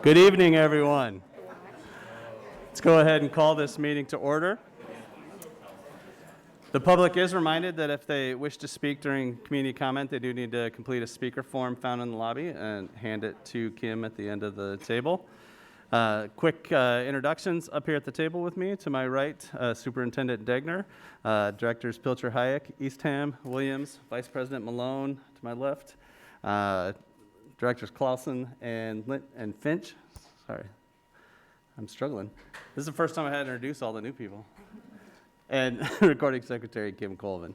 Good evening, everyone. Let's go ahead and call this meeting to order. The public is reminded that if they wish to speak during community comment, they do need to complete a speaker form found in the lobby and hand it to Kim at the end of the table. Quick introductions up here at the table with me. To my right, Superintendent Degner, Directors Pilcher Hayek, Eastham, Williams, Vice President Malone to my left, Directors Clausen and Finch. Sorry, I'm struggling. This is the first time I had to introduce all the new people. And Recording Secretary Kim Colvin.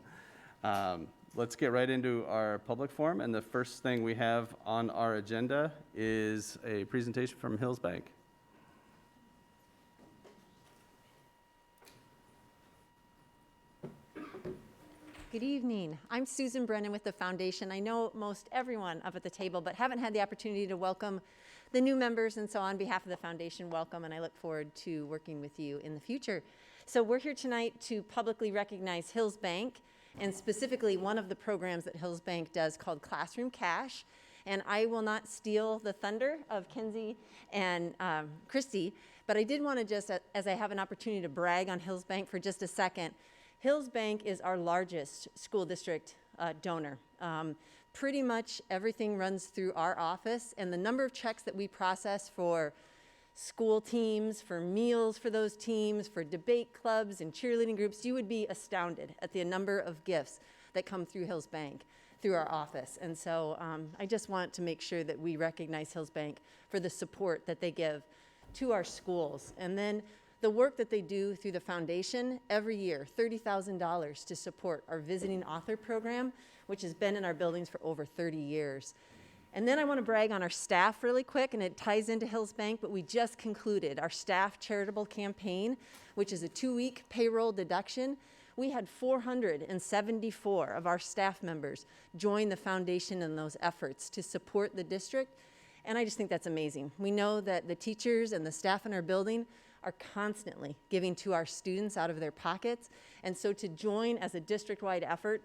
Let's get right into our public forum, and the first thing we have on our agenda is a presentation from Hills Bank. Good evening. I'm Susan Brennan with the Foundation. I know most everyone up at the table, but haven't had the opportunity to welcome the new members, and so on behalf of the Foundation, welcome, and I look forward to working with you in the future. So we're here tonight to publicly recognize Hills Bank, and specifically one of the programs that Hills Bank does called Classroom Cash. And I will not steal the thunder of Kenzie and Christy, but I did want to just, as I have an opportunity to brag on Hills Bank for just a second, Hills Bank is our largest school district donor. Pretty much everything runs through our office, and the number of checks that we process for school teams, for meals for those teams, for debate clubs and cheerleading groups, you would be astounded at the number of gifts that come through Hills Bank, through our office. And so I just want to make sure that we recognize Hills Bank for the support that they give to our schools. And then the work that they do through the foundation every year, $30,000 to support our visiting author program, which has been in our buildings for over 30 years. And then I want to brag on our staff really quick, and it ties into Hills Bank, but we just concluded our staff charitable campaign, which is a 2-week payroll deduction. We had 474 of our staff members join the foundation in those efforts to support the district, and I just think that's amazing. We know that the teachers and the staff in our building are constantly giving to our students out of their pockets, and so to join as a district-wide effort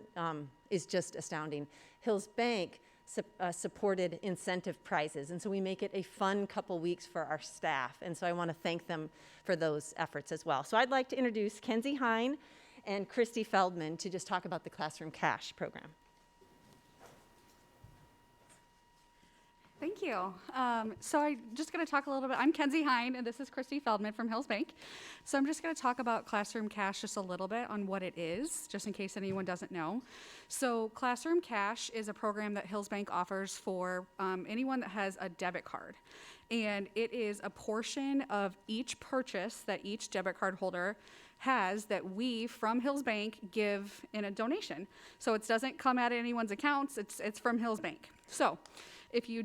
is just astounding. Hills Bank supported incentive prizes, and so we make it a fun couple weeks for our staff, and so I want to thank them for those efforts as well. So I'd like to introduce Kenzie Hine and Christy Feldman to just talk about the Classroom Cash program. Thank you. So I'm just going to talk a little bit. I'm Kenzie Hine, and this is Christy Feldman from Hills Bank. So I'm just going to talk about Classroom Cash just a little bit on what it is, just in case anyone doesn't know. So Classroom Cash is a program that Hills Bank offers for anyone that has a debit card. And it is a portion of each purchase that each debit card holder has that we from Hills Bank give in a donation. So it doesn't come out of anyone's accounts, it's from Hills Bank. So if you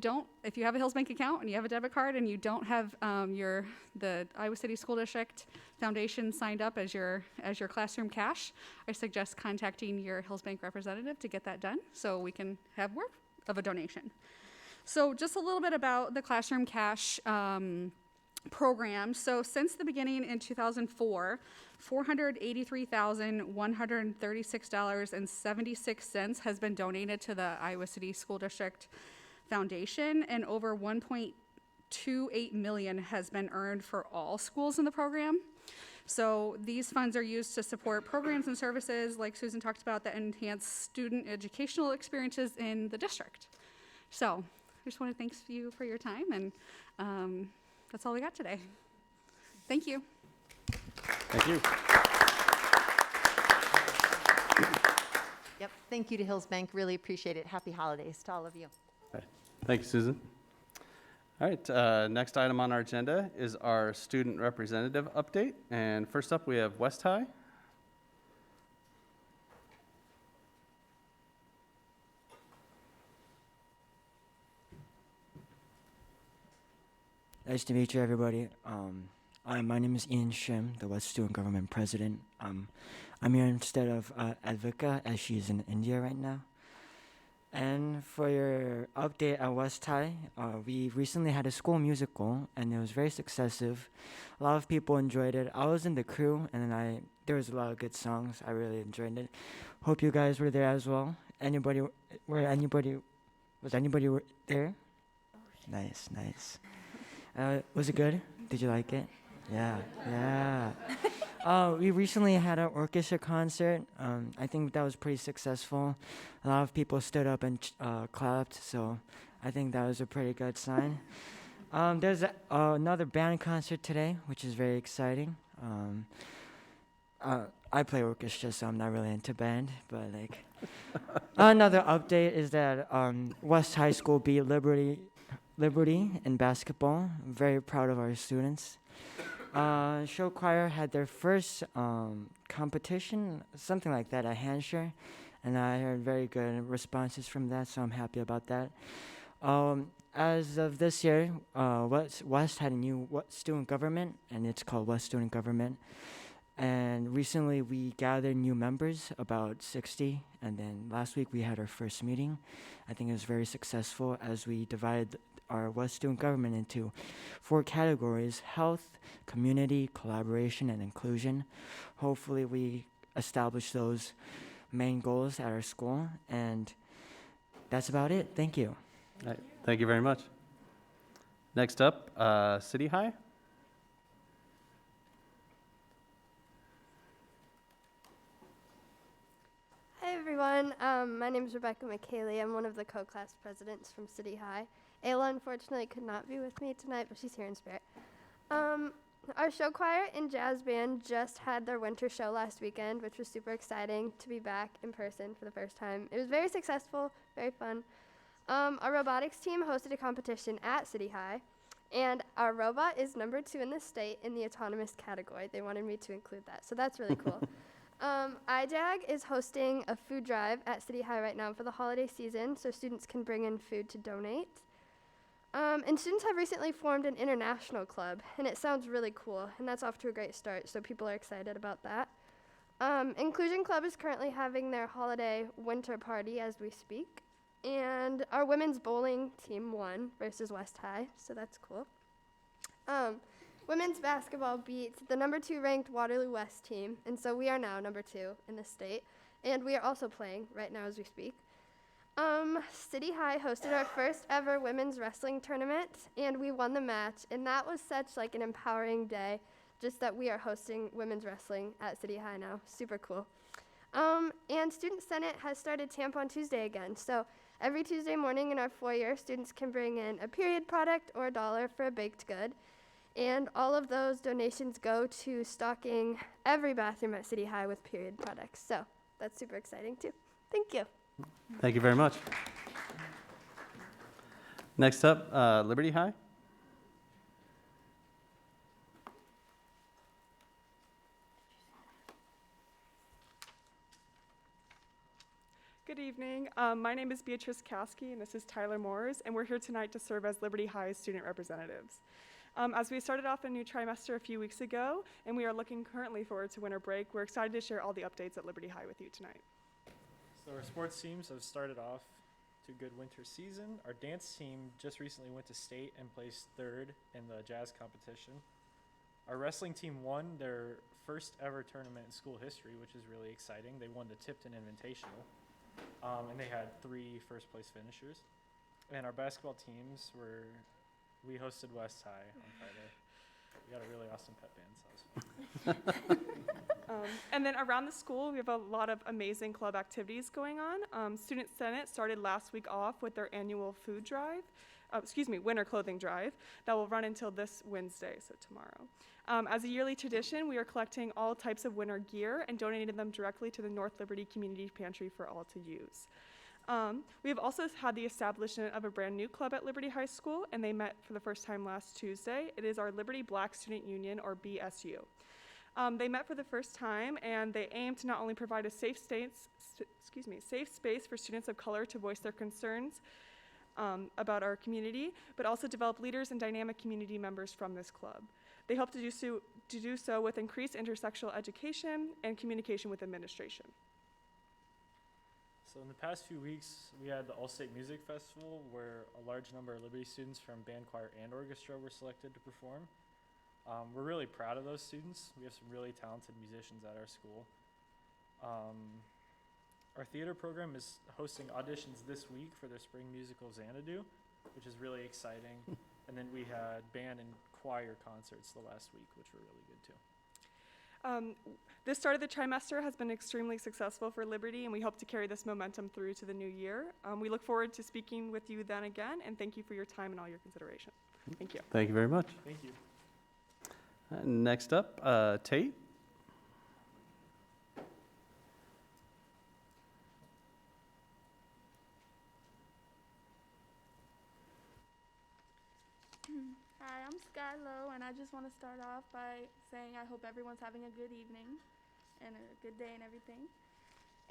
have a Hills Bank account and you have a debit card and you don't have the Iowa City School District Foundation signed up as your Classroom Cash, I suggest contacting your Hills Bank representative to get that done so we can have more of a donation. So just a little bit about the Classroom Cash program. So since the beginning in 2004, $483,136.76 has been donated to the Iowa City School District Foundation, and over $1.28 million has been earned for all schools in the program. So these funds are used to support programs and services, like Susan talked about, that enhance student educational experiences in the district. So I just want to thank you for your time, and that's all we got today. Thank you. Thank you. Yep, thank you to Hills Bank, really appreciate it. Happy holidays to all of you. Okay. Thank you, Susan. All right, next item on our agenda is our student representative update. And first up, we have West High. Nice to meet you, everybody. My name is Ian Shim, the West Student Government President. I'm here instead of Advika, as she's in India right now. And for your update at West High, we recently had a school musical, and it was very successful. A lot of people enjoyed it. I was in the crew, and there was a lot of good songs. I really enjoyed it. Hope you guys were there as well. Anybody Was anybody there? Nice, nice. Was it good? Did you like it? Yeah, yeah. We recently had an orchestra concert. I think that was pretty successful. A lot of people stood up and clapped, so I think that was a pretty good sign. There's another band concert today, which is very exciting. I play orchestra, so I'm not really into band, but like another update is that West High School beat Liberty in basketball. I'm very proud of our students. Show choir had their first competition, something like that, a handshare, and I heard very good responses from that, so I'm happy about that. As of this year, West had a new student government, and it's called West Student Government. And recently we gathered new members, about 60, and then last week we had our first meeting. I think it was very successful as we divided our West Student Government into 4 categories: health, community, collaboration, and inclusion. Hopefully we establish those main goals at our school, and that's about it. Thank you. All right, thank you very much. Next up, City High. Hi everyone, my name is Rebecca McKaylee. I'm one of the co-class presidents from City High. Ayla unfortunately could not be with me tonight, but she's here in spirit. Our show choir and jazz band just had their winter show last weekend, which was super exciting to be back in person for the first time. It was very successful, very fun. Our robotics team hosted a competition at City High, and our robot is number 2 in the state in the autonomous category. They wanted me to include that, so that's really cool. IJAG is hosting a food drive at City High right now for the holiday season, so students can bring in food to donate. And students have recently formed an international club, and it sounds really cool, and that's off to a great start, so people are excited about that. Inclusion Club is currently having their holiday winter party as we speak, and our women's bowling team won versus West High, so that's cool. Women's basketball beat the number 2 ranked Waterloo West team, and so we are now number 2 in the state, and we are also playing right now as we speak. City High hosted our first ever women's wrestling tournament, and we won the match, and that was such like an empowering day, just that we are hosting women's wrestling at City High now. Super cool. And Student Senate has started Tampon Tuesday again, so every Tuesday morning in our foyer, students can bring in a period product or $1 for a baked good. And all of those donations go to stocking every bathroom at City High with period products. So that's super exciting too. Thank you. Thank you very much. Next up, Liberty High. Good evening. My name is Truskowski, and this is Tyler Moores, and we're here tonight to serve as Liberty High's student representatives. As we started off a new trimester a few weeks ago, and we are looking currently forward to winter break, we're excited to share all the updates at Liberty High with you tonight. So our sports teams have started off to a good winter season. Our dance team just recently went to state and placed 3rd in the jazz competition. Our wrestling team won their first ever tournament in school history, which is really exciting. They won the Tipton Invitational, and they had 3 first place finishers. And our basketball teams we hosted West High on Friday. We got a really awesome pep band, so that was fun. And then around the school, we have a lot of amazing club activities going on. Student Senate started last week off with their annual food drive, winter clothing drive, that will run until this Wednesday, so tomorrow. As a yearly tradition, we are collecting all types of winter gear and donating them directly to the North Liberty Community Pantry for all to use. We have also had the establishment of a brand new club at Liberty High School, and they met for the first time last Tuesday. It is our Liberty Black Student Union, or BSU. They met for the first time, and they aim to not only provide a safe space for students of color to voice their concerns about our community, but also develop leaders and dynamic community members from this club. They hope to do so with increased intersectional education and communication with administration. So in the past few weeks, we had the All-State Music Festival where a large number of Liberty students from band, choir, and orchestra were selected to perform. We're really proud of those students. We have some really talented musicians at our school. Our theater program is hosting auditions this week for their spring musical Xanadu, which is really exciting. And then we had band and choir concerts the last week, which were really good too. This start of the trimester has been extremely successful for Liberty, and we hope to carry this momentum through to the new year. We look forward to speaking with you then again, and thank you for your time and all your consideration. Thank you. Thank you very much. Thank you. Next up, Tate. Hi, I'm Sky Lowe, and I just want to start off by saying I hope everyone's having a good evening and a good day and everything.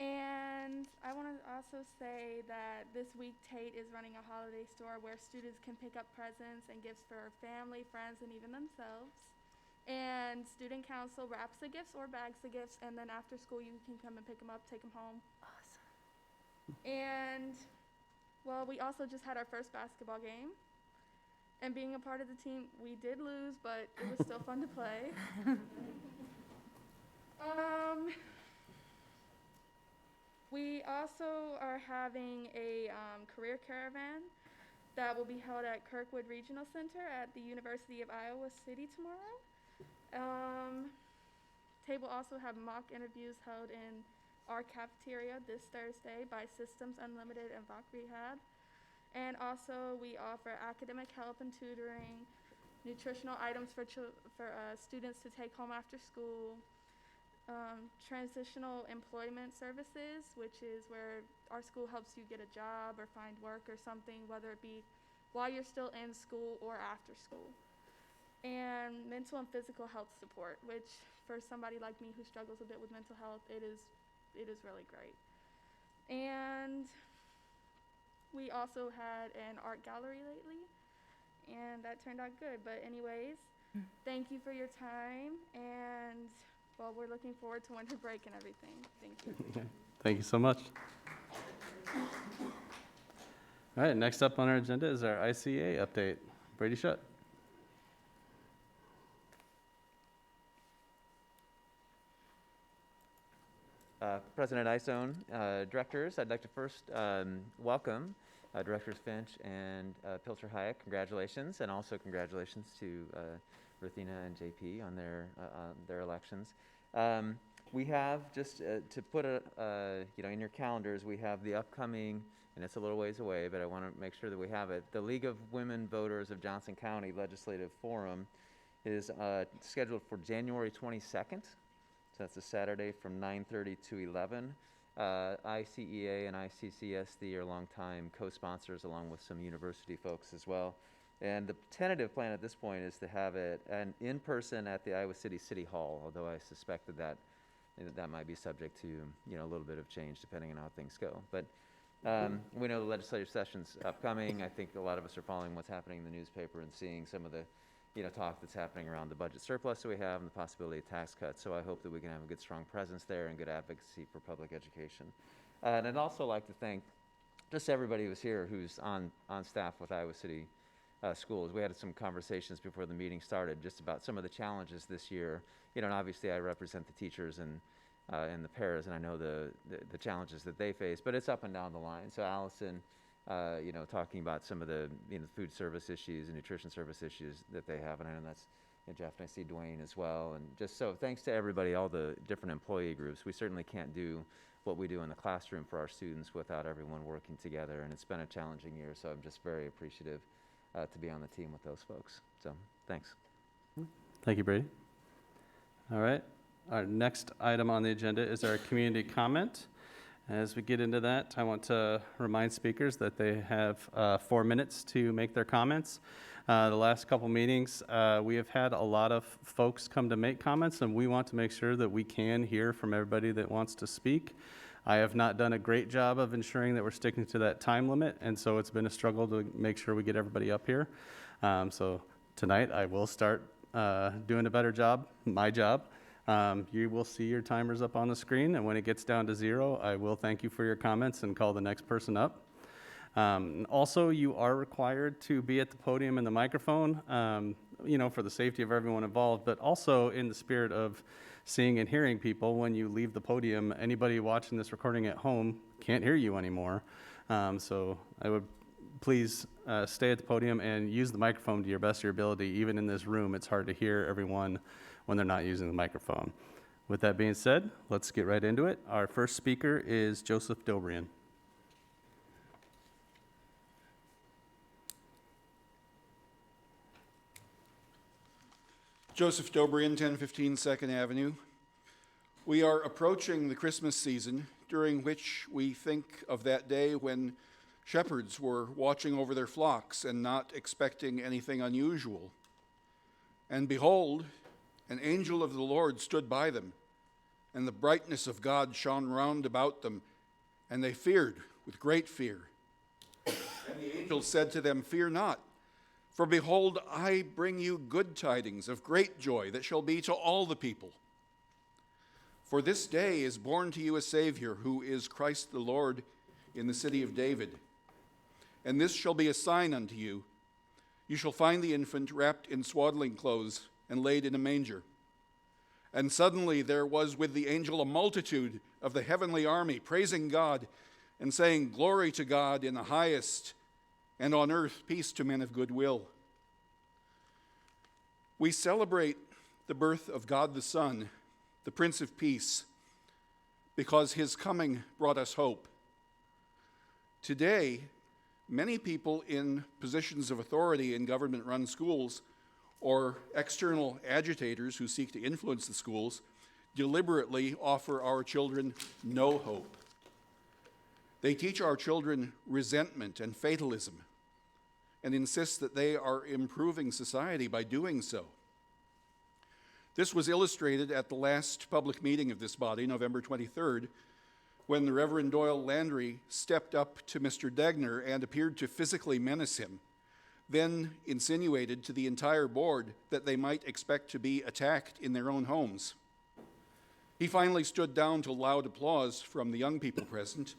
And I want to also say that this week Tate is running a holiday store where students can pick up presents and gifts for family, friends, and even themselves. And student council wraps the gifts or bags the gifts, and then after school you can come and pick them up, take them home. Awesome. And, well, we also just had our first basketball game. And being a part of the team, we did lose, but it was still fun to play. We also are having a career caravan that will be held at Kirkwood Regional Center at the University of Iowa City tomorrow. Tate will also have mock interviews held in our cafeteria this Thursday by Systems Unlimited and VOC Rehab. And also we offer academic help and tutoring, nutritional items for students to take home after school, transitional employment services, which is where our school helps you get a job or find work or something, whether it be while you're still in school or after school. And mental and physical health support, which for somebody like me who struggles a bit with mental health, it is really great. And we also had an art gallery lately, and that turned out good. But anyways, thank you for your time, and well, we're looking forward to winter break and everything. Thank you. Okay. Thank you so much. All right, next up on our agenda is our ICA update. Brady Shutt. President Isone, directors, I'd like to first welcome Directors Finch and Pilcher Hayek. Congratulations, and also congratulations to Ruthina and JP on their elections. We have, just to put it in your calendars, we have the upcoming, and it's a little ways away, but I want to make sure that we have it. The League of Women Voters of Johnson County Legislative Forum is scheduled for January 22nd. So that's a Saturday from 9:30 to 11. ICEA and ICCSD are longtime co-sponsors, along with some university folks as well. And the tentative plan at this point is to have it in person at the Iowa City Hall, although I suspect that might be subject to a little bit of change depending on how things go. But we know the legislative session's upcoming. I think a lot of us are following what's happening in the newspaper and seeing some of the talk that's happening around the budget surplus that we have and the possibility of tax cuts. So I hope that we can have a good, strong presence there and good advocacy for public education. And I'd also like to thank just everybody who's here who's on staff with Iowa City Schools. We had some conversations before the meeting started just about some of the challenges this year. And obviously I represent the teachers and the paras, and I know the challenges that they face, but it's up and down the line. So Allison, talking about some of the food service issues and nutrition service issues that they have, and I know that's Jeff, and I see Dwayne as well. And just so thanks to everybody, all the different employee groups. We certainly can't do what we do in the classroom for our students without everyone working together, and it's been a challenging year, so I'm just very appreciative to be on the team with those folks. So thanks. Thank you, Brady. All right, our next item on the agenda is our community comment. As we get into that, I want to remind speakers that they have 4 minutes to make their comments. The last couple meetings, we have had a lot of folks come to make comments, and we want to make sure that we can hear from everybody that wants to speak. I have not done a great job of ensuring that we're sticking to that time limit, and so it's been a struggle to make sure we get everybody up here. So tonight I will start doing a better job, my job. You will see your timers up on the screen, and when it gets down to 0, I will thank you for your comments and call the next person up. Also, you are required to be at the podium and the microphone, for the safety of everyone involved, but also in the spirit of seeing and hearing people when you leave the podium. Anybody watching this recording at home can't hear you anymore. So I would please stay at the podium and use the microphone to your best of your ability. Even in this room, it's hard to hear everyone when they're not using the microphone. With that being said, let's get right into it. Our first speaker is Joseph Dobrian. Joseph Dobrian, 1015 2nd Avenue. We are approaching the Christmas season, during which we think of that day when shepherds were watching over their flocks and not expecting anything unusual. And behold, an angel of the Lord stood by them, and the brightness of God shone round about them, and they feared with great fear. And the angel said to them, "Fear not, for behold, I bring you good tidings of great joy that shall be to all the people. For this day is born to you a Savior, who is Christ the Lord, in the city of David. And this shall be a sign unto you. You shall find the infant wrapped in swaddling clothes and laid in a manger." And suddenly there was with the angel a multitude of the heavenly army, praising God and saying, "Glory to God in the highest, and on earth peace to men of good will." We celebrate the birth of God the Son, the Prince of Peace, because his coming brought us hope. Today, many people in positions of authority in government-run schools or external agitators who seek to influence the schools deliberately offer our children no hope. They teach our children resentment and fatalism and insist that they are improving society by doing so. This was illustrated at the last public meeting of this body, November 23rd, when the Reverend Doyle Landry stepped up to Mr. Degner and appeared to physically menace him, then insinuated to the entire board that they might expect to be attacked in their own homes. He finally stood down to loud applause from the young people present.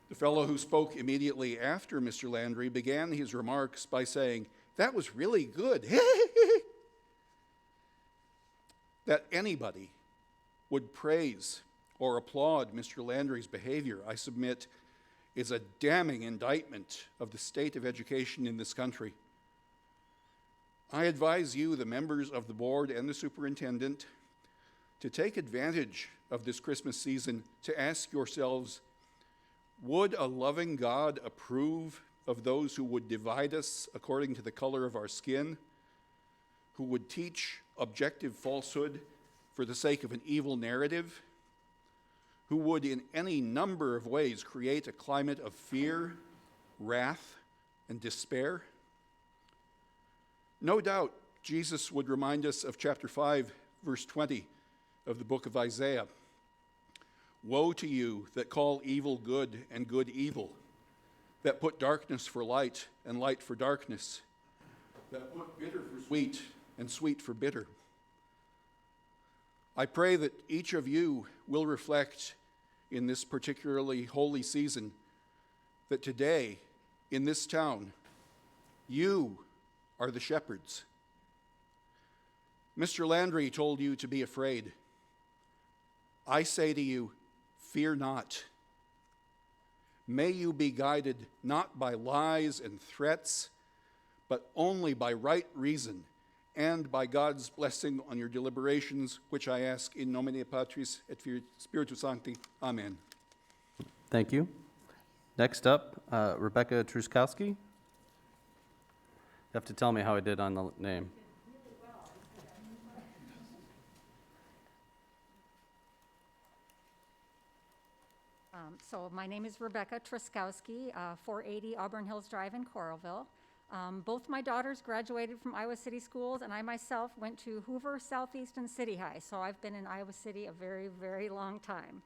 The fellow who spoke immediately after Mr. Landry began his remarks by saying, "That was really good." That anybody would praise or applaud Mr. Landry's behavior, I submit, is a damning indictment of the state of education in this country. I advise you, the members of the board and the superintendent, to take advantage of this Christmas season to ask yourselves, would a loving God approve of those who would divide us according to the color of our skin, who would teach objective falsehood for the sake of an evil narrative, who would in any number of ways create a climate of fear, wrath, and despair? No doubt, Jesus would remind us of chapter 5, verse 20 of the book of Isaiah. "Woe to you that call evil good and good evil, that put darkness for light and light for darkness, that put bitter for sweet and sweet for bitter." I pray that each of you will reflect in this particularly holy season that today, in this town, you are the shepherds. Mr. Landry told you to be afraid. I say to you, fear not. May you be guided not by lies and threats, but only by right reason and by God's blessing on your deliberations, which I ask in nomine Patris et Spiritus Sancti. Amen. Thank you. Next up, Rebecca Truskowski. You have to tell me how I did on the name. So my name is Rebecca Truskowski, 480 Auburn Hills Drive in Coralville. Both my daughters graduated from Iowa City Schools, and I myself went to Hoover, Southeastern City High, so I've been in Iowa City a very, very long time.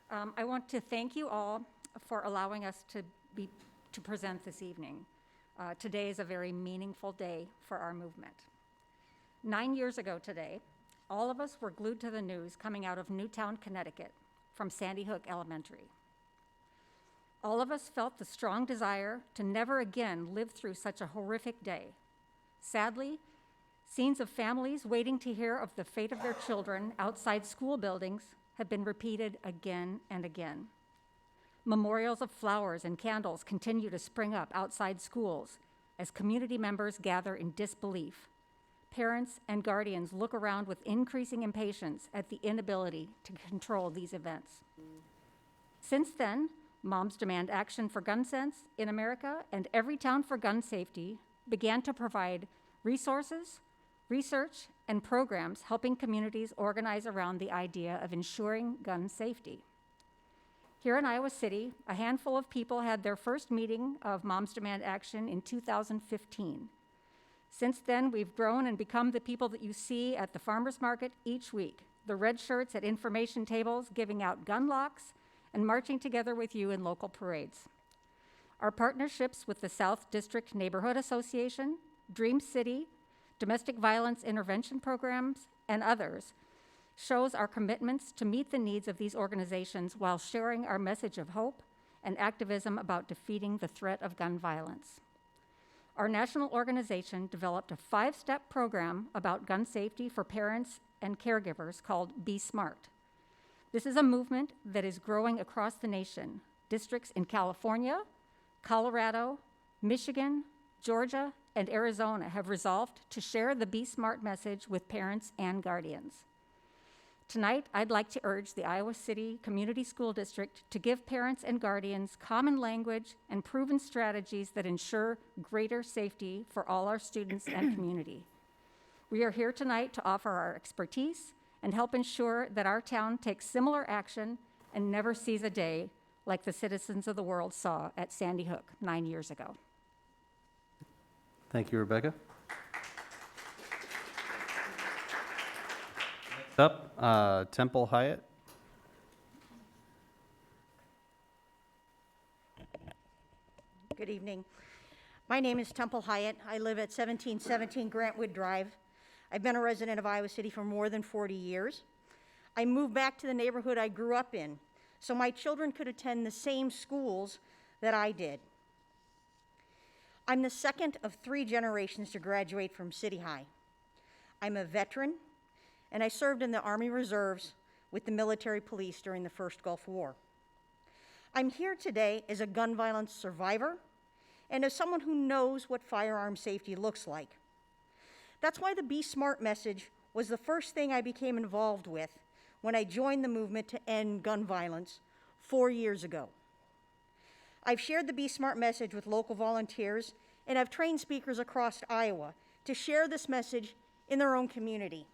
I want to thank you all for allowing us to present this evening. Today is a very meaningful day for our movement. 9 years ago today, all of us were glued to the news coming out of Newtown, Connecticut, from Sandy Hook Elementary. All of us felt the strong desire to never again live through such a horrific day. Sadly, Scenes of families waiting to hear of the fate of their children outside school buildings have been repeated again and again. Memorials of flowers and candles continue to spring up outside schools as community members gather in disbelief. Parents and guardians look around with increasing impatience at the inability to control these events. Since then, Moms Demand Action for Gun Sense in America and Every Town for Gun Safety began to provide resources, research, and programs helping communities organize around the idea of ensuring gun safety. Here in Iowa City, a handful of people had their first meeting of Moms Demand Action in 2015. Since then, we've grown and become the people that you see at the farmers market each week, the red shirts at information tables giving out gun locks and marching together with you in local parades. Our partnerships with the South District Neighborhood Association, Dream City, Domestic Violence Intervention Programs, and others shows our commitments to meet the needs of these organizations while sharing our message of hope and activism about defeating the threat of gun violence. Our national organization developed a 5-step program about gun safety for parents and caregivers called Be Smart. This is a movement that is growing across the nation. Districts in California, Colorado, Michigan, Georgia, and Arizona have resolved to share the Be Smart message with parents and guardians. Tonight, I'd like to urge the Iowa City Community School District to give parents and guardians common language and proven strategies that ensure greater safety for all our students and community. We are here tonight to offer our expertise and help ensure that our town takes similar action and never sees a day like the citizens of the world saw at Sandy Hook 9 years ago. Thank you, Rebecca. Next up, Temple Hyatt. Good evening. My name is Temple Hyatt. I live at 1717 Grantwood Drive. I've been a resident of Iowa City for more than 40 years. I moved back to the neighborhood I grew up in, so my children could attend the same schools that I did. I'm the second of 3 generations to graduate from City High. I'm a veteran, and I served in the Army Reserves with the military police during the First Gulf War. I'm here today as a gun violence survivor and as someone who knows what firearm safety looks like. That's why the Be Smart message was the first thing I became involved with when I joined the movement to end gun violence 4 years ago. I've shared the Be Smart message with local volunteers, and I've trained speakers across Iowa to share this message in their own community.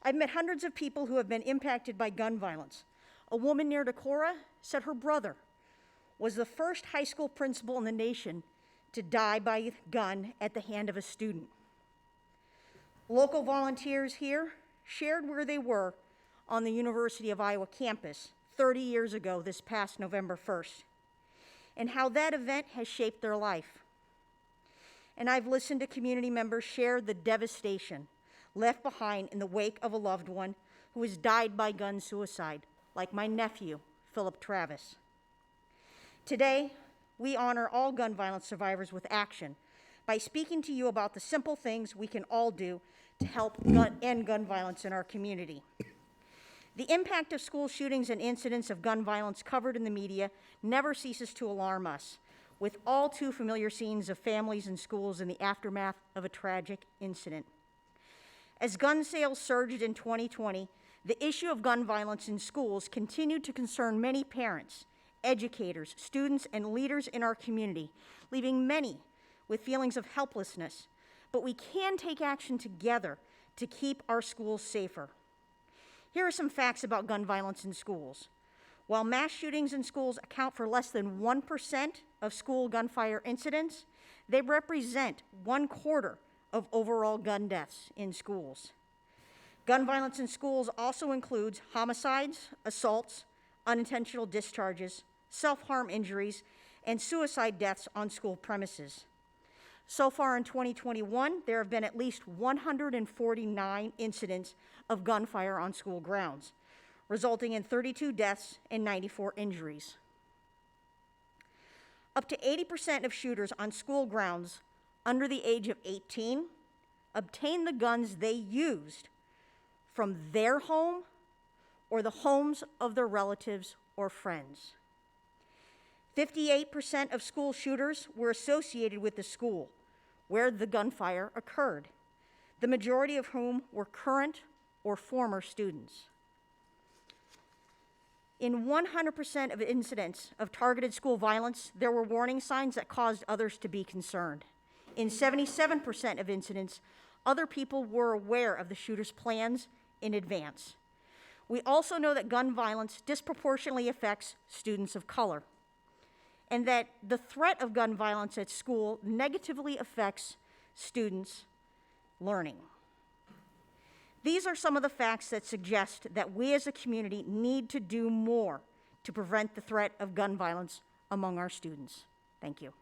I've met hundreds of people who have been impacted by gun violence. A woman near Decorah said her brother was the first high school principal in the nation to die by gun at the hand of a student. Local volunteers here shared where they were on the University of Iowa campus 30 years ago this past November 1st, and how that event has shaped their life. And I've listened to community members share the devastation left behind in the wake of a loved one who has died by gun suicide, like my nephew, Philip Travis. Today, we honor all gun violence survivors with action by speaking to you about the simple things we can all do to help end gun violence in our community. The impact of school shootings and incidents of gun violence covered in the media never ceases to alarm us, with all too familiar scenes of families and schools in the aftermath of a tragic incident. As gun sales surged in 2020, the issue of gun violence in schools continued to concern many parents, educators, students, and leaders in our community, leaving many with feelings of helplessness. But we can take action together to keep our schools safer. Here are some facts about gun violence in schools. While mass shootings in schools account for less than 1% of school gunfire incidents, they represent 1/4 of overall gun deaths in schools. Gun violence in schools also includes homicides, assaults, unintentional discharges, self-harm injuries, and suicide deaths on school premises. So far in 2021, there have been at least 149 incidents of gunfire on school grounds, resulting in 32 deaths and 94 injuries. Up to 80% of shooters on school grounds under the age of 18 obtained the guns they used from their home or the homes of their relatives or friends. 58% of school shooters were associated with the school where the gunfire occurred, the majority of whom were current or former students. In 100% of incidents of targeted school violence, there were warning signs that caused others to be concerned. In 77% of incidents, other people were aware of the shooter's plans in advance. We also know that gun violence disproportionately affects students of color, and that the threat of gun violence at school negatively affects students' learning. These are some of the facts that suggest that we as a community need to do more to prevent the threat of gun violence among our students. Thank you.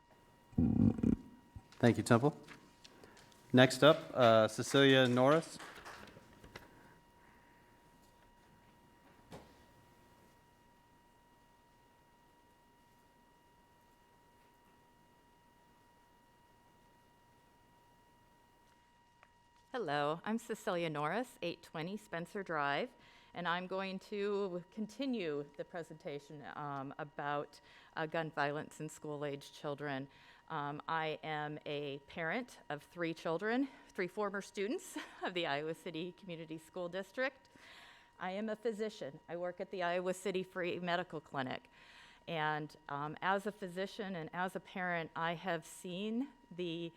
Thank you, Temple. Next up, Cecilia Norris. Hello, I'm Cecilia Norris, 820 Spencer Drive, and I'm going to continue the presentation about gun violence in school-aged children. I am a parent of 3 children, 3 former students of the Iowa City Community School District. I am a physician. I work at the Iowa City Free Medical Clinic. And as a physician and as a parent, I have seen the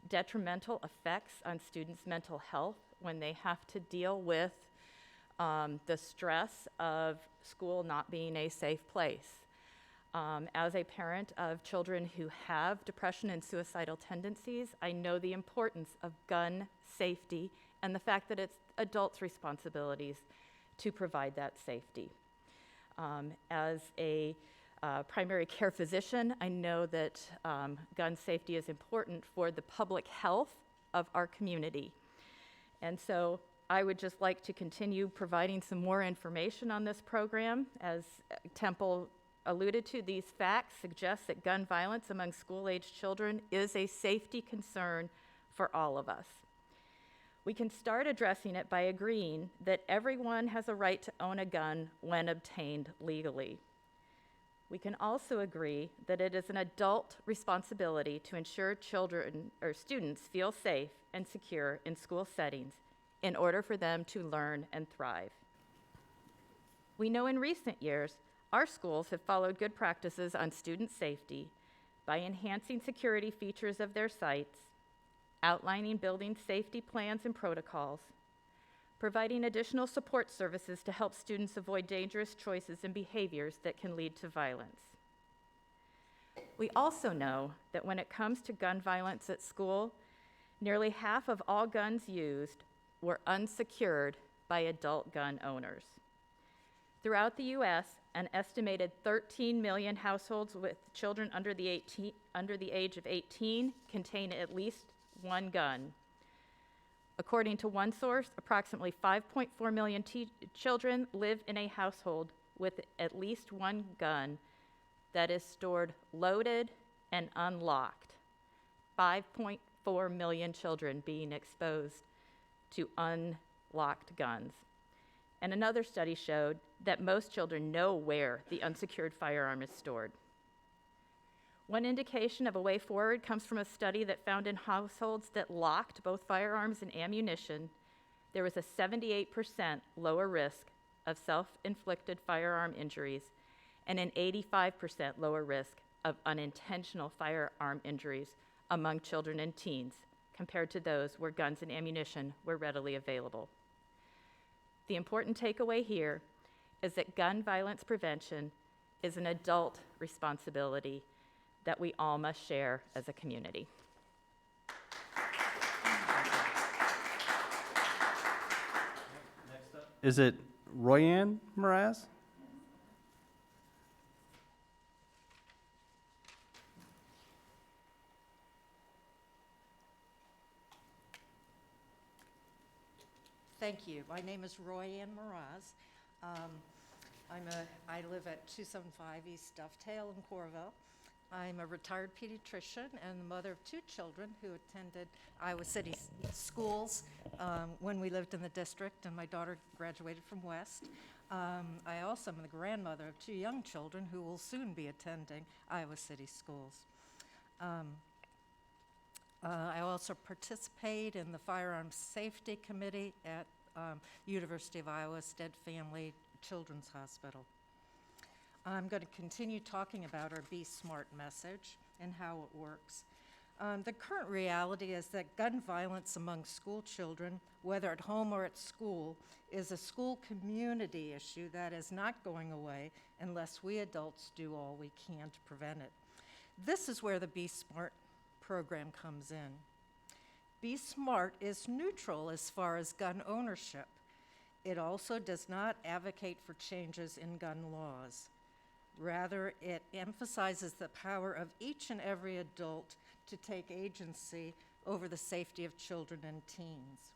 detrimental effects on students' mental health when they have to deal with the stress of school not being a safe place. As a parent of children who have depression and suicidal tendencies, I know the importance of gun safety and the fact that it's adults' responsibilities to provide that safety. As a primary care physician, I know that gun safety is important for the public health of our community. And so I would just like to continue providing some more information on this program. As Temple alluded to, these facts suggest that gun violence among school-aged children is a safety concern for all of us. We can start addressing it by agreeing that everyone has a right to own a gun when obtained legally. We can also agree that it is an adult responsibility to ensure children or students feel safe and secure in school settings in order for them to learn and thrive. We know in recent years, our schools have followed good practices on student safety by enhancing security features of their sites, outlining building safety plans and protocols, providing additional support services to help students avoid dangerous choices and behaviors that can lead to violence. We also know that when it comes to gun violence at school, nearly half of all guns used were unsecured by adult gun owners. Throughout the U.S., an estimated 13 million households with children under the age of 18 contain at least one gun. According to one source, approximately 5.4 million children live in a household with at least one gun that is stored loaded and unlocked. 5.4 million children being exposed to unlocked guns. And another study showed that most children know where the unsecured firearm is stored. One indication of a way forward comes from a study that found in households that locked both firearms and ammunition, there was a 78% lower risk of self-inflicted firearm injuries and an 85% lower risk of unintentional firearm injuries among children and teens compared to those where guns and ammunition were readily available. The important takeaway here is that gun violence prevention is an adult responsibility that we all must share as a community. Next up, is it Royanne Mraz? Thank you. My name is Royanne Mraz. I live at 275 East Dovetail in Coralville. I'm a retired pediatrician and the mother of 2 children who attended Iowa City schools when we lived in the district, and my daughter graduated from West. I also am the grandmother of 2 young children who will soon be attending Iowa City schools. I also participate in the Firearms Safety Committee at University of Iowa Stead Family Children's Hospital. I'm going to continue talking about our Be Smart message and how it works. The current reality is that gun violence among school children, whether at home or at school, is a school community issue that is not going away unless we adults do all we can to prevent it. This is where the Be Smart program comes in. Be Smart is neutral as far as gun ownership. It also does not advocate for changes in gun laws. Rather, it emphasizes the power of each and every adult to take agency over the safety of children and teens.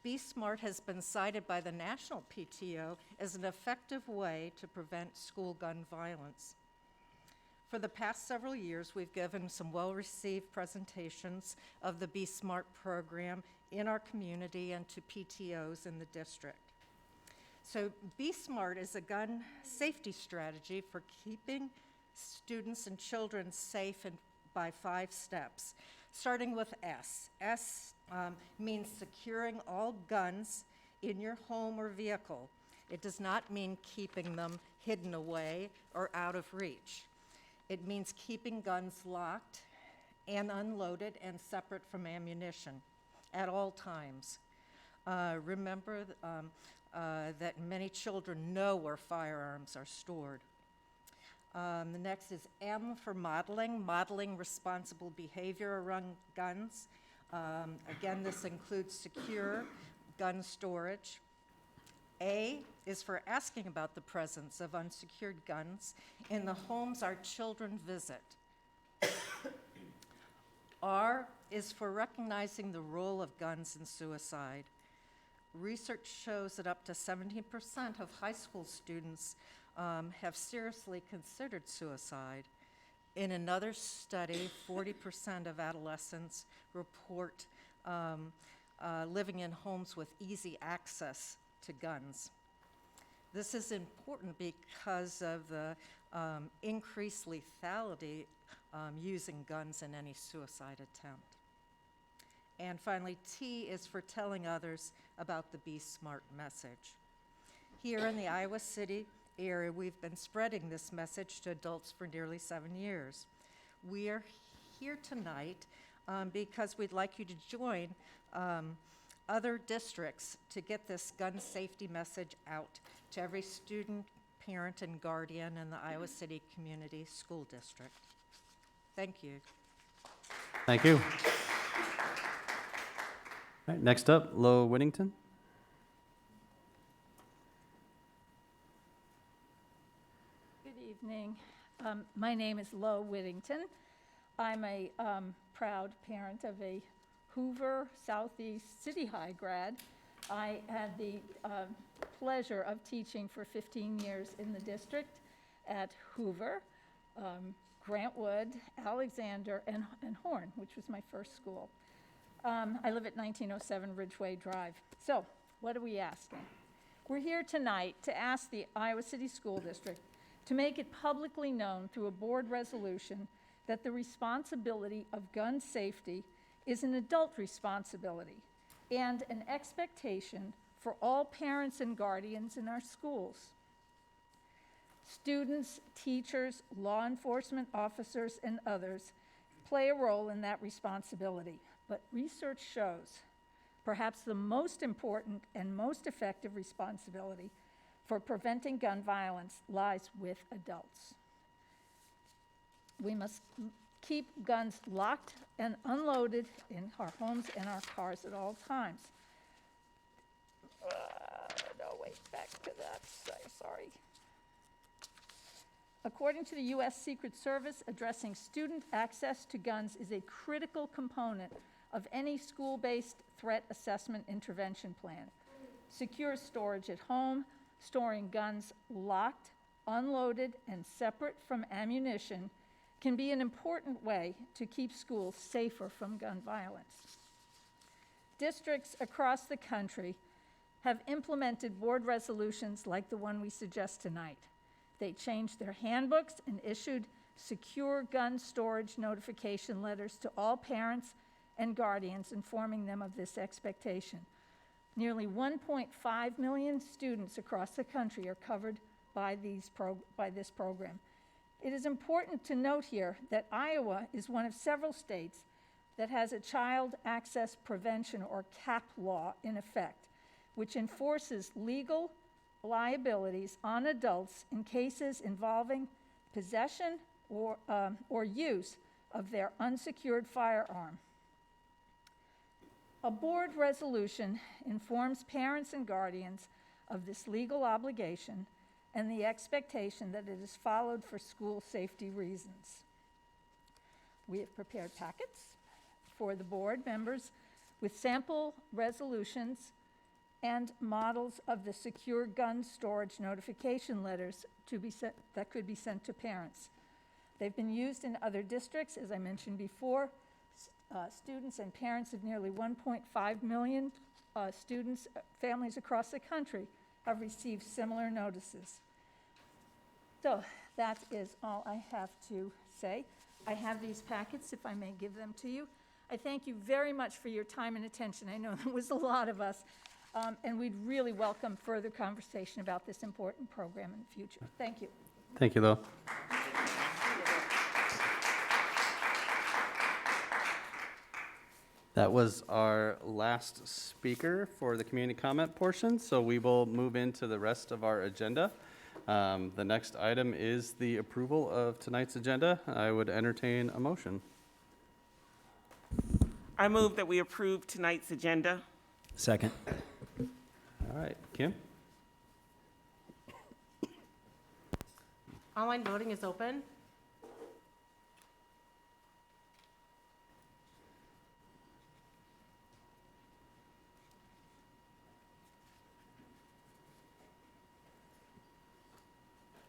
Be Smart has been cited by the National PTO as an effective way to prevent school gun violence. For the past several years, we've given some well-received presentations of the Be Smart program in our community and to PTOs in the district. So Be Smart is a gun safety strategy for keeping students and children safe by 5 steps, starting with S. S means securing all guns in your home or vehicle. It does not mean keeping them hidden away or out of reach. It means keeping guns locked and unloaded and separate from ammunition at all times. Remember that many children know where firearms are stored. The next is M for modeling responsible behavior around guns. Again, this includes secure gun storage. A is for asking about the presence of unsecured guns in the homes our children visit. R is for recognizing the role of guns in suicide. Research shows that up to 17% of high school students have seriously considered suicide. In another study, 40% of adolescents report living in homes with easy access to guns. This is important because of the increased lethality using guns in any suicide attempt. And finally, T is for telling others about the Be Smart message. Here in the Iowa City area, we've been spreading this message to adults for nearly 7 years. We are here tonight because we'd like you to join other districts to get this gun safety message out to every student, parent, and guardian in the Iowa City Community School District. Thank you. Thank you. All right, next up, Lowe Whittington. Good evening. My name is Lowe Whittington. I'm a proud parent of a Hoover Southeast City High grad. I had the pleasure of teaching for 15 years in the district at Hoover, Grant Wood, Alexander, and Horn, which was my first school. I live at 1907 Ridgeway Drive. So, what are we asking? We're here tonight to ask the Iowa City School District to make it publicly known through a board resolution that the responsibility of gun safety is an adult responsibility and an expectation for all parents and guardians in our schools. Students, teachers, law enforcement officers, and others play a role in that responsibility. But research shows perhaps the most important and most effective responsibility for preventing gun violence lies with adults. We must keep guns locked and unloaded in our homes and our cars at all times. No, wait, back to that, sorry. According to the U.S. Secret Service, addressing student access to guns is a critical component of any school-based threat assessment intervention plan. Secure storage at home, storing guns locked, unloaded, and separate from ammunition can be an important way to keep schools safer from gun violence. Districts across the country have implemented board resolutions like the one we suggest tonight. They changed their handbooks and issued secure gun storage notification letters to all parents and guardians, informing them of this expectation. Nearly 1.5 million students across the country are covered by this program. It is important to note here that Iowa is one of several states that has a Child Access Prevention, or CAP law, in effect, which enforces legal liabilities on adults in cases involving possession or use of their unsecured firearm. A board resolution informs parents and guardians of this legal obligation and the expectation that it is followed for school safety reasons. We have prepared packets for the board members with sample resolutions and models of the secure gun storage notification letters that could be sent to parents. They've been used in other districts, as I mentioned before. Students and parents of nearly 1.5 million students, families across the country have received similar notices. So that is all I have to say. I have these packets, if I may give them to you. I thank you very much for your time and attention. I know there was a lot of us, and we'd really welcome further conversation about this important program in the future. Thank you. Thank you, Lowe. That was our last speaker for the community comment portion, so we will move into the rest of our agenda. The next item is the approval of tonight's agenda. I would entertain a motion. I move that we approve tonight's agenda. Second. All right, Kim? Online voting is open.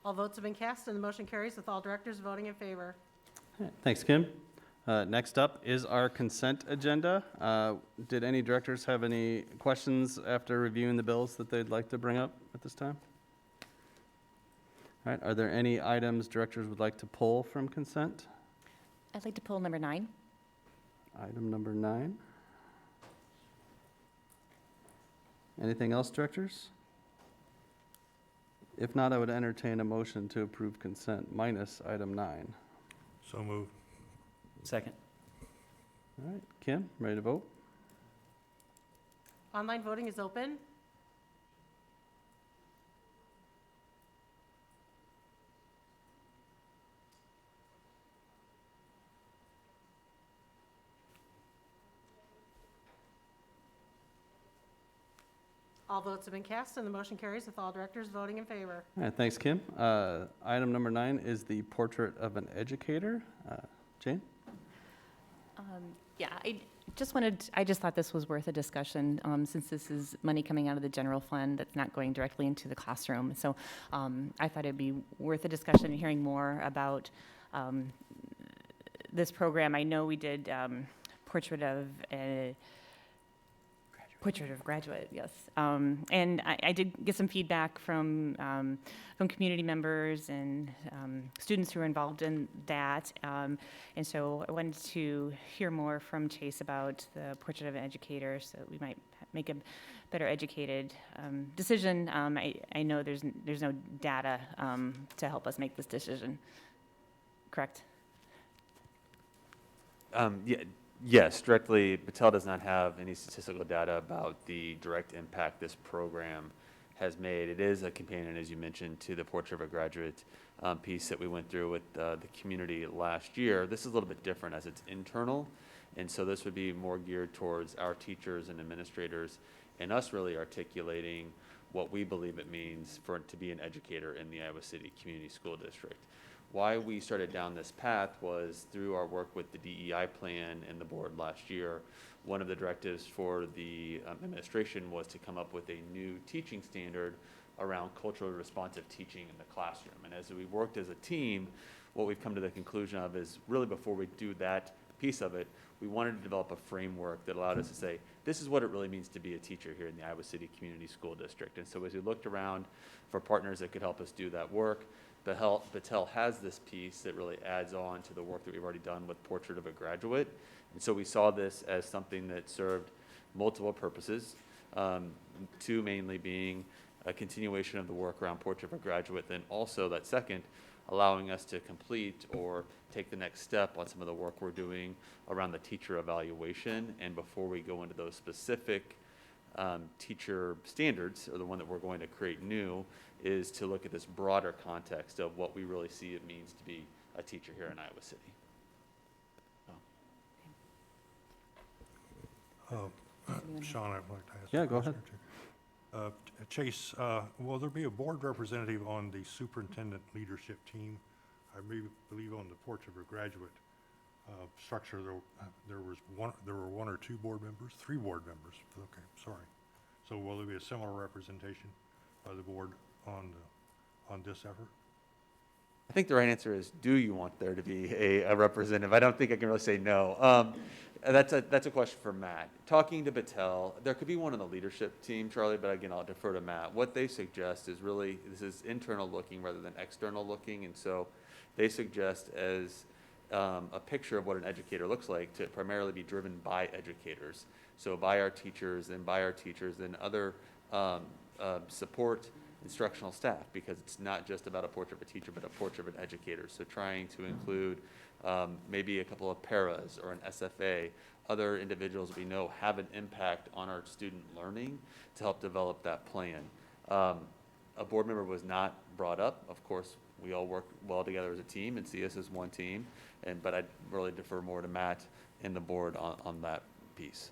All votes have been cast and the motion carries with all directors voting in favor. All right, thanks, Kim. Next up is our consent agenda. Did any directors have any questions after reviewing the bills that they'd like to bring up at this time? All right, are there any items directors would like to pull from consent? I'd like to pull number 9. Item number 9. Anything else, directors? If not, I would entertain a motion to approve consent minus item 9. So moved. Second. All right, Kim, ready to vote? Online voting is open. All votes have been cast and the motion carries with all directors voting in favor. All right, thanks, Kim. Item number 9 is the portrait of an educator. Jane? Yeah, I just thought this was worth a discussion, since this is money coming out of the general fund that's not going directly into the classroom. So I thought it'd be worth a discussion, hearing more about this program. I know we did portrait of graduate, yes. And I did get some feedback from community members and students who are involved in that. And so I wanted to hear more from Chase about the portrait of an educator so that we might make a better educated decision. I know there's no data to help us make this decision, correct? Yes, directly, Patel does not have any statistical data about the direct impact this program has made. It is a companion, as you mentioned, to the Portrait of a Graduate piece that we went through with the community last year. This is a little bit different as it's internal, and so this would be more geared towards our teachers and administrators and us really articulating what we believe it means for it to be an educator in the Iowa City Community School District. Why we started down this path was through our work with the DEI plan and the board last year. One of the directives for the administration was to come up with a new teaching standard around culturally responsive teaching in the classroom. And as we worked as a team, what we've come to the conclusion of is really before we do that piece of it, we wanted to develop a framework that allowed us to say, this is what it really means to be a teacher here in the Iowa City Community School District. And so as we looked around for partners that could help us do that work, Battelle has this piece that really adds on to the work that we've already done with Portrait of a Graduate. And so we saw this as something that served multiple purposes, two mainly being a continuation of the work around Portrait of a Graduate, then also that second, allowing us to complete or take the next step on some of the work we're doing around the teacher evaluation. And before we go into those specific teacher standards, or the one that we're going to create new, is to look at this broader context of what we really see it means to be a teacher here in Iowa City. Sean, I'd like to ask. Yeah, go ahead. Chase, will there be a board representative on the superintendent leadership team? I believe on the Portrait of a Graduate structure, there were one or two board members, three board members. Okay, sorry. So will there be a similar representation by the board on this effort? I think the right answer is, do you want there to be a representative? I don't think I can really say no. That's a question for Matt. Talking to Battelle, there could be one on the leadership team, Charlie, but again, I'll defer to Matt. What they suggest is really, this is internal looking rather than external looking, and so they suggest as a picture of what an educator looks like to primarily be driven by educators. So by our teachers and other support instructional staff, because it's not just about a portrait of a teacher, but a portrait of an educator. So trying to include maybe a couple of paras or an SFA, other individuals we know have an impact on our student learning to help develop that plan. A board member was not brought up. Of course, we all work well together as a team and see us as one team, but I'd really defer more to Matt and the board on that piece.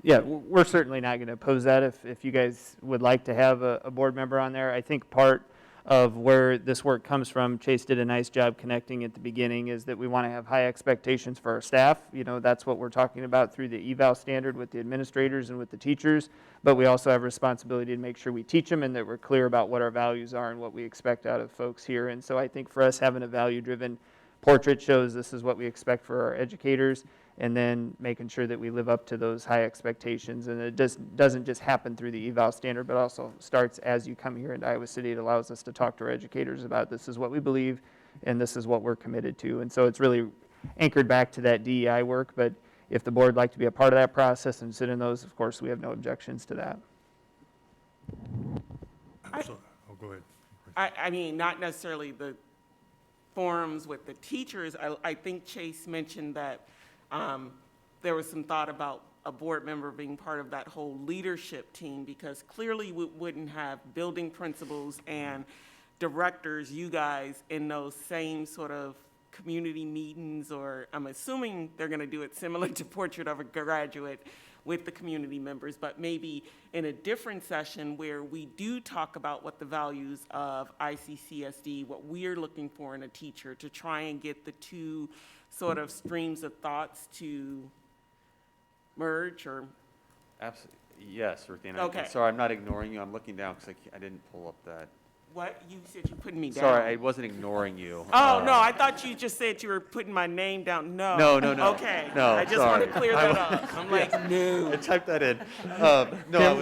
Yeah, we're certainly not going to oppose that if you guys would like to have a board member on there. I think part of where this work comes from, Chase did a nice job connecting at the beginning, is that we want to have high expectations for our staff. You know, that's what we're talking about through the eval standard with the administrators and with the teachers, but we also have responsibility to make sure we teach them and that we're clear about what our values are and what we expect out of folks here. And so I think for us, having a value-driven portrait shows this is what we expect for our educators, and then making sure that we live up to those high expectations. And it doesn't just happen through the eval standard, but also starts as you come here into Iowa City. It allows us to talk to our educators about this is what we believe and this is what we're committed to. And so it's really anchored back to that DEI work, but if the board would like to be a part of that process and sit in those, of course, we have no objections to that. Go ahead. I mean, not necessarily the forums with the teachers. I think Chase mentioned that there was some thought about a board member being part of that whole leadership team, because clearly we wouldn't have building principals and directors, you guys, in those same sort of community meetings, or I'm assuming they're going to do it similar to Portrait of a Graduate with the community members, but maybe in a different session where we do talk about what the values of ICCSD, what we're looking for in a teacher, to try and get the two sort of streams of thoughts to merge, or? Absolutely. Yes, Ruthina. Okay. Sorry, I'm not ignoring you. I'm looking down because I didn't pull up that. What? You said you're putting me down. Sorry, I wasn't ignoring you. Oh, no, I thought you just said you were putting my name down. No. No. Okay. No, I just want to clear that up. I'm like, no. I typed that in.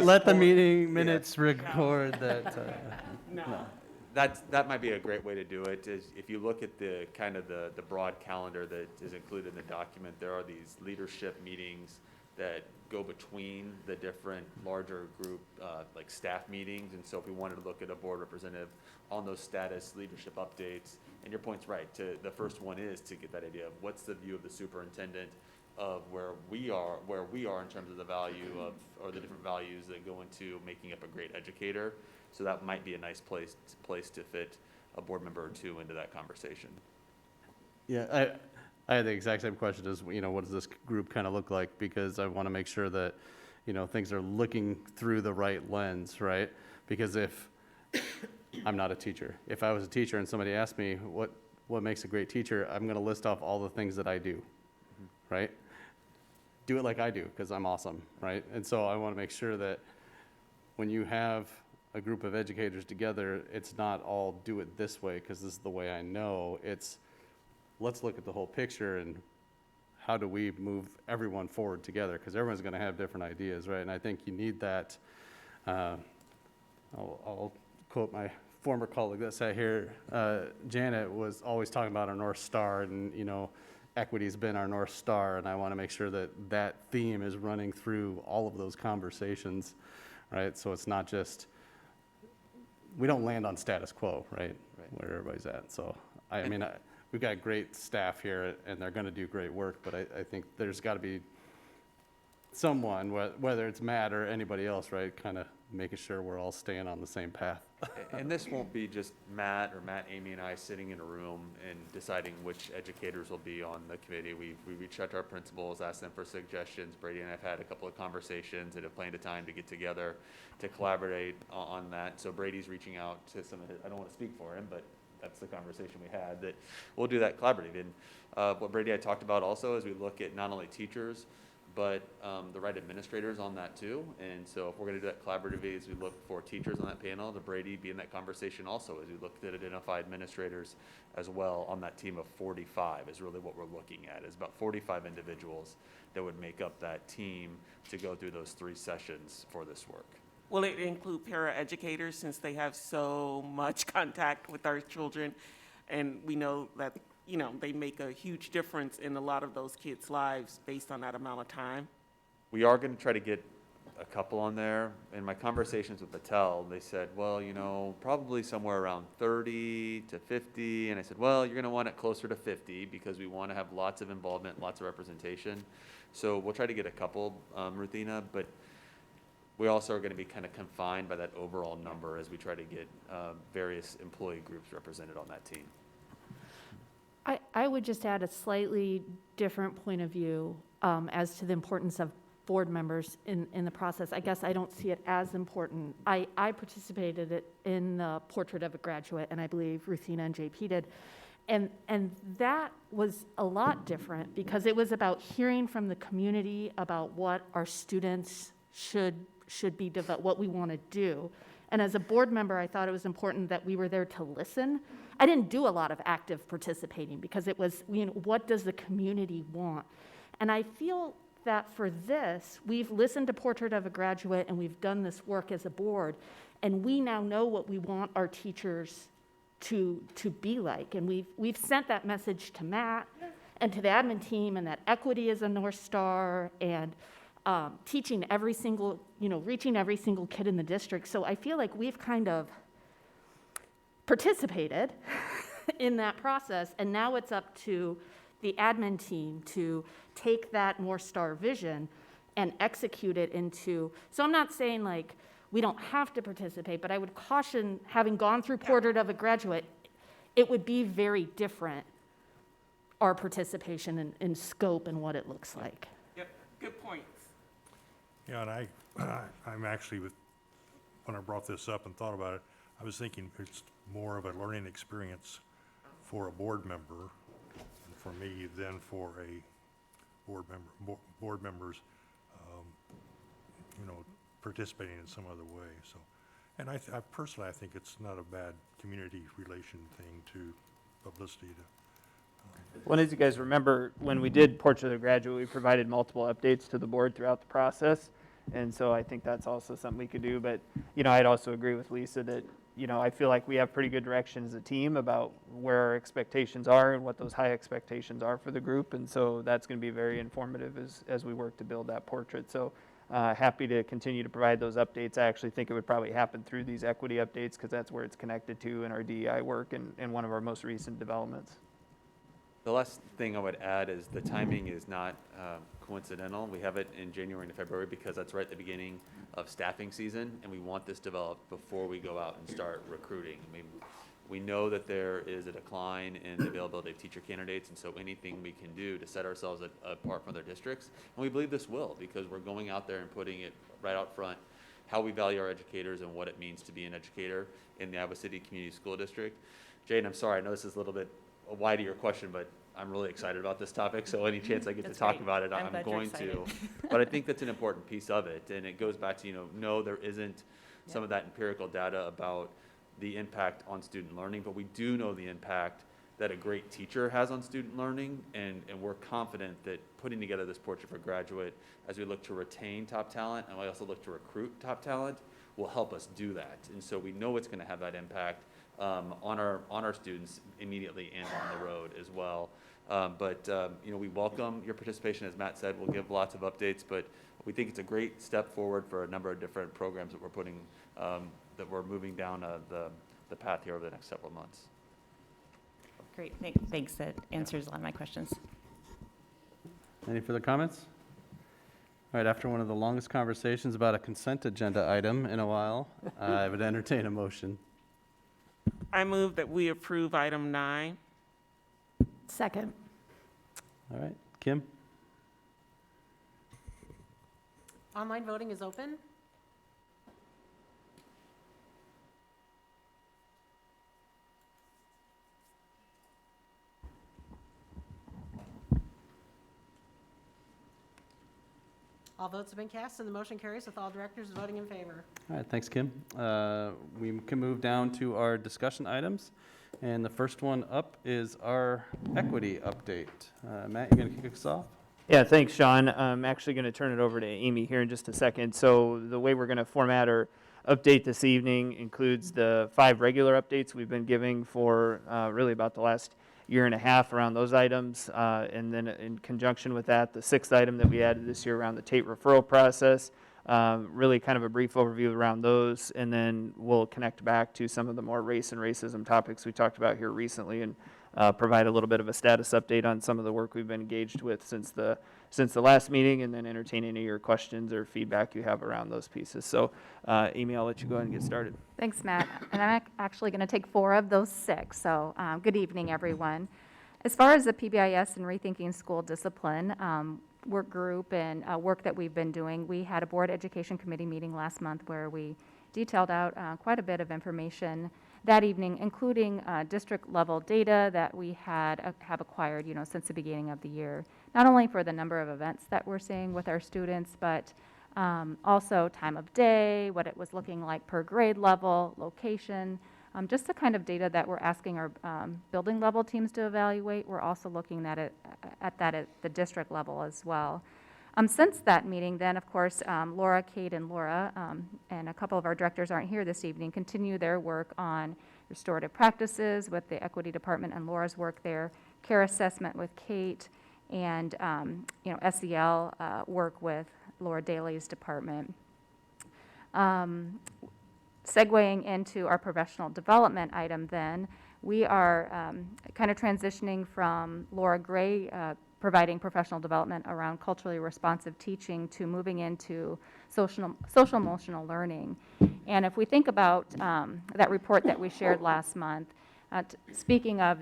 Let the meeting minutes record that. No. That might be a great way to do it. Is if you look at the kind of the broad calendar that is included in the document, there are these leadership meetings that go between the different larger group like staff meetings. And so if we wanted to look at a board representative on those status leadership updates, and your point's right, the first one is to get that idea of what's the view of the superintendent of where we are in terms of the value of, or the different values that go into making up a great educator. So that might be a nice place to fit a board member or two into that conversation. Yeah, I had the exact same question as, what does this group kind of look like? Because I want to make sure that, things are looking through the right lens, right? Because if I'm not a teacher, if I was a teacher and somebody asked me what makes a great teacher, I'm going to list off all the things that I do, right? Do it like I do, because I'm awesome, right? And so I want to make sure that when you have a group of educators together, it's not all do it this way because this is the way I know. It's let's look at the whole picture and how do we move everyone forward together, because everyone's going to have different ideas, right? And I think you need that. I'll quote my former colleague that sat here. Janet was always talking about our North Star, and equity's been our North Star, and I want to make sure that that theme is running through all of those conversations, right? So it's not just, we don't land on status quo, right? Where everybody's at. So we've got great staff here, and they're going to do great work, but I think there's got to be someone, whether it's Matt or anybody else, right, kind of making sure we're all staying on the same path. And this won't be just Matt, Amy, and I sitting in a room and deciding which educators will be on the committee. We reached out to our principals, asked them for suggestions. Brady and I have had a couple of conversations and have planned a time to get together to collaborate on that. So Brady's reaching out to some of his, I don't want to speak for him, but that's the conversation we had, that we'll do that collaboratively. And what Brady and I talked about also is we look at not only teachers, but the right administrators on that too. And so if we're going to do that collaboratively, as we look for teachers on that panel, to Brady be in that conversation also, as we looked at identify administrators as well on that team of 45 is really what we're looking at, is about 45 individuals that would make up that team to go through those 3 sessions for this work. Will it include paraeducators, since they have so much contact with our children? And we know that, they make a huge difference in a lot of those kids' lives based on that amount of time. We are going to try to get a couple on there. In my conversations with Patel, they said, well, probably somewhere around 30 to 50. And I said, well, you're going to want it closer to 50 because we want to have lots of involvement, lots of representation. So we'll try to get a couple, Ruthina, but we also are going to be kind of confined by that overall number as we try to get various employee groups represented on that team. I would just add a slightly different point of view as to the importance of board members in the process. I guess I don't see it as important. I participated in the Portrait of a Graduate, and I believe Ruthina and JP did. And that was a lot different because it was about hearing from the community about what our students should be, what we want to do. And as a board member, I thought it was important that we were there to listen. I didn't do a lot of active participating because it was, what does the community want? And I feel that for this, we've listened to Portrait of a Graduate and we've done this work as a board, and we now know what we want our teachers to be like. And we've sent that message to Matt and to the admin team, and that equity is a North Star, and teaching every single, reaching every single kid in the district. So I feel like we've kind of participated in that process, and now it's up to the admin team to take that North Star vision and execute it into, so I'm not saying like we don't have to participate, but I would caution, having gone through Portrait of a Graduate, it would be very different, our participation in scope and what it looks like. Yep, good points. Yeah, and I'm actually, when I brought this up and thought about it, I was thinking it's more of a learning experience for a board member, and for me, than for a board members, participating in some other way. So, and I personally, I think it's not a bad community relation thing to publicity to. Well, as you guys remember, when we did Portrait of the Graduate, we provided multiple updates to the board throughout the process. And so I think that's also something we could do. But, I'd also agree with Lisa that, I feel like we have pretty good direction as a team about where our expectations are and what those high expectations are for the group. And so that's going to be very informative as we work to build that portrait. So happy to continue to provide those updates. I actually think it would probably happen through these equity updates because that's where it's connected to in our DEI work and one of our most recent developments. The last thing I would add is the timing is not coincidental. We have it in January and February because that's right at the beginning of staffing season, and we want this developed before we go out and start recruiting. I mean, we know that there is a decline in the availability of teacher candidates, and so anything we can do to set ourselves apart from other districts, and we believe this will, because we're going out there and putting it right out front, how we value our educators and what it means to be an educator in the Iowa City Community School District. Jane, I'm sorry, I know this is a little bit wide of your question, but I'm really excited about this topic, so any chance I get to talk about it, I'm going to. But I think that's an important piece of it, and it goes back to, no, there isn't some of that empirical data about the impact on student learning, but we do know the impact that a great teacher has on student learning, and we're confident that putting together this Portrait for a Graduate as we look to retain top talent and we also look to recruit top talent will help us do that. And so we know it's going to have that impact on our students immediately and on the road as well. You know, we welcome your participation. As Matt said, we'll give lots of updates, but we think it's a great step forward for a number of different programs that we're putting, that we're moving down the path here over the next several months. Great, thanks. That answers a lot of my questions. Any further comments? All right, after one of the longest conversations about a consent agenda item in a while, I would entertain a motion. I move that we approve item 9. Second. All right, Kim? Online voting is open. All votes have been cast and the motion carries with all directors voting in favor. All right, thanks, Kim. We can move down to our discussion items. And the first one up is our equity update. Matt, you're going to kick us off? Yeah, thanks, Sean. I'm actually going to turn it over to Amy here in just a second. So the way we're going to format our update this evening includes the 5 regular updates we've been giving for really about the last year and a half around those items. And then in conjunction with that, the 6th item that we added this year around the TATE referral process. Really kind of a brief overview around those, and then we'll connect back to some of the more race and racism topics we talked about here recently, and provide a little bit of a status update on some of the work we've been engaged with since the last meeting, and then entertain any of your questions or feedback you have around those pieces. So, Amy, I'll let you go ahead and get started. Thanks, Matt. And I'm actually going to take 4 of those 6. So, good evening, everyone. As far as the PBIS and Rethinking School Discipline work group and work that we've been doing, we had a Board Education Committee meeting last month where we detailed out quite a bit of information that evening, including district level data that we have acquired, since the beginning of the year, not only for the number of events that we're seeing with our students, but also time of day, what it was looking like per grade level, location, just the kind of data that we're asking our building level teams to evaluate. We're also looking at that at the district level as well. Since that meeting, then, of course, Laura, Kate, and Laura, and a couple of our directors aren't here this evening, continue their work on restorative practices with the Equity Department and Laura's work there, care assessment with Kate, and SEL work with Laura Daly's department. Segueing into our professional development item then, we are kind of transitioning from Laura Gray providing professional development around culturally responsive teaching to moving into social emotional learning. And if we think about that report that we shared last month, speaking of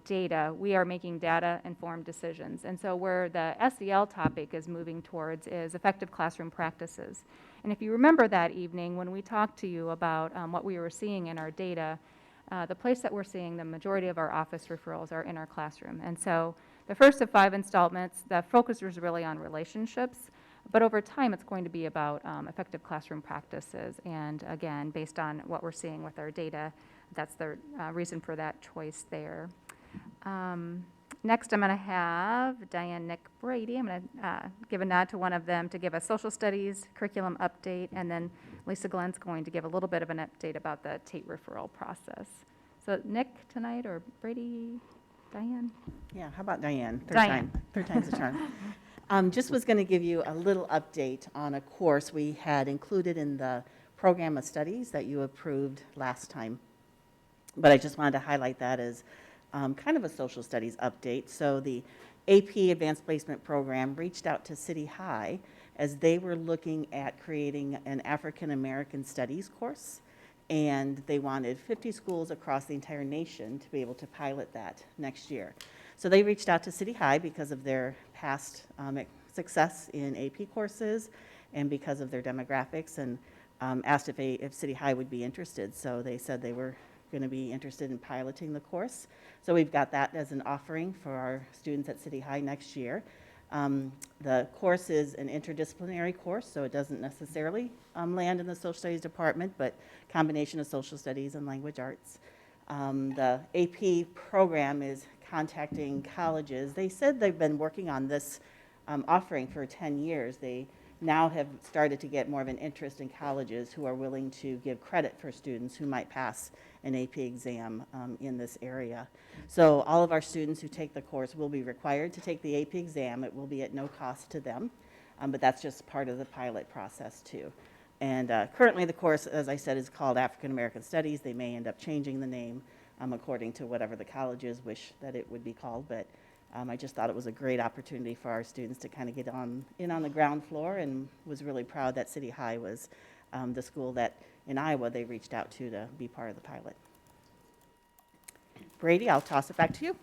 data, we are making data-informed decisions. And so where the SEL topic is moving towards is effective classroom practices. And if you remember that evening when we talked to you about what we were seeing in our data, the place that we're seeing the majority of our office referrals are in our classroom. And so the first of 5 installments, the focus was really on relationships, but over time it's going to be about effective classroom practices. And again, based on what we're seeing with our data, that's the reason for that choice there. Next, I'm going to have Diane, Nick, Brady. I'm going to give a nod to one of them to give a social studies curriculum update, and then Lisa Glenn's going to give a little bit of an update about the TATE referral process. So Nick tonight, or Brady, Diane? Yeah, how about Diane? Diane. Third time's a charm. Just was going to give you a little update on a course we had included in the program of studies that you approved last time. But I just wanted to highlight that as kind of a social studies update. So the AP Advanced Placement Program reached out to City High as they were looking at creating an African American Studies course, and they wanted 50 schools across the entire nation to be able to pilot that next year. So they reached out to City High because of their past success in AP courses and because of their demographics, and asked if City High would be interested. So they said they were going to be interested in piloting the course. So we've got that as an offering for our students at City High next year. The course is an interdisciplinary course, so it doesn't necessarily land in the social studies department, but combination of social studies and language arts. The AP program is contacting colleges. They said they've been working on this offering for 10 years. They now have started to get more of an interest in colleges who are willing to give credit for students who might pass an AP exam in this area. So all of our students who take the course will be required to take the AP exam. It will be at no cost to them, but that's just part of the pilot process too. And currently the course, as I said, is called African American Studies. They may end up changing the name according to whatever the colleges wish that it would be called, but I just thought it was a great opportunity for our students to kind of get in on the ground floor, and was really proud that City High was the school that in Iowa they reached out to be part of the pilot. Brady, I'll toss it back to you.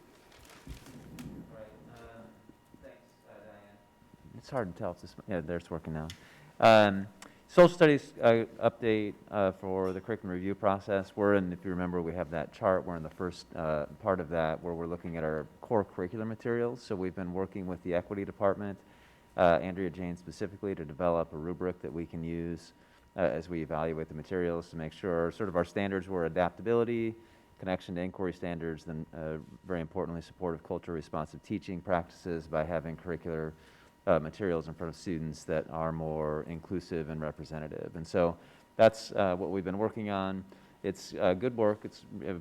Thanks, Diane. It's hard to tell if this, yeah, there it's working now. Social studies update for the curriculum review process. We're in, if you remember, we have that chart. We're in the first part of that where we're looking at our core curricular materials. So we've been working with the equity department, Andrea Jane specifically, to develop a rubric that we can use as we evaluate the materials to make sure sort of our standards were adaptability, connection to inquiry standards, then very importantly, supportive culture, responsive teaching practices by having curricular materials in front of students that are more inclusive and representative. And so that's what we've been working on. It's good work.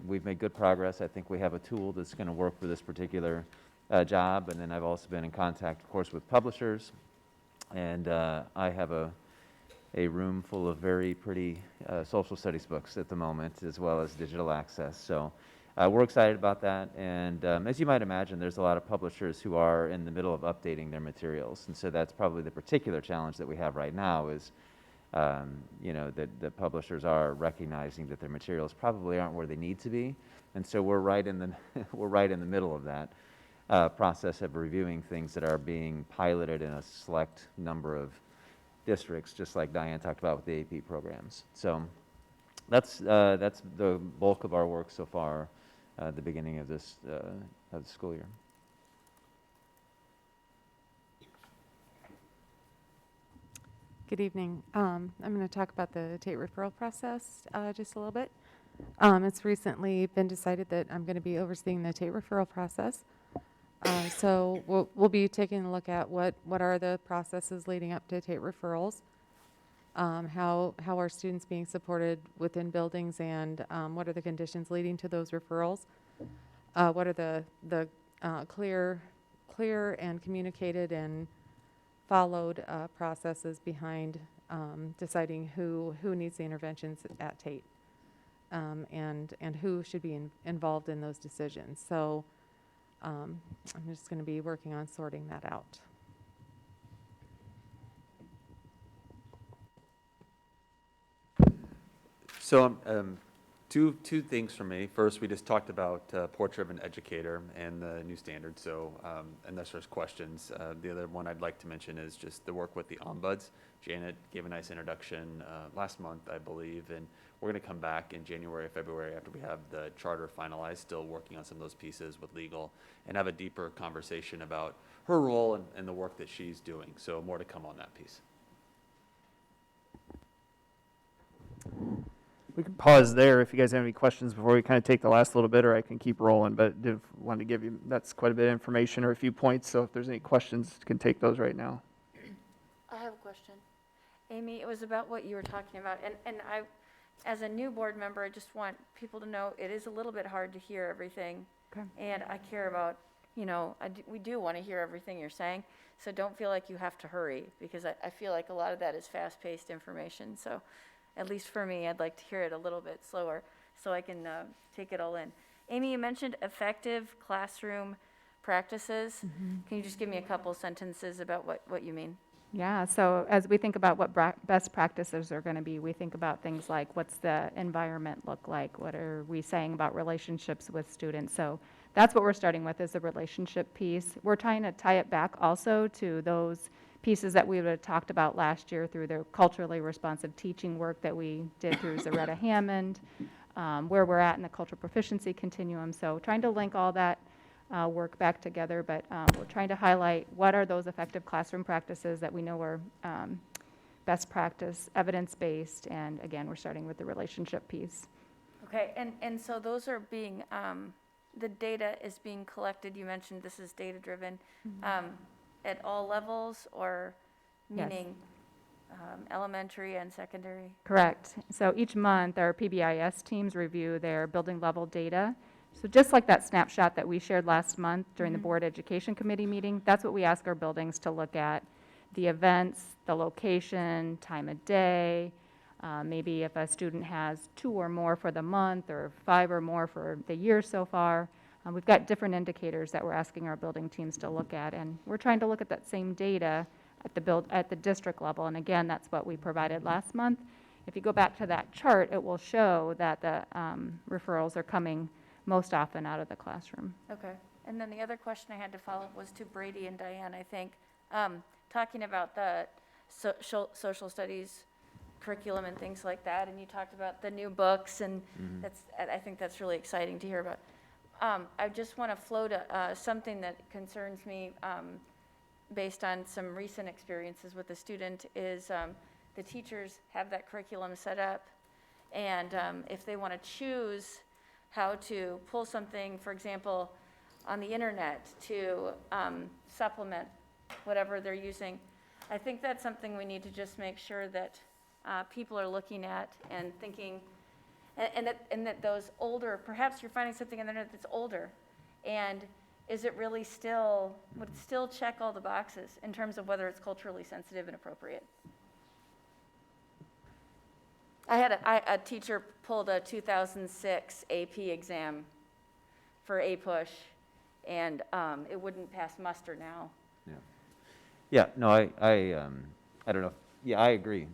We've made good progress. I think we have a tool that's going to work for this particular job. And then I've also been in contact, of course, with publishers. And I have a room full of very pretty social studies books at the moment, as well as digital access. So we're excited about that, and as you might imagine, there's a lot of publishers who are in the middle of updating their materials, and so that's probably the particular challenge that we have right now is, you know, that publishers are recognizing that their materials probably aren't where they need to be, and so we're right in the we're right in the middle of that process of reviewing things that are being piloted in a select number of districts, just like Diane talked about with the AP programs. So that's the bulk of our work so far. The beginning of this of the school year. Good evening. I'm going to talk about the TATE referral process just a little bit. It's recently been decided that I'm going to be overseeing the TATE referral process. So we'll be taking a look at what are the processes leading up to TATE referrals, how are students being supported within buildings, and what are the conditions leading to those referrals? What are the clear and communicated and followed processes behind deciding who needs the interventions at TATE, and who should be involved in those decisions. So I'm just going to be working on sorting that out. So two things for me. First, we just talked about Portrait of an Educator and the new standard. So unless there's questions, the other one I'd like to mention is just the work with the ombuds. Janet gave a nice introduction last month, I believe, and we're going to come back in January or February after we have the charter finalized, still working on some of those pieces with legal, and have a deeper conversation about her role and the work that she's doing. So more to come on that piece. We can pause there if you guys have any questions before we kind of take the last little bit, or I can keep rolling, but did want to give you, that's quite a bit of information or a few points, so if there's any questions, you can take those right now. I have a question. Amy, it was about what you were talking about, and I, as a new board member, I just want people to know it is a little bit hard to hear everything. Okay. And I care about, you know, we do want to hear everything you're saying, so don't feel like you have to hurry, because I feel like a lot of that is fast-paced information, so at least for me, I'd like to hear it a little bit slower so I can take it all in. Amy, you mentioned effective classroom practices. Can you just give me a couple sentences about what you mean? Yeah, so as we think about what best practices are going to be, we think about things like what's the environment look like? What are we saying about relationships with students? So that's what we're starting with, is the relationship piece. We're trying to tie it back also to those pieces that we would have talked about last year through the culturally responsive teaching work that we did through Zaretta Hammond, where we're at in the cultural proficiency continuum. So trying to link all that work back together, but we're trying to highlight what are those effective classroom practices that we know are best practice, evidence-based, and again, we're starting with the relationship piece. Okay, and so those are being, the data is being collected, you mentioned this is data-driven, at all levels, or Yes. meaning elementary and secondary? Correct. So each month, our PBIS teams review their building level data. So just like that snapshot that we shared last month during the Board Education Committee meeting, that's what we ask our buildings to look at. The events, the location, time of day, maybe if a student has 2 or more for the month or 5 or more for the year so far. We've got different indicators that we're asking our building teams to look at, and we're trying to look at that same data at the district level, and again, that's what we provided last month. If you go back to that chart, it will show that the referrals are coming most often out of the classroom. Okay, and then the other question I had to follow up was to Brady and Diane, I think, talking about the social studies curriculum and things like that, and you talked about the new books, and I think that's really exciting to hear about. I just want to float something that concerns me based on some recent experiences with the student is the teachers have that curriculum set up, and if they want to choose how to pull something, for example, on the internet to supplement whatever they're using, I think that's something we need to just make sure that people are looking at and thinking, and that those older, perhaps you're finding something on the internet that's older, and is it really still, would it still check all the boxes in terms of whether it's culturally sensitive and appropriate? I had a teacher pulled a 2006 AP exam for APUSH, and it wouldn't pass muster now. Yeah, no, I don't know. Yeah, I agree,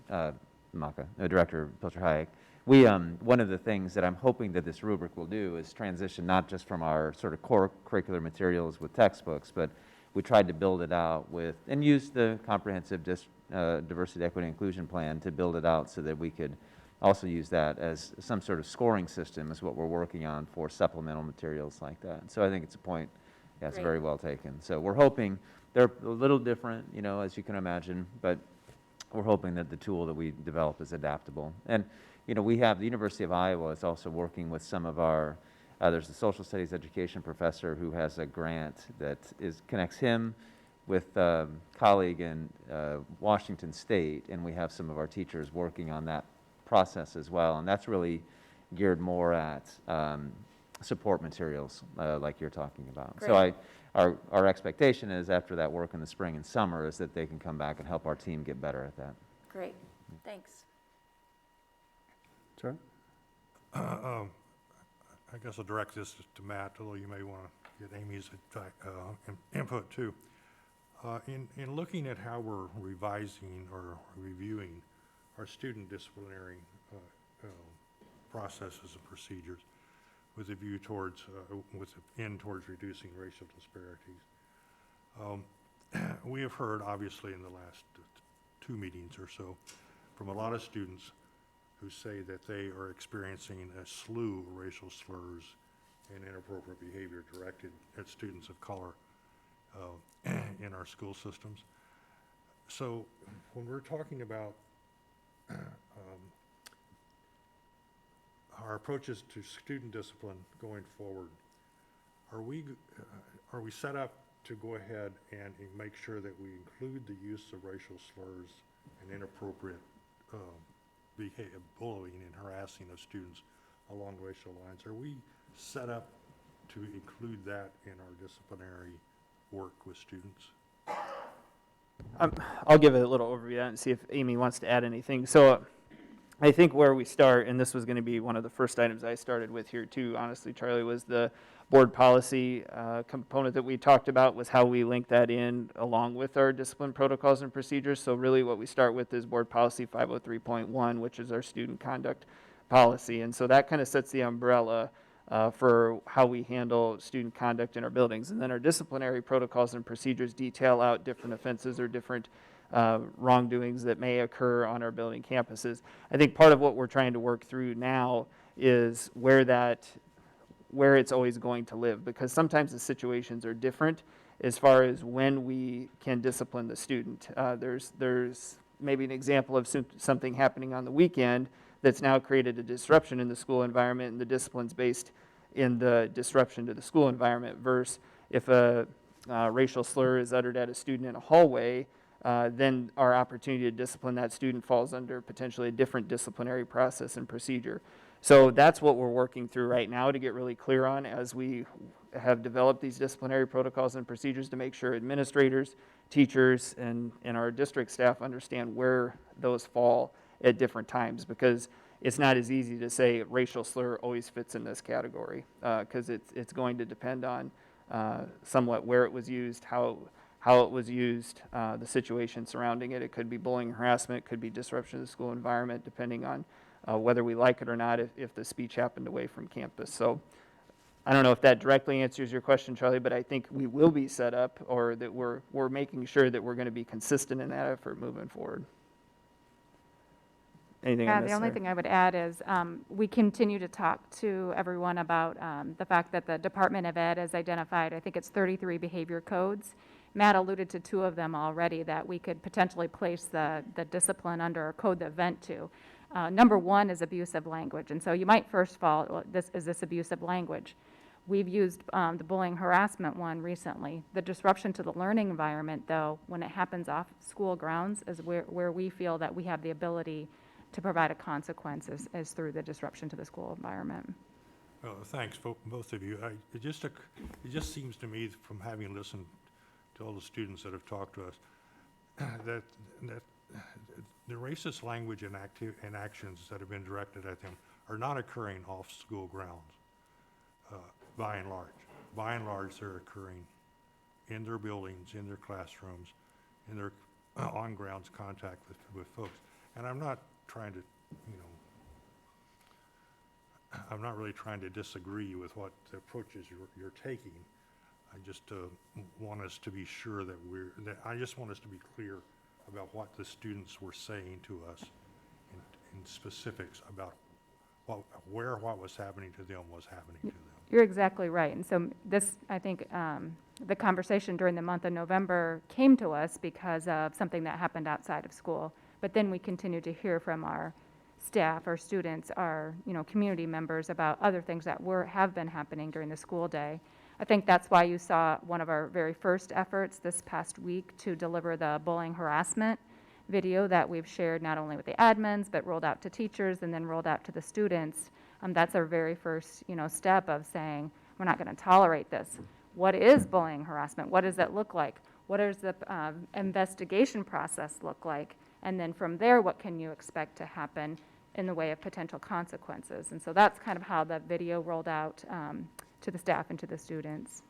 Maka, Director Pilcher-Hayek. One of the things that I'm hoping that this rubric will do is transition not just from our sort of core curricular materials with textbooks, but we tried to build it out with, and use the comprehensive diversity, equity, inclusion plan to build it out so that we could also use that as some sort of scoring system is what we're working on for supplemental materials like that. So I think it's a point that's very well taken. So we're hoping, they're a little different, you know, as you can imagine, but we're hoping that the tool that we develop is adaptable. And you know, we have, the University of Iowa is also working with some of our, there's a social studies education professor who has a grant that connects him with a colleague in Washington State, and we have some of our teachers working on that process as well, and that's really geared more at support materials like you're talking about. Great. So our expectation is after that work in the spring and summer is that they can come back and help our team get better at that. Great, thanks. Sure. I guess I'll direct this to Matt, although you may want to get Amy's input too. In looking at how we're revising or reviewing our student disciplinary processes and procedures with a view towards, with an end towards reducing racial disparities, we have heard, obviously, in the last 2 meetings or so, from a lot of students who say that they are experiencing a slew of racial slurs and inappropriate behavior directed at students of color in our school systems. So when we're talking about our approaches to student discipline going forward, are we set up to go ahead and make sure that we include the use of racial slurs and inappropriate bullying and harassing of students along racial lines? Are we set up to include that in our disciplinary work with students? I'll give it a little overview of that and see if Amy wants to add anything. So I think where we start, and this was going to be one of the first items I started with here too, honestly, Charlie, was the board policy component that we talked about, was how we link that in along with our discipline protocols and procedures. So really what we start with is board policy 503.1, which is our student conduct policy. And so that kind of sets the umbrella for how we handle student conduct in our buildings. And then our disciplinary protocols and procedures detail out different offenses or different wrongdoings that may occur on our building campuses. I think part of what we're trying to work through now is where where it's always going to live, because sometimes the situations are different as far as when we can discipline the student. There's maybe an example of something happening on the weekend that's now created a disruption in the school environment, and the discipline's based in the disruption to the school environment, versus if a racial slur is uttered at a student in a hallway, then our opportunity to discipline that student falls under potentially a different disciplinary process and procedure. So that's what we're working through right now to get really clear on as we have developed these disciplinary protocols and procedures, to make sure administrators, teachers, and our district staff understand where those fall at different times, because it's not as easy to say racial slur always fits in this category, because it's going to depend on somewhat where it was used, how it was used, the situation surrounding it. It could be bullying, harassment, it could be disruption of the school environment, depending on whether we like it or not, if the speech happened away from campus. So I don't know if that directly answers your question, Charlie, but I think we will be set up, or that we're making sure that we're going to be consistent in that effort moving forward. Anything I missed The only there? thing I would add is we continue to talk to everyone about the fact that the Department of Ed has identified, I think it's 33 behavior codes. Matt alluded to 2 of them already that we could potentially place the discipline under, or code the event to. Number 1 is abusive language, and so you might first fall, well, is this abusive language? We've used the bullying harassment one recently. The disruption to the learning environment, though, when it happens off school grounds, is where we feel that we have the ability to provide a consequence is through the disruption to the school environment. Well, thanks, both of you. It just seems to me, from having listened to all the students that have talked to us, that the racist language and actions that have been directed at them are not occurring off school grounds, by and large. By and large, they're occurring in their buildings, in their classrooms, in their on-grounds contact with folks. And I'm not trying to, I'm not really trying to disagree with what the approaches you're taking. I just want us to be sure that I just want us to be clear about what the students were saying to us in specifics about what was happening to them was happening to them. You're exactly right. And so this, I think, the conversation during the month of November came to us because of something that happened outside of school. But then we continue to hear from our staff, our students, our community members about other things that have been happening during the school day. I think that's why you saw one of our very first efforts this past week to deliver the bullying harassment video that we've shared not only with the admins, but rolled out to teachers and then rolled out to the students. That's our very first step of saying, we're not going to tolerate this. What is bullying harassment? What does it look like? What does the investigation process look like? And then from there, what can you expect to happen in the way of potential consequences? And so that's kind of how the video rolled out to the staff and to the students.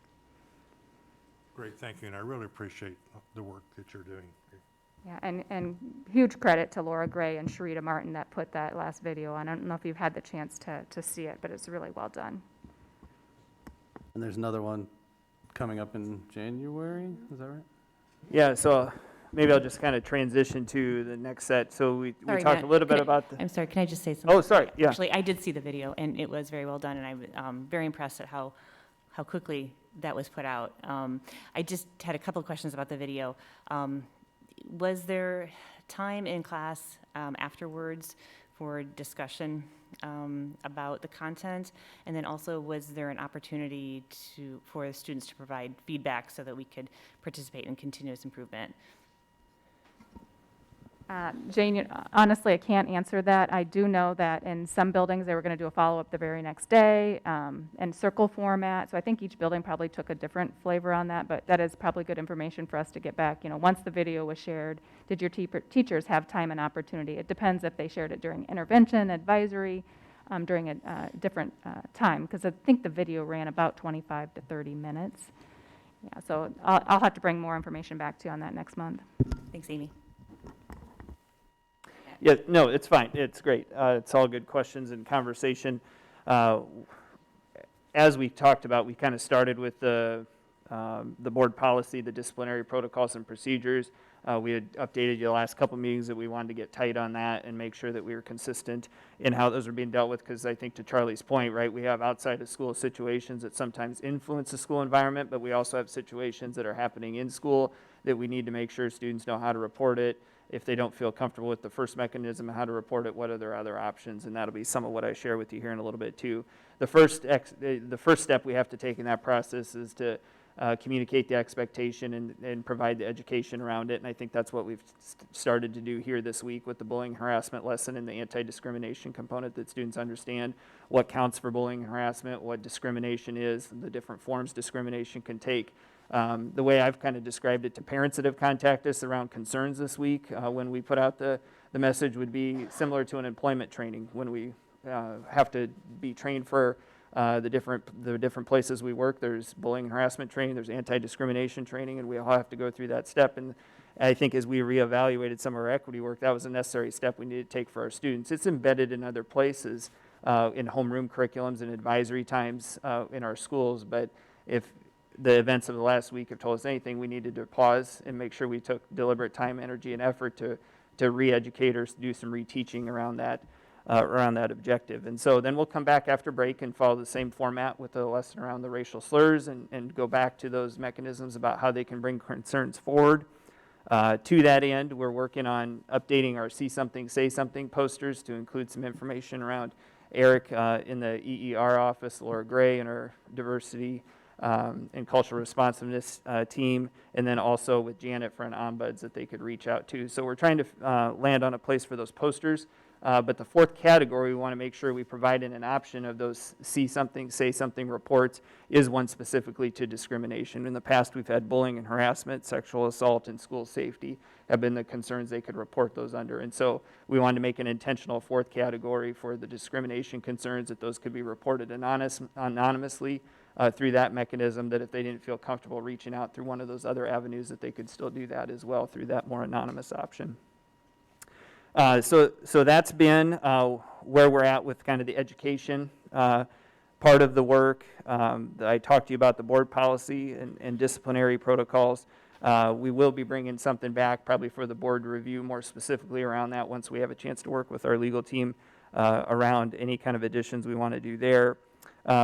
Great, thank you, and I really appreciate the work that you're doing. Yeah, and huge credit to Laura Gray and Sharita Martin that put that last video on. I don't know if you've had the chance to see it, but it's really well done. And there's another one coming up in January, is that right? Yeah, so maybe I'll just kind of transition to the next set. So we Sorry, talked Matt, a little bit about the... I'm sorry, can I just say something? Oh, sorry, yeah. Actually, I did see the video, and it was very well done, and I was very impressed at how quickly that was put out. I just had a couple of questions about the video. Was there time in class afterwards for discussion about the content? And then also, was there an opportunity for the students to provide feedback so that we could participate in continuous improvement? Jane, honestly, I can't answer that. I do know that in some buildings, they were going to do a follow-up the very next day in circle format. So I think each building probably took a different flavor on that, but that is probably good information for us to get back. Once the video was shared, did your teachers have time and opportunity? It depends if they shared it during intervention, advisory, during a different time, because I think the video ran about 25 to 30 minutes. Yeah, so I'll have to bring more information back to you on that next month. Thanks, Amy. Yeah, no, it's fine. It's great. It's all good questions and conversation. As we talked about, we kind of started with the board policy, the disciplinary protocols and procedures. We had updated you the last couple meetings that we wanted to get tight on that and make sure that we were consistent in how those are being dealt with, because I think to Charlie's point, right, we have outside of school situations that sometimes influence the school environment, but we also have situations that are happening in school that we need to make sure students know how to report it. If they don't feel comfortable with the first mechanism, how to report it, what are their other options, and that'll be some of what I share with you here in a little bit too. The first step we have to take in that process is to communicate the expectation and provide the education around it. And I think that's what we've started to do here this week with the bullying harassment lesson and the anti-discrimination component, that students understand what counts for bullying and harassment, what discrimination is, and the different forms discrimination can take. The way I've kind of described it to parents that have contacted us around concerns this week when we put out the message would be similar to an employment training when we have to be trained for the different places we work. There's bullying and harassment training, there's anti-discrimination training, and we all have to go through that step. And I think as we reevaluated some of our equity work, that was a necessary step we needed to take for our students. It's embedded in other places, in homeroom curriculums and advisory times in our schools, but if the events of the last week have told us anything, we needed to pause and make sure we took deliberate time, energy, and effort to re-educate or do some reteaching around that objective. And so then we'll come back after break and follow the same format with a lesson around the racial slurs and go back to those mechanisms about how they can bring concerns forward. To that end, we're working on updating our See Something, Say Something posters to include some information around Eric in the EER office, Laura Gray in our diversity and cultural responsiveness team, and then also with Janet for an ombuds that they could reach out to. So we're trying to land on a place for those posters. But the fourth category we want to make sure we provide in an option of those See Something, Say Something reports is one specifically to discrimination. In the past, we've had bullying and harassment, sexual assault, and school safety have been the concerns they could report those under. And so we wanted to make an intentional fourth category for the discrimination concerns, that those could be reported anonymously through that mechanism, that if they didn't feel comfortable reaching out through one of those other avenues, that they could still do that as well through that more anonymous option. So that's been where we're at with kind of the education part of the work. I talked to you about the board policy and disciplinary protocols. We will be bringing something back probably for the board to review more specifically around that once we have a chance to work with our legal team around any kind of additions we want to do there.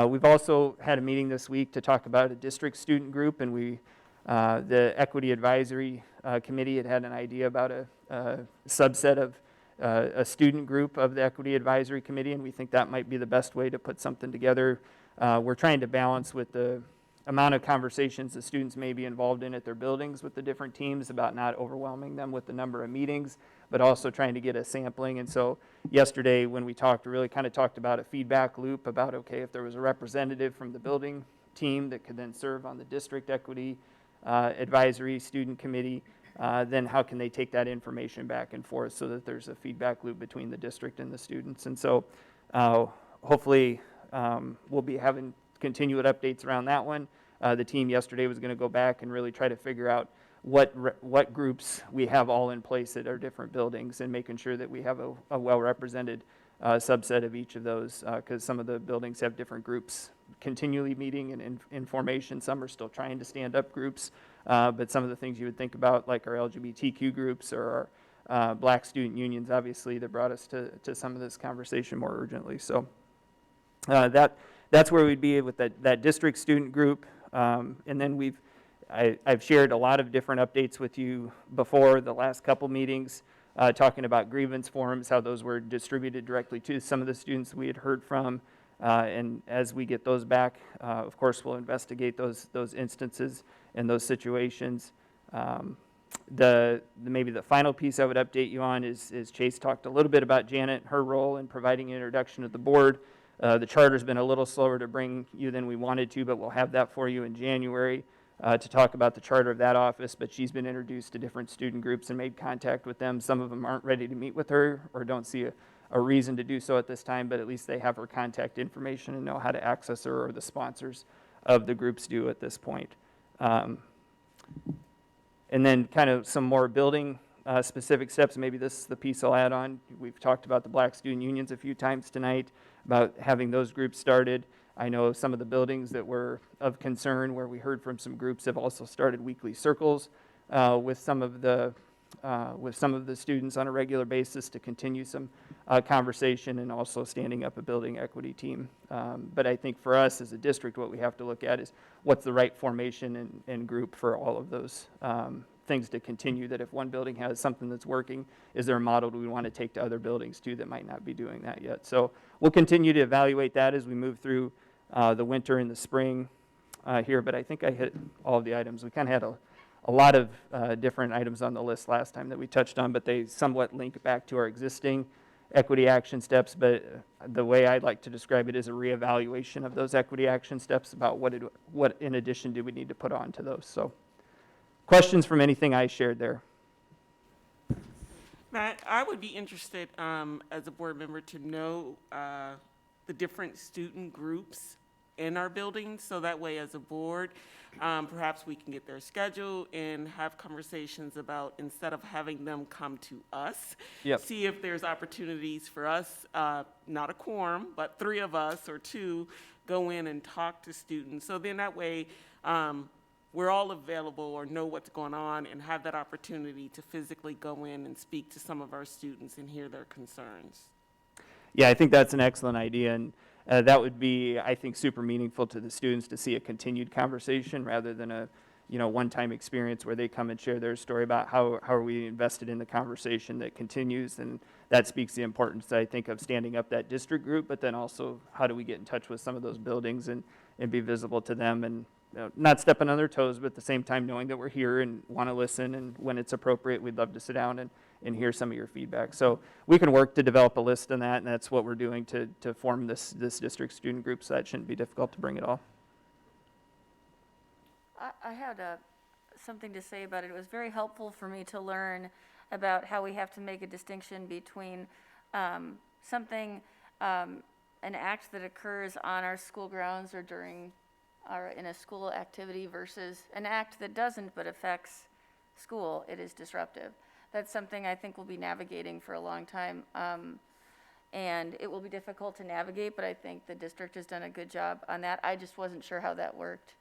We've also had a meeting this week to talk about a district student group, and the Equity Advisory Committee had an idea about a subset of a student group of the Equity Advisory Committee, and we think that might be the best way to put something together. We're trying to balance with the amount of conversations the students may be involved in at their buildings with the different teams about not overwhelming them with the number of meetings, but also trying to get a sampling. And so yesterday when we talked, we really kind of talked about a feedback loop about, okay, if there was a representative from the building team that could then serve on the district equity advisory student committee, then how can they take that information back and forth so that there's a feedback loop between the district and the students. And so hopefully we'll be having continued updates around that one. The team yesterday was going to go back and really try to figure out what groups we have all in place at our different buildings and making sure that we have a well-represented subset of each of those, because some of the buildings have different groups continually meeting and in formation. Some are still trying to stand up groups, but some of the things you would think about, like our LGBTQ groups or our Black student unions, obviously, that brought us to some of this conversation more urgently. So that's where we'd be with that district student group. And then I've shared a lot of different updates with you before the last couple meetings, talking about grievance forms, how those were distributed directly to some of the students we had heard from. And as we get those back, of course, we'll investigate those instances and those situations. Maybe the final piece I would update you on is Chase talked a little bit about Janet, her role in providing an introduction to the board. The charter's been a little slower to bring you than we wanted to, but we'll have that for you in January to talk about the charter of that office. But she's been introduced to different student groups and made contact with them. Some of them aren't ready to meet with her or don't see a reason to do so at this time, but at least they have her contact information and know how to access her, or the sponsors of the groups do at this point. And then kind of some more building specific steps. Maybe this is the piece I'll add on. We've talked about the Black student unions a few times tonight, about having those groups started. I know some of the buildings that were of concern, where we heard from some groups, have also started weekly circles with some of the with some of the students on a regular basis to continue some conversation, and also standing up a building equity team. But I think for us as a district, what we have to look at is what's the right formation and group for all of those things to continue, that if one building has something that's working, is there a model we want to take to other buildings too that might not be doing that yet? So we'll continue to evaluate that as we move through the winter and the spring here, but I think I hit all of the items. We kind of had a lot of different items on the list last time that we touched on, but they somewhat link back to our existing equity action steps. But the way I'd like to describe it is a reevaluation of those equity action steps about what in addition do we need to put on to those. So questions from anything I shared there? Matt, I would be interested as a board member to know the different student groups in our building, so that way as a board, perhaps we can get their schedule and have conversations about, instead of having them come to us, see if there's opportunities for us, not a quorum, but 3 of us or 2 go in and talk to students. So then that way, we're all available or know what's going on and have that opportunity to physically go in and speak to some of our students and hear their concerns. Yeah, I think that's an excellent idea, and that would be, I think, super meaningful to the students to see a continued conversation rather than a one-time experience where they come and share their story about how are we invested in the conversation that continues. And that speaks the importance, I think, of standing up that district group, but then also how do we get in touch with some of those buildings and be visible to them, and not stepping on their toes, but at the same time knowing that we're here and want to listen, and when it's appropriate, we'd love to sit down and hear some of your feedback. So we can work to develop a list on that, and that's what we're doing to form this district student group, so that shouldn't be difficult to bring it all. I had something to say about it. It was very helpful for me to learn about how we have to make a distinction between something, an act that occurs on our school grounds or during in a school activity versus an act that doesn't but affects school. It is disruptive. That's something I think we'll be navigating for a long time, and it will be difficult to navigate, but I think the district has done a good job on that. I just wasn't sure how that worked.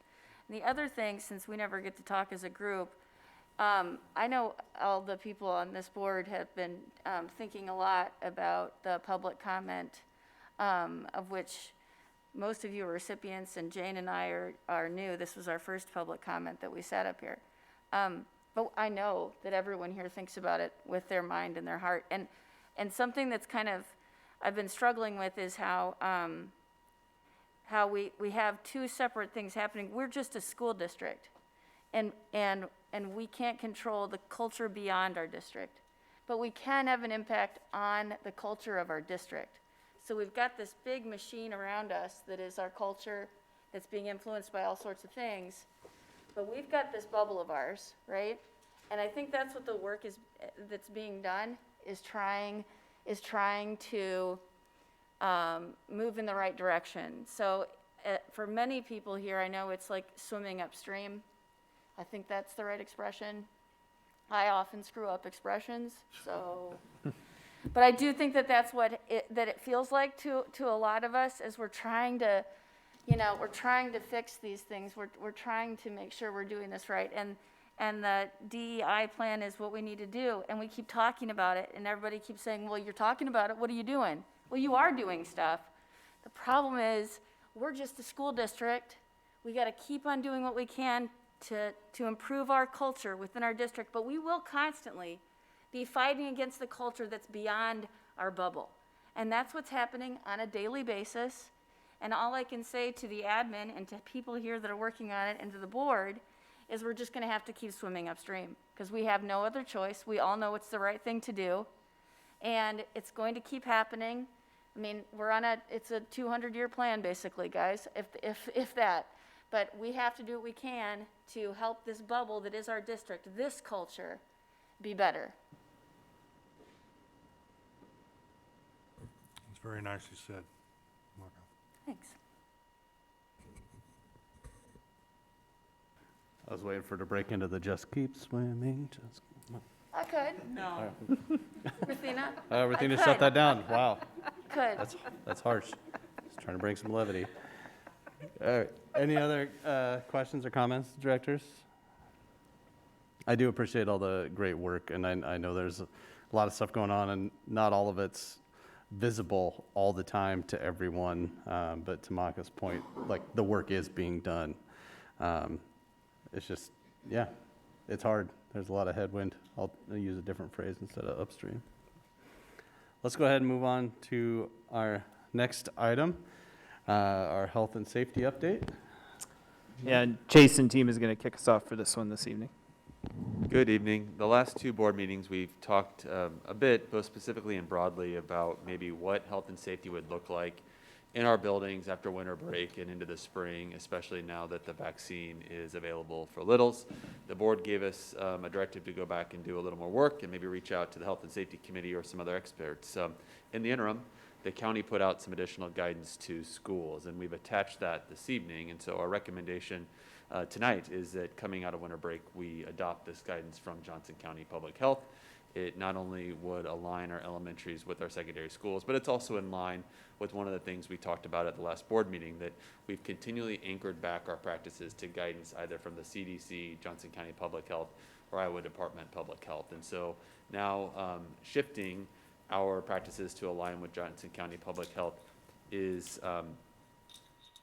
And the other thing, since we never get to talk as a group, I know all the people on this board have been thinking a lot about the public comment, of which most of you are recipients, and Jane and I are new. This was our first public comment that we sat up here. But I know that everyone here thinks about it with their mind and their heart. And something that's kind of, I've been struggling with is how we have 2 separate things happening. We're just a school district, and we can't control the culture beyond our district, but we can have an impact on the culture of our district. So we've got this big machine around us that is our culture that's being influenced by all sorts of things, but we've got this bubble of ours, right? And I think that's what the work is that's being done, is trying to move in the right direction. So for many people here, I know it's like swimming upstream. I think that's the right expression. I often screw up expressions, so. But I do think that that's what it feels like to a lot of us, as we're trying to, we're trying to fix these things. We're trying to make sure we're doing this right. And the DEI plan is what we need to do. And we keep talking about it, and everybody keeps saying, well, you're talking about it, what are you doing? Well, you are doing stuff. The problem is, we're just a school district. We got to keep on doing what we can to improve our culture within our district, but we will constantly be fighting against the culture that's beyond our bubble. And that's what's happening on a daily basis. And all I can say to the admin and to people here that are working on it and to the board is we're just going to have to keep swimming upstream, because we have no other choice. We all know it's the right thing to do, and it's going to keep happening. I mean, it's a 200-year plan, basically, guys, if that. But we have to do what we can to help this bubble that is our district, this culture, be better. It's very nicely said, Marco. Thanks. I was waiting for her to break into the just keep swimming, just keep. I could. No. Rethina? Rethina, shut that down. Wow. Could. That's harsh. Just trying to bring some levity. All right. Any other questions or comments, directors? I do appreciate all the great work, and I know there's a lot of stuff going on, and not all of it's visible all the time to everyone. But to Maka's point, like, the work is being done. It's just, yeah, it's hard. There's a lot of headwind. I'll use a different phrase instead of upstream. Let's go ahead and move on to our next item, our health and safety update. Yeah, and Chase and team is going to kick us off for this one this evening. Good evening. The last two board meetings, we've talked a bit, both specifically and broadly, about maybe what health and safety would look like in our buildings after winter break and into the spring, especially now that the vaccine is available for littles. The board gave us a directive to go back and do a little more work and maybe reach out to the Health and Safety Committee or some other experts. In the interim, the county put out some additional guidance to schools, and we've attached that this evening. And so our recommendation tonight is that coming out of winter break, we adopt this guidance from Johnson County Public Health. It not only would align our elementaries with our secondary schools, but it's also in line with one of the things we talked about at the last board meeting, that we've continually anchored back our practices to guidance either from the CDC, Johnson County Public Health, or Iowa Department of Public Health. And so now shifting our practices to align with Johnson County Public Health is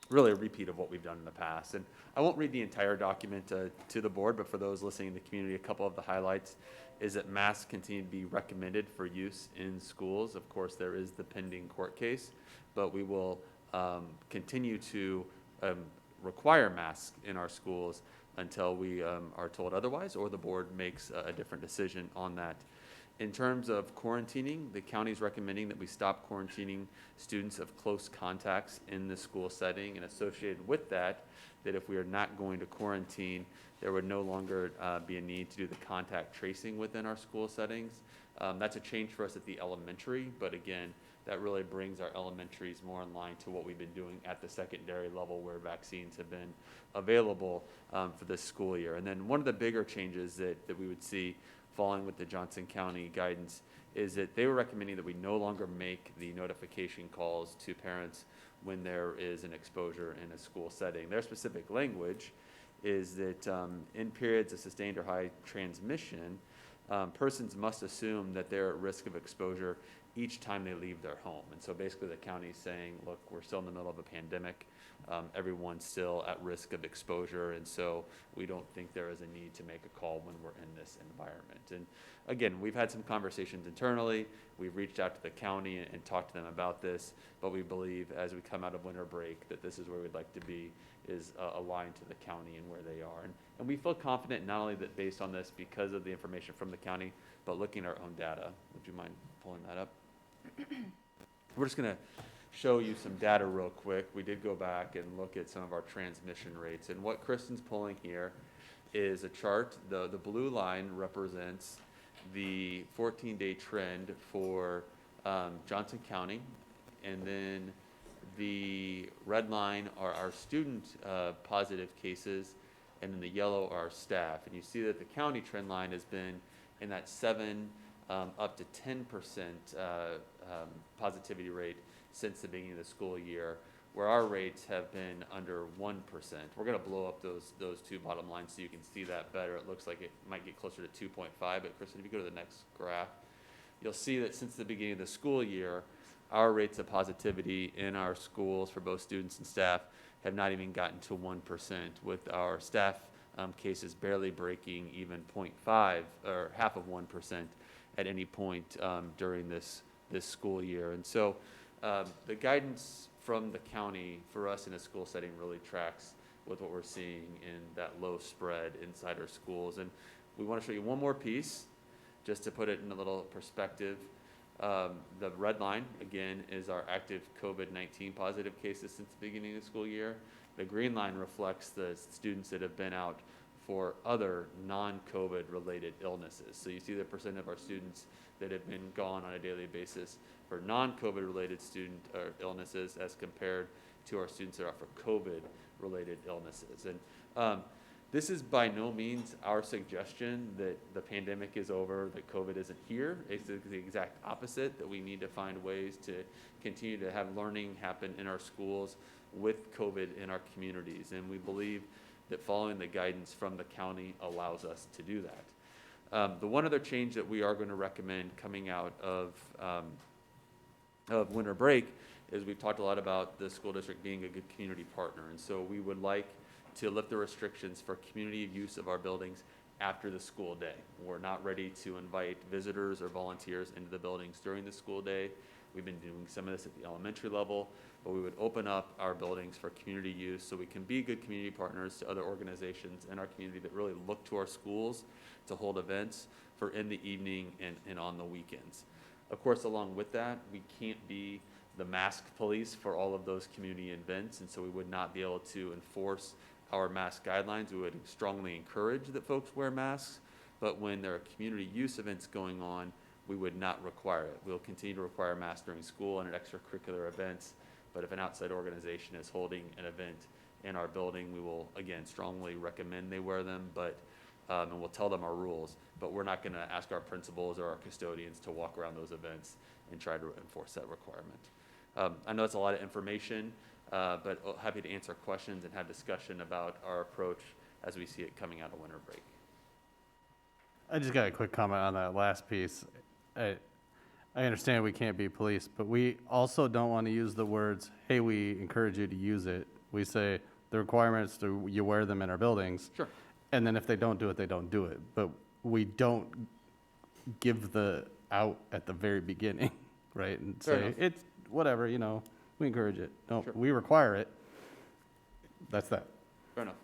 really a repeat of what we've done in the past. And I won't read the entire document to the board, but for those listening in the community, a couple of the highlights is that masks continue to be recommended for use in schools. Of course, there is the pending court case, but we will continue to require masks in our schools until we are told otherwise or the board makes a different decision on that. In terms of quarantining, the county is recommending that we stop quarantining students of close contacts in the school setting, and associated with that, that if we are not going to quarantine, there would no longer be a need to do the contact tracing within our school settings. That's a change for us at the elementary, but again, that really brings our elementaries more in line to what we've been doing at the secondary level where vaccines have been available for this school year. And then one of the bigger changes that we would see following with the Johnson County guidance is that they were recommending that we no longer make the notification calls to parents when there is an exposure in a school setting. Their specific language is that in periods of sustained or high transmission, persons must assume that they're at risk of exposure each time they leave their home. And so basically the county is saying, look, we're still in the middle of a pandemic. Everyone's still at risk of exposure, and so we don't think there is a need to make a call when we're in this environment. And again, we've had some conversations internally. We've reached out to the county and talked to them about this, but we believe as we come out of winter break that this is where we'd like to be, is aligned to the county and where they are. And we feel confident not only that based on this because of the information from the county, but looking at our own data. Would you mind pulling that up? We're just going to show you some data real quick. We did go back and look at some of our transmission rates. And what Kristen's pulling here is a chart. The blue line represents the 14-day trend for Johnson County. And then the red line are our student positive cases. And then the yellow are our staff. And you see that the county trend line has been in that 7 up to 10% positivity rate since the beginning of the school year, where our rates have been under 1%. We're going to blow up those two bottom lines so you can see that better. It looks like it might get closer to 2.5, but Kristen, if you go to the next graph, you'll see that since the beginning of the school year, our rates of positivity in our schools for both students and staff have not even gotten to 1%, with our staff cases barely breaking even 0.5 or half of 1% at any point during this school year. And so the guidance from the county for us in a school setting really tracks with what we're seeing in that low spread inside our schools. And we want to show you one more piece just to put it in a little perspective. The red line, again, is our active COVID-19 positive cases since the beginning of the school year. The green line reflects the students that have been out for other non-COVID related illnesses. So you see the percent of our students that have been gone on a daily basis for non-COVID related student illnesses as compared to our students that are for COVID related illnesses. And this is by no means our suggestion that the pandemic is over, that COVID isn't here. It's the exact opposite, that we need to find ways to continue to have learning happen in our schools with COVID in our communities. And we believe that following the guidance from the county allows us to do that. The one other change that we are going to recommend coming out of winter break is we've talked a lot about the school district being a good community partner. And so we would like to lift the restrictions for community use of our buildings after the school day. We're not ready to invite visitors or volunteers into the buildings during the school day. We've been doing some of this at the elementary level, but we would open up our buildings for community use so we can be good community partners to other organizations in our community that really look to our schools to hold events for in the evening and on the weekends. Of course, along with that, we can't be the mask police for all of those community events, and so we would not be able to enforce our mask guidelines. We would strongly encourage that folks wear masks, but when there are community use events going on, we would not require it. We'll continue to require masks during school and at extracurricular events, but if an outside organization is holding an event in our building, we will, again, strongly recommend they wear them, but and we'll tell them our rules, but we're not gonna ask our principals or our custodians to walk around those events and try to enforce that requirement. I know it's a lot of information, but happy to answer questions and have discussion about our approach as we see it coming out of winter break. I just got a quick comment on that last piece. I understand we can't be police, but we also don't want to use the words, hey, we encourage you to use it. We say the requirements to you wear them in our buildings. Sure. And then if they don't do it, they don't do it. But we don't give the out at the very beginning, right? And Fair say, enough. it's whatever, you know, we encourage it. No, Sure. we require it. That's that. Fair enough.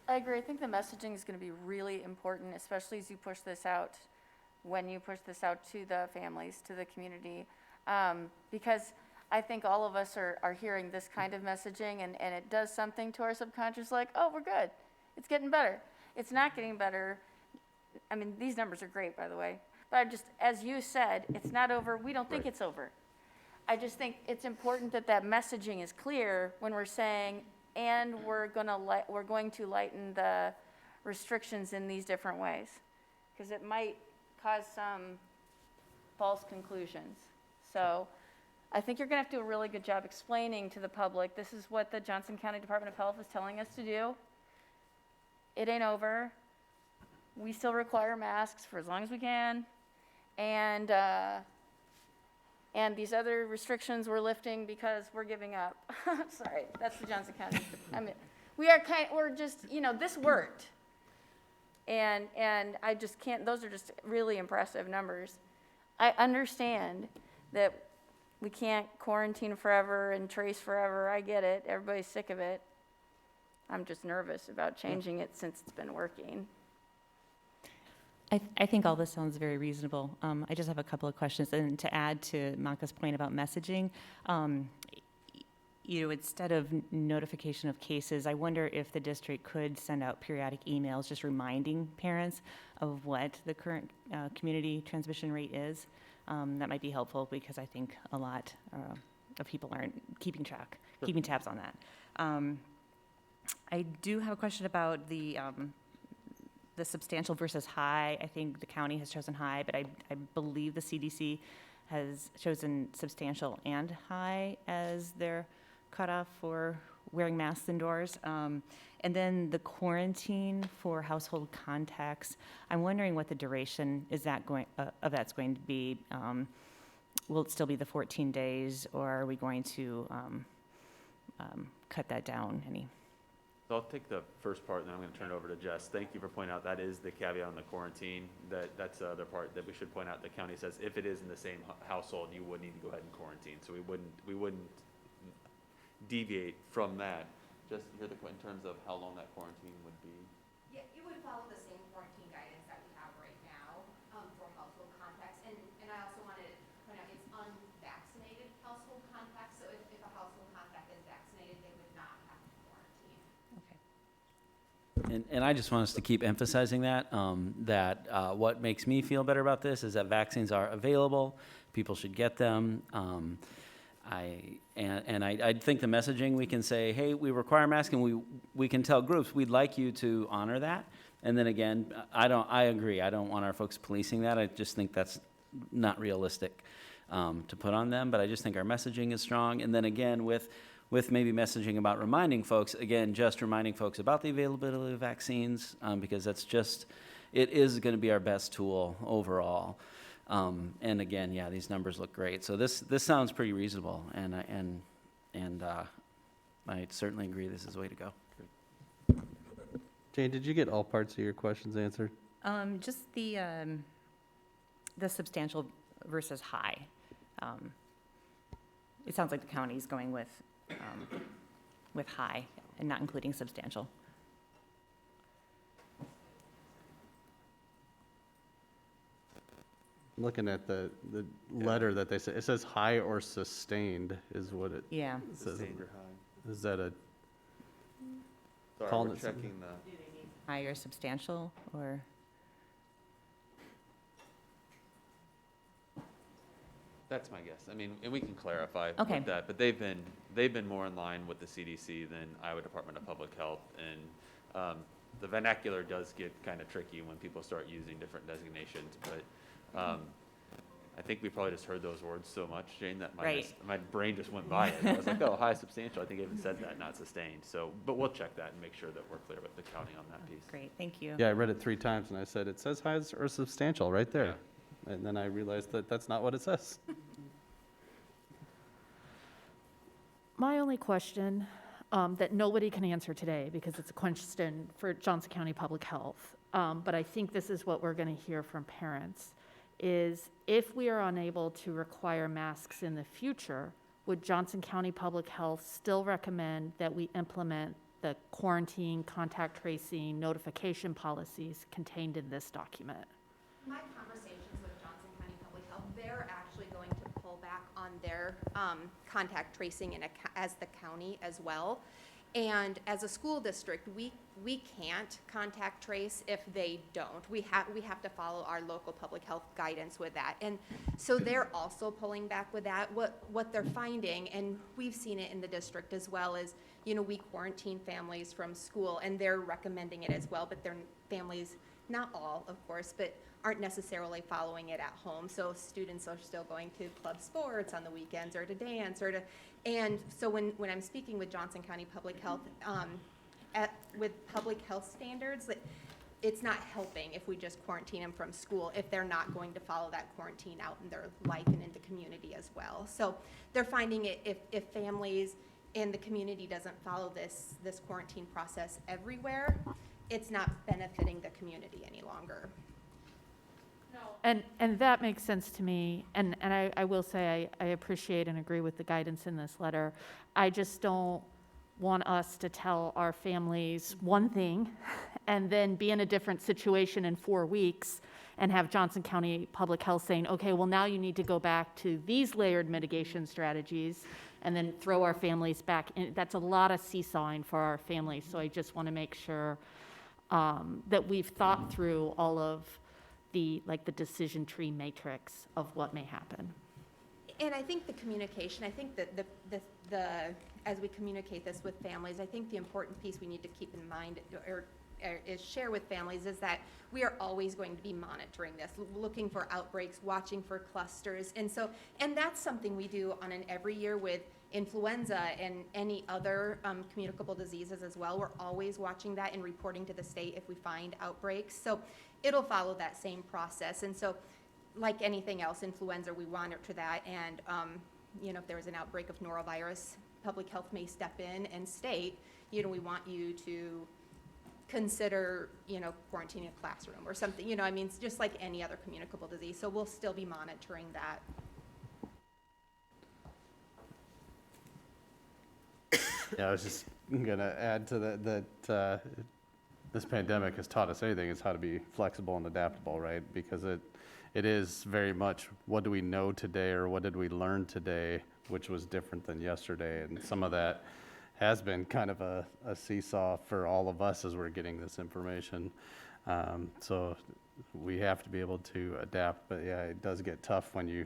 I agree. I think the messaging is going to be really important, especially as you push this out, when you push this out to the families, to the community, because I think all of us are hearing this kind of messaging, and it does something to our subconscious, like, oh, we're good. It's getting better. It's not getting better. I mean, these numbers are great, by the way. But I just, as you said, it's not over. We don't think it's over. I just think it's important that that messaging is clear when we're saying, and we're going to lighten the restrictions in these different ways, because it might cause some false conclusions. So I think you're going to have to do a really good job explaining to the public, this is what the Johnson County Department of Health is telling us to do. It ain't over. We still require masks for as long as we can. And these other restrictions we're lifting because we're giving up. Sorry, that's the Johnson County. I mean, we're just, you know, this worked. And I just can't, those are just really impressive numbers. I understand that we can't quarantine forever and trace forever. I get it. Everybody's sick of it. I'm just nervous about changing it since it's been working. I think all this sounds very reasonable. I just have a couple of questions. And to add to Maka's point about messaging, you know, instead of notification of cases, I wonder if the district could send out periodic emails just reminding parents of what the current community transmission rate is. That might be helpful because I think a lot of people aren't keeping tabs on that. I do have a question about the substantial versus high. I think the county has chosen high, but I believe the CDC has chosen substantial and high as their cutoff for wearing masks indoors. And then the quarantine for household contacts, I'm wondering what the duration is of that's going to be. Will it still be the 14 days, or are we going to cut that down any? So I'll take the first part, and then I'm going to turn it over to Jess. Thank you for pointing out that is the caveat on the quarantine. That's the other part that we should point out. The county says if it is in the same household, you would need to go ahead and quarantine. So we wouldn't deviate from that. Just hear in terms of how long that quarantine would be. Yeah, it would follow the same quarantine guidance that we have right now for household contacts. And I also wanted to point out it's unvaccinated household contacts. So if a household contact is vaccinated, they would not have to quarantine. And I just want us to keep emphasizing that, what makes me feel better about this is that vaccines are available, people should get them. I think the messaging, we can say, hey, we require masks, and we can tell groups, we'd like you to honor that. And then again, I agree, I don't want our folks policing that. I just think that's not realistic to put on them, but I just think our messaging is strong. And then again, with with maybe messaging about reminding folks, again, just reminding folks about the availability of vaccines, because it is going to be our best tool overall. And again, yeah, these numbers look great. So this sounds pretty reasonable, and I certainly agree this is the way to go. Jane, did you get all parts of your questions answered? Just the substantial versus high. It sounds like the county's going with high and not including substantial. Looking at the letter that they say, it says high or sustained is what it Yeah. says. Sustained or high. Is that a? Sorry, calling we're it something? checking the. High or substantial, or? That's my guess. I mean, and we can clarify Okay. with that, but they've been more in line with the CDC than Iowa Department of Public Health, and the vernacular does get kind of tricky when people start using different designations. But I think we probably just heard those words so much, Jane, that my brain just went by it. I was like, oh, high substantial. I think I even said that, not sustained. So, but we'll check that and make sure that we're clear with the county on that piece. Great, thank you. Yeah, I read it 3 times and I said, it says high or substantial right there. And then I realized that that's not what it says. My only question that nobody can answer today, because it's a question for Johnson County Public Health, but I think this is what we're going to hear from parents, is if we are unable to require masks in the future, would Johnson County Public Health still recommend that we implement the quarantine, contact tracing, notification policies contained in this document? My conversations with Johnson County Public Health, they're actually going to pull back on their contact tracing as the county as well. And as a school district, we can't contact trace if they don't. We have to follow our local public health guidance with that. And so they're also pulling back with that. What they're finding, and we've seen it in the district as well, is, we quarantine families from school, and they're recommending it as well, but their families, not all, of course, but aren't necessarily following it at home. So students are still going to club sports on the weekends or to dance and so when I'm speaking with Johnson County Public Health, with public health standards, it's not helping if we just quarantine them from school if they're not going to follow that quarantine out in their life and in the community as well. So they're finding it if families in the community doesn't follow this quarantine process everywhere, it's not benefiting the community any longer. And that makes sense to me, and I will say I appreciate and agree with the guidance in this letter. I just don't want us to tell our families one thing and then be in a different situation in 4 weeks and have Johnson County Public Health saying, okay, well, now you need to go back to these layered mitigation strategies, and then throw our families back in. That's a lot of seesawing for our families, so I just want to make sure that we've thought through all of the decision tree matrix of what may happen. And I think the communication, I think that as we communicate this with families, I think the important piece we need to keep in mind or is share with families is that we are always going to be monitoring this, looking for outbreaks, watching for clusters. And that's something we do on an every year with influenza and any other communicable diseases as well. We're always watching that and reporting to the state if we find outbreaks. So it'll follow that same process. And so like anything else, influenza, we monitor that. And if there was an outbreak of norovirus, public health may step in and state, we want you to consider, quarantining a classroom or something, it's just like any other communicable disease. So we'll still be monitoring that. Yeah, I was just gonna add to that this pandemic has taught us anything is how to be flexible and adaptable, right? Because it is very much what do we know today or what did we learn today, which was different than yesterday. And some of that has been kind of a seesaw for all of us as we're getting this information. So we have to be able to adapt. But yeah, it does get tough when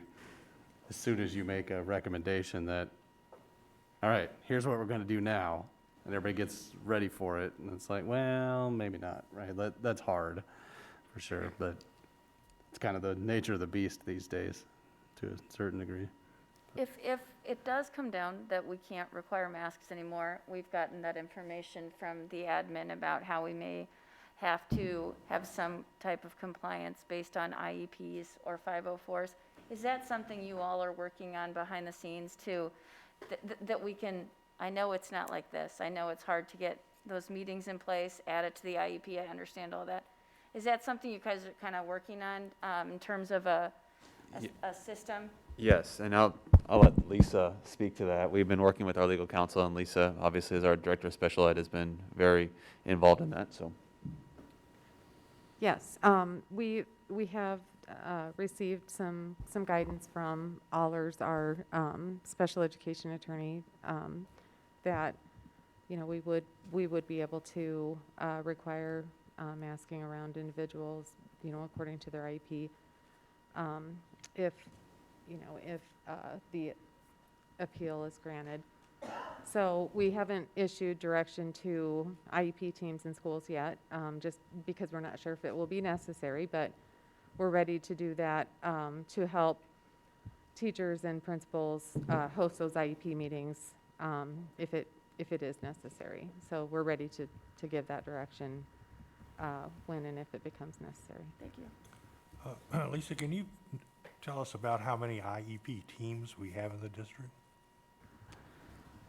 as soon as you make a recommendation that, all right, here's what we're going to do now, and everybody gets ready for it, and it's like, well, maybe not, right? That's hard, for sure, but it's kind of the nature of the beast these days, to a certain degree. if it does come down that we can't require masks anymore, we've gotten that information from the admin about how we may have to have some type of compliance based on IEPs or 504s. Is that something you all are working on behind the scenes too, that we can, I know it's not like this. I know it's hard to get those meetings in place, add it to the IEP, I understand all that. Is that something you guys are kind of working on in terms of a system? Yes, and I'll let Lisa speak to that. We've been working with our legal counsel, and Lisa, obviously, as our director of special ed, has been very involved in that, so. Yes, we have received some guidance from Allers, our special education attorney, that, you know, we would be able to require masking around individuals, you know, according to their IEP, if the appeal is granted. So we haven't issued direction to IEP teams in schools yet, just because we're not sure if it will be necessary, but we're ready to do that to help teachers and principals host those IEP meetings if it is necessary. So we're ready to give that direction when and if it becomes necessary. Thank you. Lisa, can you tell us about how many IEP teams we have in the district?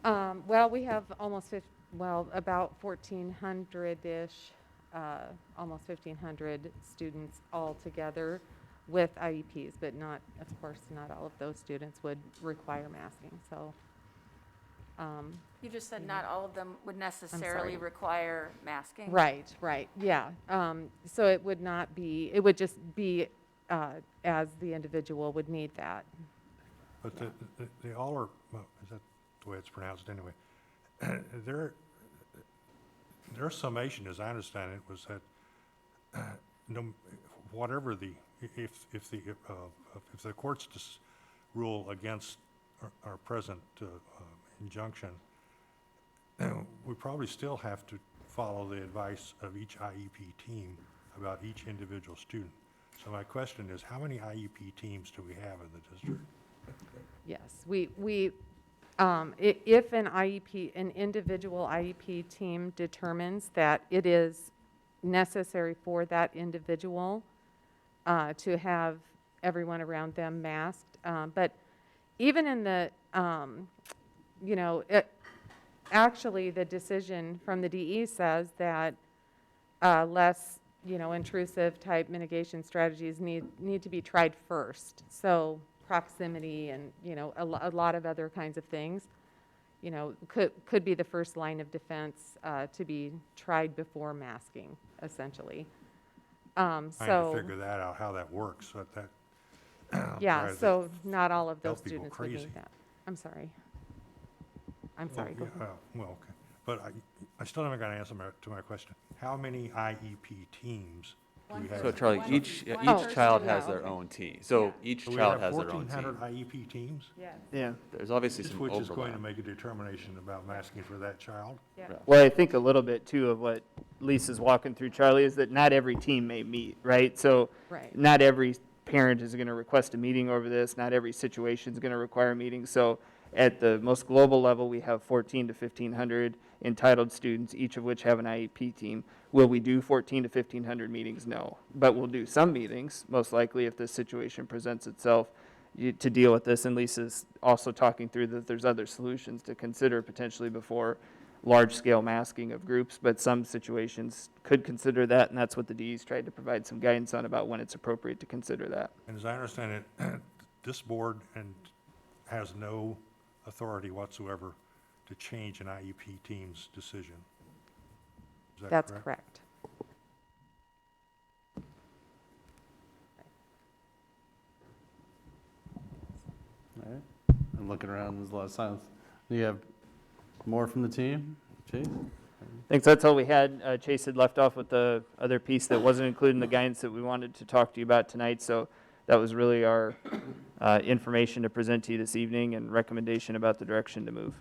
Well, we have about 1,400-ish, almost 1,500 students altogether with IEPs, but not, of course, not all of those students would require masking, so. You just said not all of them would necessarily require masking? Right, yeah. So it would not be, it would just be as the individual would need that. But they all are, well, is that the way it's pronounced anyway? Their summation, as I understand it, was that whatever if the courts rule against our present injunction, we probably still have to follow the advice of each IEP team about each individual student. So my question is, how many IEP teams do we have in the district? Yes, if an individual IEP team determines that it is necessary for that individual to have everyone around them masked, but even in the, actually the decision from the DE says that less, intrusive type mitigation strategies need to be tried first. So proximity and, a lot of other kinds of things, could be the first line of defense to be tried before masking, essentially. Trying to figure that out, how that works, but that. Yeah, so not all of those help people students would crazy. need that. I'm sorry, go ahead. Well, okay, but I still haven't got an answer to my question. How many IEP teams do we have? So Charlie, each child has their own team. So each child has their own team. So we have 1,400 IEP teams? Yeah. There's obviously some Which is going to overlap. make a determination about masking for that child? Yeah. Well, I think a little bit too of what Lisa's walking through, Charlie, is that not every team may meet, right? So Right. not every parent is going to request a meeting over this. Not every situation is going to require a meeting. So at the most global level, we have 1,400 to 1,500 entitled students, each of which have an IEP team. Will we do 1,400 to 1,500 meetings? No. But we'll do some meetings, most likely if this situation presents itself to deal with this. And Lisa's also talking through that there's other solutions to consider potentially before large-scale masking of groups, but some situations could consider that, and that's what the DE's tried to provide some guidance on about when it's appropriate to consider that. And as I understand it, this board has no authority whatsoever to change an IEP team's decision. Is that That's correct? correct. All right. I'm looking around, there's a lot of silence. Do you have more from the team? Chase? Thanks, that's all we had. Chase had left off with the other piece that wasn't included in the guidance that we wanted to talk to you about tonight, so that was really our information to present to you this evening and recommendation about the direction to move.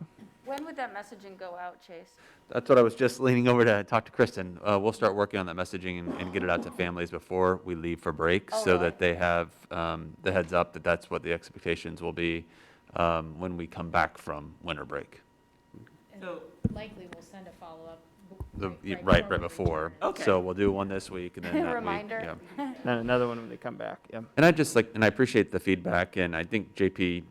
When would that messaging go out, Chase? That's what I was just leaning over to talk to Kristen. We'll start working on that messaging and get it out to families before we leave for break, so that they have the heads up that that's what the expectations will be when we come back from winter break. So- Likely we'll send a follow-up. Right before. Okay. So we'll do one this week and then that Reminder. week. Yeah. Then another one when they come back, yeah. And I appreciate the feedback, and I think JP,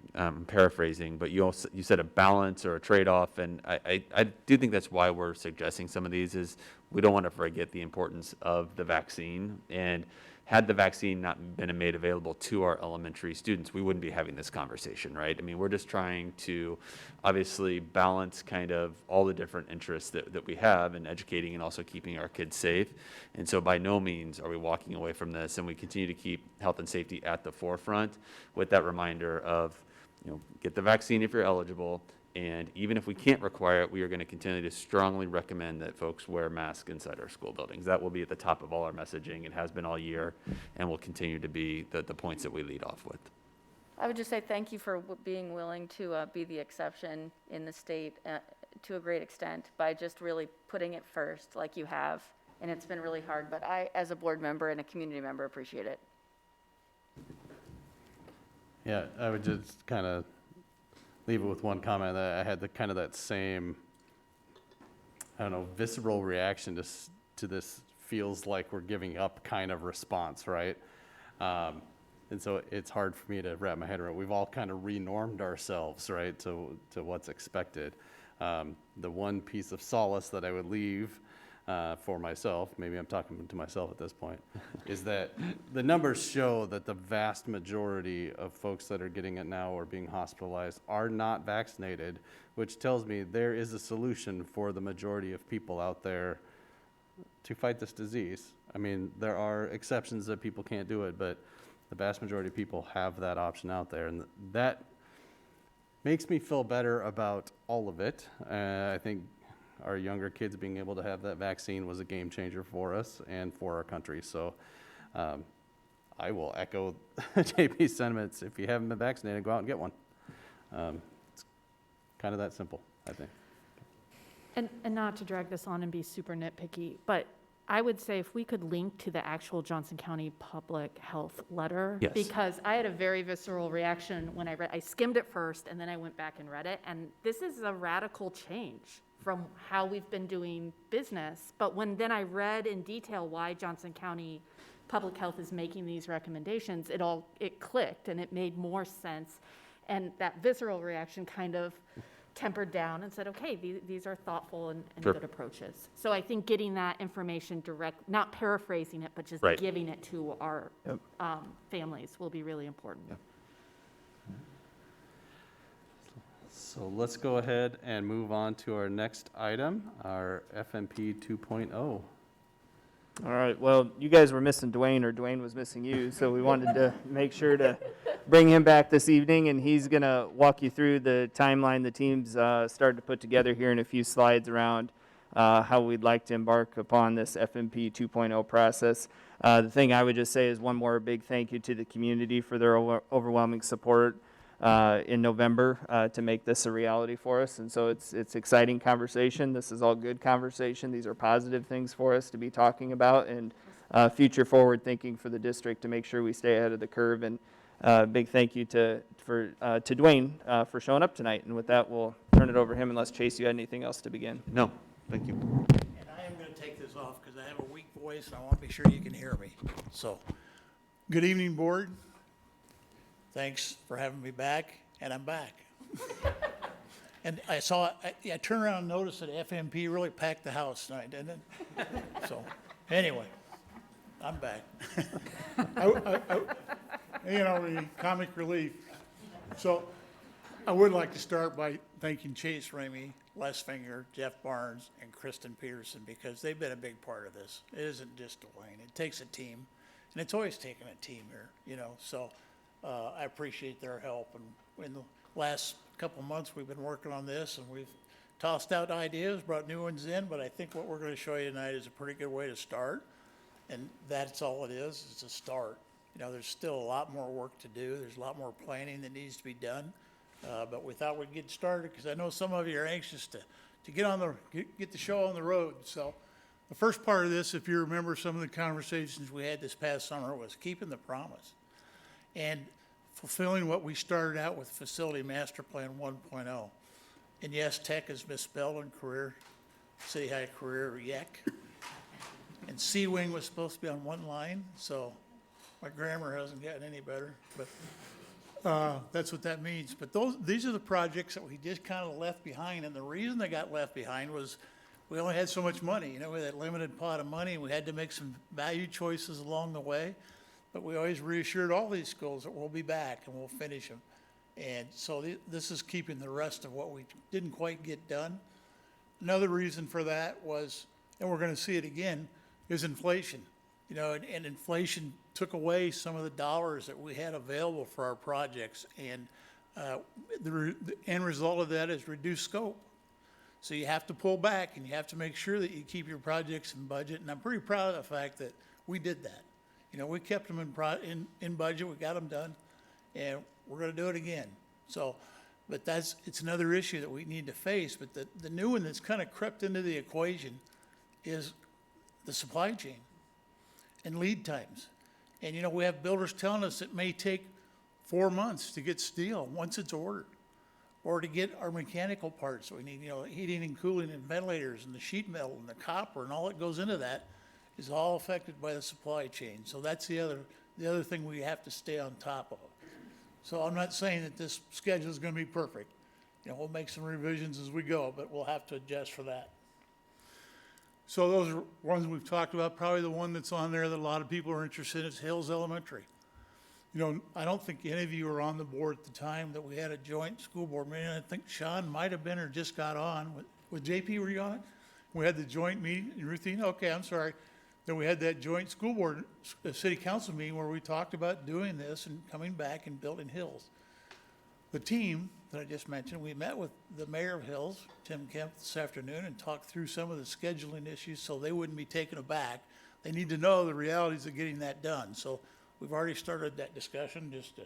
paraphrasing, but you said a balance or a trade-off, and I do think that's why we're suggesting some of these is we don't want to forget the importance of the vaccine, and had the vaccine not been made available to our elementary students, we wouldn't be having this conversation, right? I mean, we're just trying to obviously balance kind of all the different interests that we have in educating and also keeping our kids safe. And so by no means are we walking away from this, and we continue to keep health and safety at the forefront with that reminder of, get the vaccine if you're eligible. And even if we can't require it, we are going to continue to strongly recommend that folks wear masks inside our school buildings. That will be at the top of all our messaging. It has been all year and will continue to be the points that we lead off with. I would just say thank you for being willing to be the exception in the state to a great extent by just really putting it first like you have. And it's been really hard, but I, as a board member and a community member, appreciate it. Yeah, I would just kind of leave it with one comment that I had that same, I don't know, visceral reaction to this feels like we're giving up kind of response, right? And so it's hard for me to wrap my head around. We've all kind of renormed ourselves, right, to what's expected. The one piece of solace that I would leave for myself, maybe I'm talking to myself at this point, is that the numbers show that the vast majority of folks that are getting it now or being hospitalized are not vaccinated, which tells me there is a solution for the majority of people out there to fight this disease. I mean, there are exceptions that people can't do it, but the vast majority of people have that option out there, and that makes me feel better about all of it. I think our younger kids being able to have that vaccine was a game changer for us and for our country. So I will echo JP's sentiments. If you haven't been vaccinated, go out and get one. It's kind of that simple, I think. And not to drag this on and be super nitpicky, but I would say if we could link to the actual Johnson County Public Health letter. Yes. Because I had a very visceral reaction when I skimmed it first and then I went back and read it. And this is a radical change from how we've been doing business. But when then I read in detail why Johnson County Public Health is making these recommendations, it clicked and it made more sense. And that visceral reaction kind of tempered down and said, okay, these are thoughtful and Sure. good approaches. So I think getting that information direct, not paraphrasing it, but just Right. giving it to our Yep. families will be really important. Yep. So let's go ahead and move on to our next item, our FMP 2.0. All right, well, you guys were missing Dwayne, or Dwayne was missing you, so we wanted to make sure to bring him back this evening, and he's going to walk you through the timeline the team's started to put together here in a few slides around how we'd like to embark upon this FMP 2.0 process. The thing I would just say is one more big thank you to the community for their overwhelming support in November to make this a reality for us. And so it's exciting conversation. This is all good conversation. These are positive things for us to be talking about, and future forward thinking for the district to make sure we stay ahead of the curve. And big thank you to Dwayne for showing up tonight. And with that, we'll turn it over to him unless Chase, you had anything else to begin. No, thank you. And I am going to take this off because I have a weak voice and I want to be sure you can hear me. So, good evening, board. Thanks for having me back, and I'm back. And I turned around and noticed that FMP really packed the house tonight, didn't it? So, anyway, I'm back. The comic relief. So, I would like to start by thanking Chase Ramey, Les Finger, Jeff Barnes, and Kristen Peterson, because they've been a big part of this. It isn't just Dwayne. It takes a team, and it's always taken a team here, so I appreciate their help. And in the last couple of months, we've been working on this, and we've tossed out ideas, brought new ones in, but I think what we're going to show you tonight is a pretty good way to start, and that's all it is. It's a start. There's still a lot more work to do. There's a lot more planning that needs to be done. But we thought we'd get started because I know some of you are anxious to get the show on the road. So the first part of this, if you remember some of the conversations we had this past summer, was keeping the promise. And fulfilling what we started out with Facility Master Plan 1.0. And yes, tech is misspelled in career, City High career, YEC. And C-Wing was supposed to be on one line, so my grammar hasn't gotten any better, but that's what that means. But these are the projects that we just kind of left behind, and the reason they got left behind was we only had so much money. You know, we had that limited pot of money, and we had to make some value choices along the way. But we always reassured all these schools that we'll be back and we'll finish them. And so this is keeping the rest of what we didn't quite get done. Another reason for that was, and we're going to see it again, is inflation. You know, and inflation took away some of the dollars that we had available for our projects. And the end result of that is reduced scope. So you have to pull back and you have to make sure that you keep your projects in budget. And I'm pretty proud of the fact that we did that. You know, we kept them in budget, we got them done, and we're going to do it again. So, but it's another issue that we need to face. But the new one that's kind of crept into the equation is the supply chain and lead times. And, you know, we have builders telling us it may take 4 months to get steel once it's ordered, or to get our mechanical parts we need, you know, heating and cooling and ventilators and the sheet metal and the copper and all that goes into that is all affected by the supply chain. So that's the other thing we have to stay on top of. So I'm not saying that this schedule is going to be perfect. You know, we'll make some revisions as we go, but we'll have to adjust for that. So those are ones we've talked about. Probably the one that's on there that a lot of people are interested in is Hills Elementary. You know, I don't think any of you were on the board at the time that we had a joint school board meeting. I think Sean might have been or just got on. With JP, were you on? We had the joint meeting, Ruthine? Okay, I'm sorry. Then we had that joint school board, city council meeting where we talked about doing this and coming back and building Hills. The team that I just mentioned, we met with the mayor of Hills, Tim Kemp, this afternoon and talked through some of the scheduling issues so they wouldn't be taken aback. They need to know the realities of getting that done. So we've already started that discussion, just to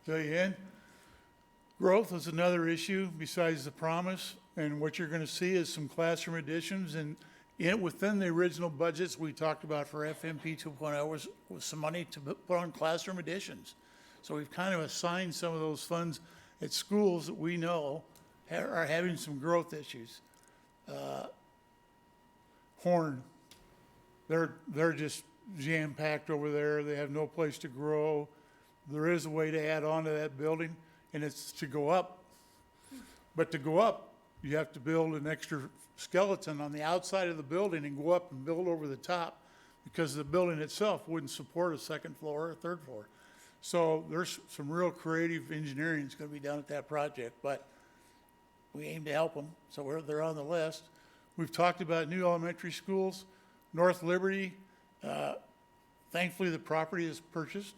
fill you in. Growth is another issue besides the promise, and what you're going to see is some classroom additions, and within the original budgets we talked about for FMP 2.0 was some money to put on classroom additions. So we've kind of assigned some of those funds at schools that we know are having some growth issues. Horn, they're just jam-packed over there. They have no place to grow. There is a way to add on to that building, and it's to go up. But to go up, you have to build an extra skeleton on the outside of the building and go up and build over the top because the building itself wouldn't support a second floor or a third floor. So there's some real creative engineering that's going to be done at that project, but we aim to help them, so they're on the list. We've talked about new elementary schools. North Liberty, thankfully the property is purchased.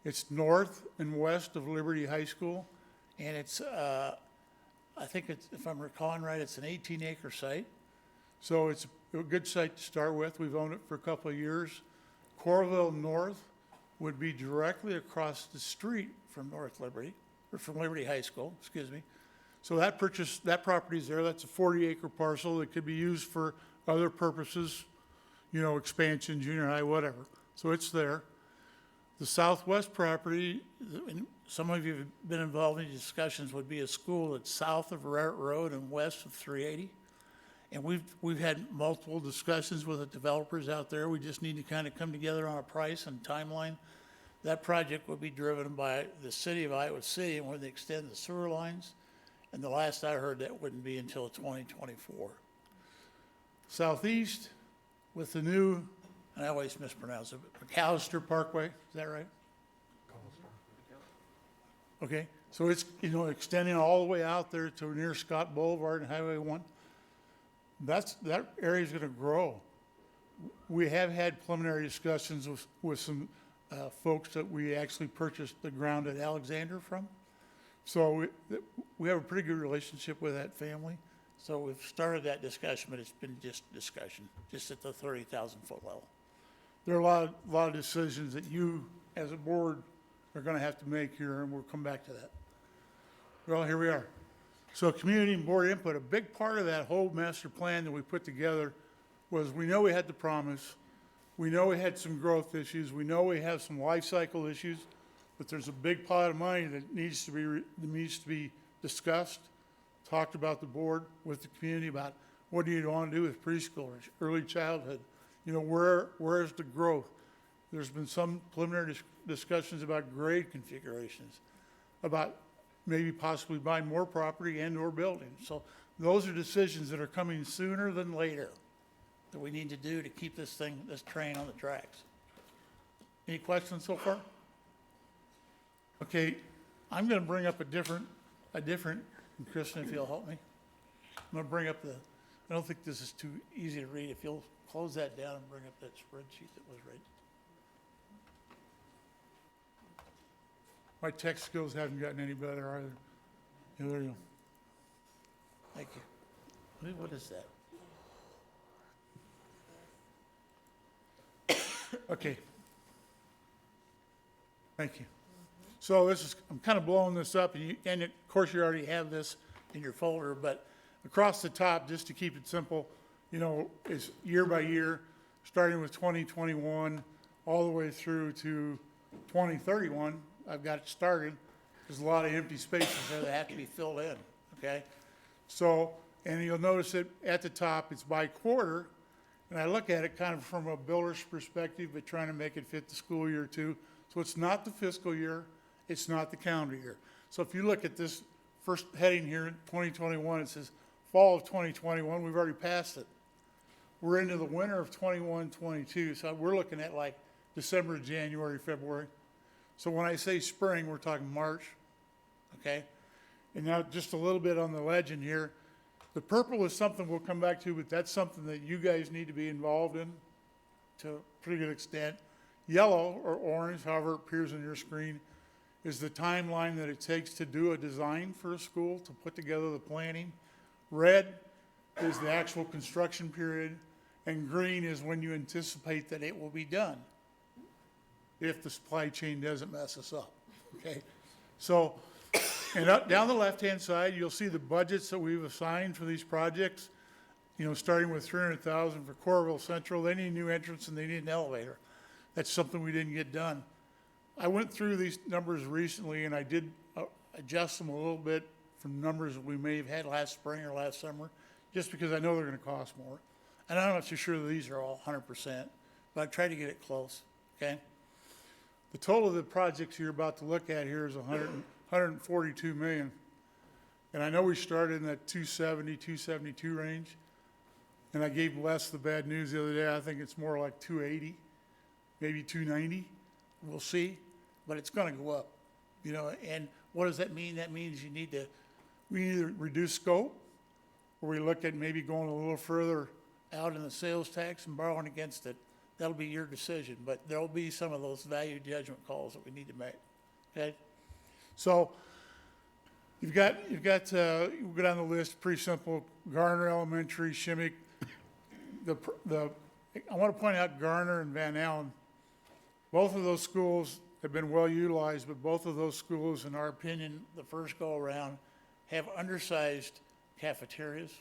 It's north and west of Liberty High School, and it's I think it's, if I'm recalling right, it's an 18-acre site. So it's a good site to start with. We've owned it for a couple of years. Coralville North would be directly across the street from North Liberty, or from Liberty High School, excuse me. So that property's there. That's a 40-acre parcel that could be used for other purposes, you know, expansion, junior high, whatever. So it's there. The southwest property, and some of you have been involved in discussions, would be a school that's south of Raritt Road and west of 380. And we've had multiple discussions with the developers out there. We just need to kind of come together on a price and timeline. That project would be driven by the city of Iowa City and when they extend the sewer lines. And the last I heard, that wouldn't be until 2024. Southeast, with the new, and I always mispronounce it, but McAllister Parkway, is that right? Okay, so it's, you know, extending all the way out there to near Scott Boulevard and Highway 1. That area is going to grow. We have had preliminary discussions with some folks that we actually purchased the ground at Alexander from. So we have a pretty good relationship with that family. So we've started that discussion, but it's been just discussion, just at the 30,000-foot level. There are a lot of decisions that you, as a board, are going to have to make here, and we'll come back to that. Well, here we are. So community and board input, a big part of that whole master plan that we put together was we know we had the promise. We know we had some growth issues. We know we have some life cycle issues. but there's a big pot of money that needs to be discussed, talked about the board with the community about what do you want to do with preschoolers, early childhood. You know, where is the growth? There's been some preliminary discussions about grade configurations, about maybe possibly buying more property and or buildings. So those are decisions that are coming sooner than later that we need to do to keep this train on the tracks. Any questions so far? Okay, I'm going to bring up a different, and Kristen, if you'll help me. I'm going to bring up I don't think this is too easy to read. If you'll close that down and bring up that spreadsheet that was right. My tech skills haven't gotten any better either. Yeah, there you go. Thank you. What is that? Okay. Thank you. So I'm kind of blowing this up, and of course you already have this in your folder, but across the top, just to keep it simple, you know, is year by year, starting with 2021, all the way through to 2031. I've got it started. There's a lot of empty spaces there that have to be filled in, okay? So, and you'll notice that at the top, it's by quarter, and I look at it kind of from a builder's perspective, but trying to make it fit the school year too. So it's not the fiscal year, it's not the calendar year. So if you look at this first heading here, 2021, it says fall of 2021, we've already passed it. We're into the winter of 21-22, so we're looking at like December, January, February. So when I say spring, we're talking March, okay? And now just a little bit on the legend here. The purple is something we'll come back to, but that's something that you guys need to be involved in to a pretty good extent. Yellow, or orange, however it appears on your screen, is the timeline that it takes to do a design for a school, to put together the planning. Red is the actual construction period, and green is when you anticipate that it will be done, if the supply chain doesn't mess us up, okay? So, and up, down the left-hand side, you'll see the budgets that we've assigned for these projects. You know, starting with $300,000 for Coralville Central. They need a new entrance and they need an elevator. That's something we didn't get done. I went through these numbers recently and I did adjust them a little bit from numbers that we may have had last spring or last summer, just because I know they're going to cost more. And I'm not so sure that these are all 100%, but I tried to get it close, okay? The total of the projects you're about to look at here is 142 million. And I know we started in that 270, 272 range. And I gave Les the bad news the other day. I think it's more like 280, maybe 290. We'll see, but it's going to go up, you know. And what does that mean? That means we either reduce scope, or we look at maybe going a little further out in the sales tax and borrowing against it. That'll be your decision, but there'll be some of those value judgment calls that we need to make, okay? So you've got we'll go down the list, pretty simple. Garner Elementary, Shimmick. I want to point out Garner and Van Allen. Both of those schools have been well utilized, but both of those schools, in our opinion, the first go around, have undersized cafeterias.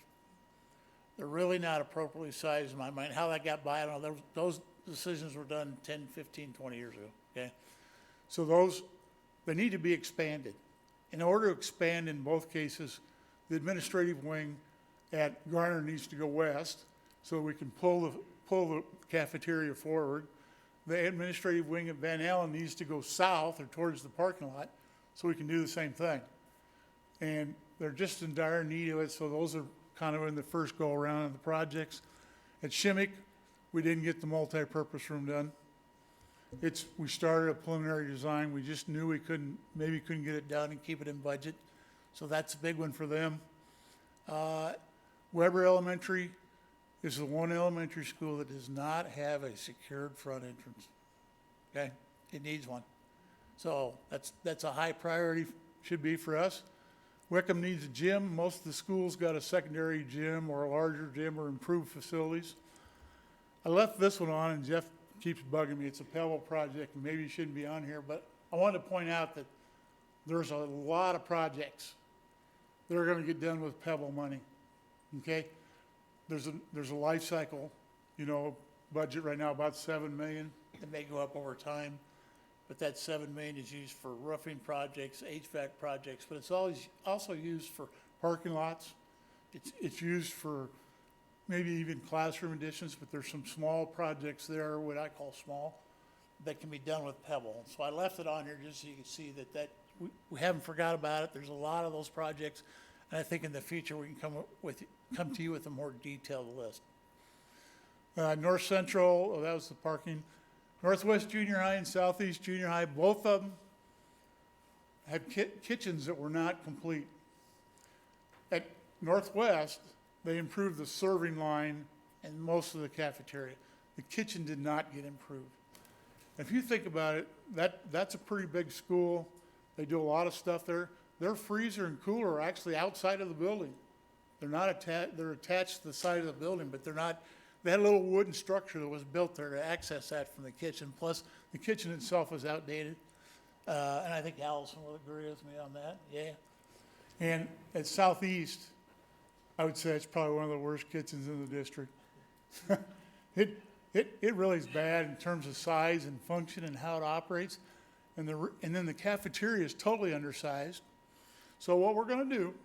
They're really not appropriately sized in my mind. How that got by, I don't know. Those decisions were done 10, 15, 20 years ago, okay? So they need to be expanded. In order to expand in both cases, the administrative wing at Garner needs to go west so we can pull the cafeteria forward. The administrative wing at Van Allen needs to go south or towards the parking lot so we can do the same thing. And they're just in dire need of it, so those are kind of in the first go around of the projects. At Shimmick, we didn't get the multi-purpose room done. We started a preliminary design. We just knew we couldn't get it done and keep it in budget. So that's a big one for them. Weber Elementary is the one elementary school that does not have a secured front entrance. Okay, it needs one. So that's a high priority, should be for us. Wickham needs a gym. Most of the schools got a secondary gym or a larger gym or improved facilities. I left this one on, and Jeff keeps bugging me. It's a Pebble project, and maybe it shouldn't be on here, but I wanted to point out that there's a lot of projects that are going to get done with Pebble money, okay? There's a life cycle, you know, budget right now about $7 million. It may go up over time, but that 7 million is used for roofing projects, HVAC projects, but it's always also used for parking lots. It's used for maybe even classroom additions, but there's some small projects there, what I call small, that can be done with Pebble. So I left it on here just so you can see that we haven't forgot about it. There's a lot of those projects, and I think in the future we can come to you with a more detailed list. North Central, that was the parking. Northwest Junior High and Southeast Junior High, both of them had kitchens that were not complete. At Northwest, they improved the serving line and most of the cafeteria. The kitchen did not get improved. If you think about it, that's a pretty big school. They do a lot of stuff there. Their freezer and cooler are actually outside of the building. They're not attached, they're attached to the side of the building, but they're not. They had a little wooden structure that was built there to access that from the kitchen. Plus, the kitchen itself was outdated. And I think Allison will agree with me on that, yeah. And at Southeast, I would say it's probably one of the worst kitchens in the district. It really is bad in terms of size and function and how it operates. And then the cafeteria is totally undersized. So what we're gonna do,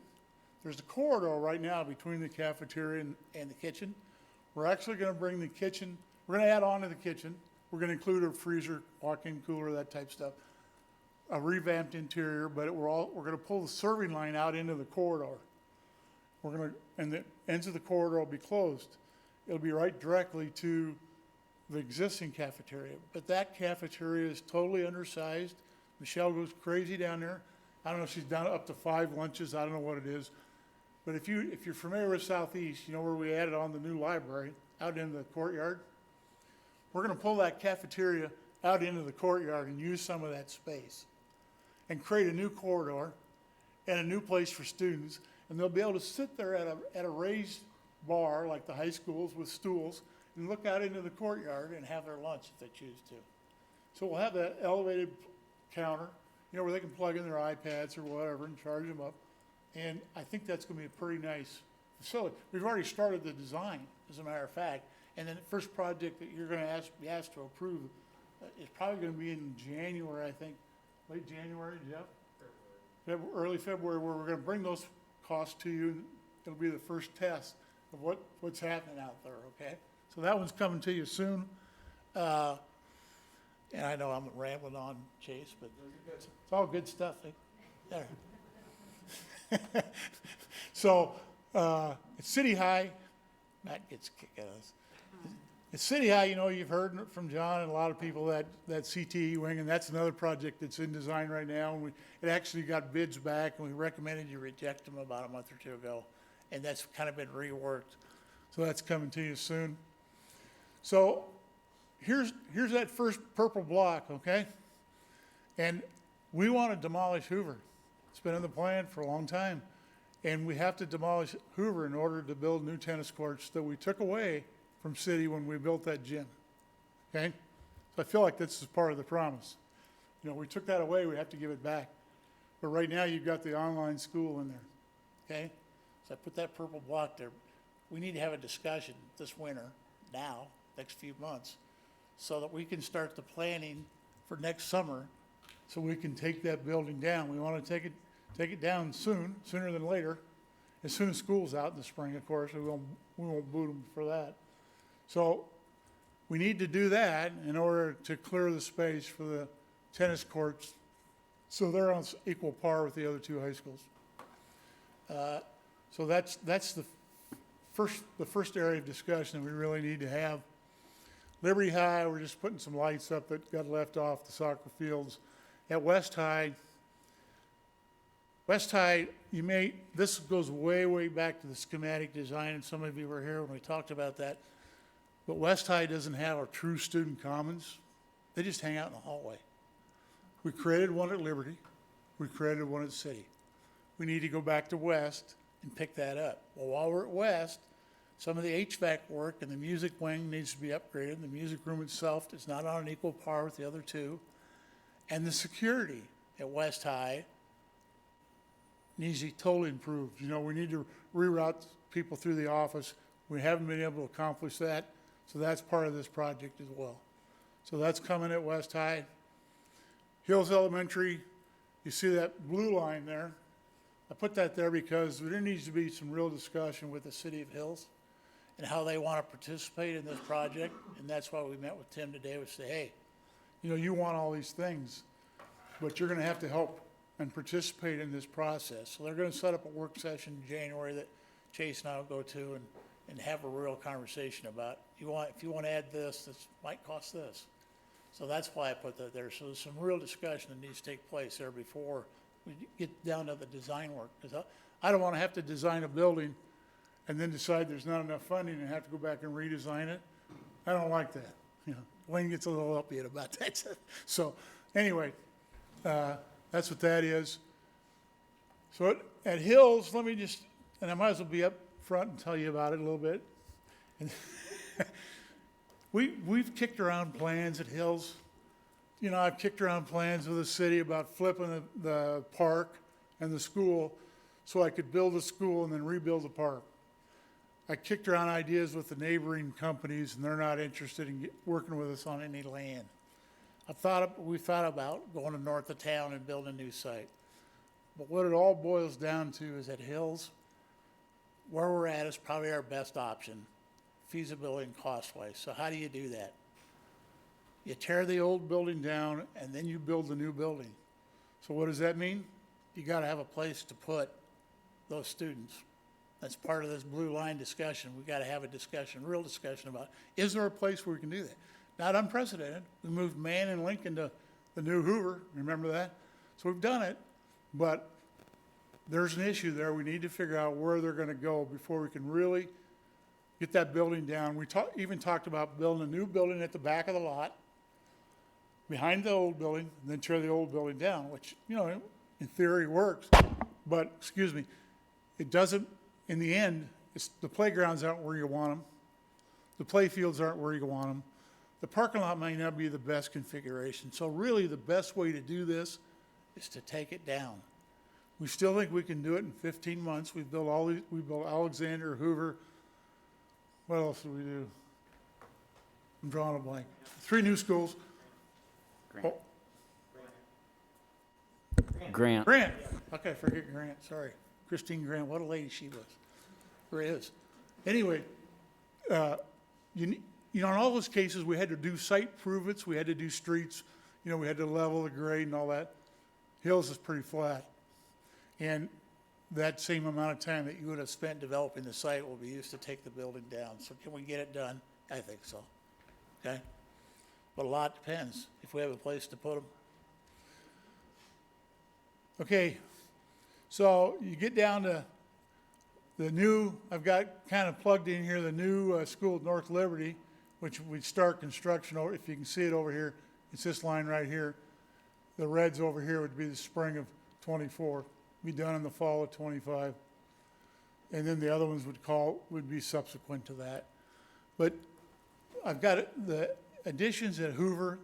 there's a corridor right now between the cafeteria and the kitchen. We're actually gonna bring the kitchen, we're gonna add on to the kitchen. We're gonna include a freezer, walk-in cooler, that type of stuff. A revamped interior, but we're gonna pull the serving line out into the corridor. And the ends of the corridor will be closed. It'll be right directly to the existing cafeteria. But that cafeteria is totally undersized. Michelle goes crazy down there. I don't know if she's done up to 5 lunches. I don't know what it is. But if you're familiar with Southeast, you know where we added on the new library out in the courtyard. We're going to pull that cafeteria out into the courtyard and use some of that space and create a new corridor and a new place for students. And they'll be able to sit there at a raised bar like the high schools with stools and look out into the courtyard and have their lunch if they choose to. So we'll have that elevated counter, you know, where they can plug in their iPads or whatever and charge them up. And I think that's going to be a pretty nice facility. We've already started the design, as a matter of fact. And then the first project that you're going to be asked to approve is probably going to be in January, I think. Late January, Jeff? Early February, where we're going to bring those costs to you. It'll be the first test of what's happening out there, okay? So that one's coming to you soon. And I know I'm rambling on, Chase, but it's all good stuff. There. So, at City High, Matt gets a kick out of this. At City High, you know, you've heard from John and a lot of people that CTE wing, and that's another project that's in design right now. And it actually got bids back, and we recommended you reject them about a month or two ago. And that's kind of been reworked. So that's coming to you soon. So here's that first purple block, okay? And we want to demolish Hoover. It's been in the plan for a long time. And we have to demolish Hoover in order to build new tennis courts that we took away from City when we built that gym, okay? So I feel like this is part of the promise. You know, we took that away, we have to give it back. But right now you've got the online school in there, okay? So I put that purple block there. We need to have a discussion this winter, now, next few months, so that we can start the planning for next summer so we can take that building down. We want to take it down soon, sooner than later. As soon as school's out in the spring, of course, we won't boot them for that. So we need to do that in order to clear the space for the tennis courts so they're on equal par with the other two high schools. So that's the first area of discussion that we really need to have. Liberty High, we're just putting some lights up that got left off the soccer fields. At West High, this goes way, way back to the schematic design, and some of you were here when we talked about that. But West High doesn't have our true student commons. They just hang out in the hallway. We created one at Liberty. We created one at City. We need to go back to West and pick that up. Well, while we're at West, some of the HVAC work and the music wing needs to be upgraded. The music room itself is not on an equal par with the other two. And the security at West High needs to be totally improved. You know, we need to reroute people through the office. We haven't been able to accomplish that, so that's part of this project as well. So that's coming at West High. Hills Elementary, you see that blue line there? I put that there because there needs to be some real discussion with the city of Hills and how they want to participate in this project. And that's why we met with Tim today, was say, hey, you know, you want all these things, but you're going to have to help and participate in this process. So they're going to set up a work session in January that Chase and I will go to and have a real conversation about, if you want to add this, this might cost this. So that's why I put that there. So there's some real discussion that needs to take place there before we get down to the design work. Because I don't want to have to design a building and then decide there's not enough funding and have to go back and redesign it. I don't like that. You know, Wayne gets a little upbeat about that. So anyway, that's what that is. So at Hills, let me just, and I might as well be up front and tell you about it a little bit. And we've kicked around plans at Hills. You know, I've kicked around plans with the city about flipping the park and the school so I could build a school and then rebuild the park. I kicked around ideas with the neighboring companies, and they're not interested in working with us on any land. We thought about going to north of town and building a new site. But what it all boils down to is at Hills, where we're at is probably our best option, feasibility and cost-wise. So how do you do that? You tear the old building down, and then you build the new building. So what does that mean? You got to have a place to put those students. That's part of this blue line discussion. We got to have a discussion, real discussion about, is there a place where we can do that? Not unprecedented. We moved Mann and Lincoln to the new Hoover. Remember that? So we've done it, but there's an issue there. We need to figure out where they're going to go before we can really get that building down. We even talked about building a new building at the back of the lot, behind the old building, and then tear the old building down, which, you know, in theory works. But, excuse me, it doesn't, in the end, the playgrounds aren't where you want them. The play fields aren't where you want them. The parking lot may not be the best configuration. So really the best way to do this is to take it down. We still think we can do it in 15 months. We built Alexander, Hoover. What else did we do? I'm drawing a blank. 3 new schools. Grant. Okay, forget Grant, sorry. Christine Grant, what a lady she was, or is. Anyway, you know, in all those cases, we had to do site improvements, we had to do streets, you know, we had to level the grade and all that. Hills is pretty flat. And that same amount of time that you would have spent developing the site will be used to take the building down. So can we get it done? I think so. Okay? But a lot depends if we have a place to put them. Okay, so you get down to the new, I've got kind of plugged in here the new school at North Liberty, which we start construction over. If you can see it over here, it's this line right here. The reds over here would be the spring of 24, be done in the fall of 25. And then the other ones would be subsequent to that. But I've got the additions at Hoover,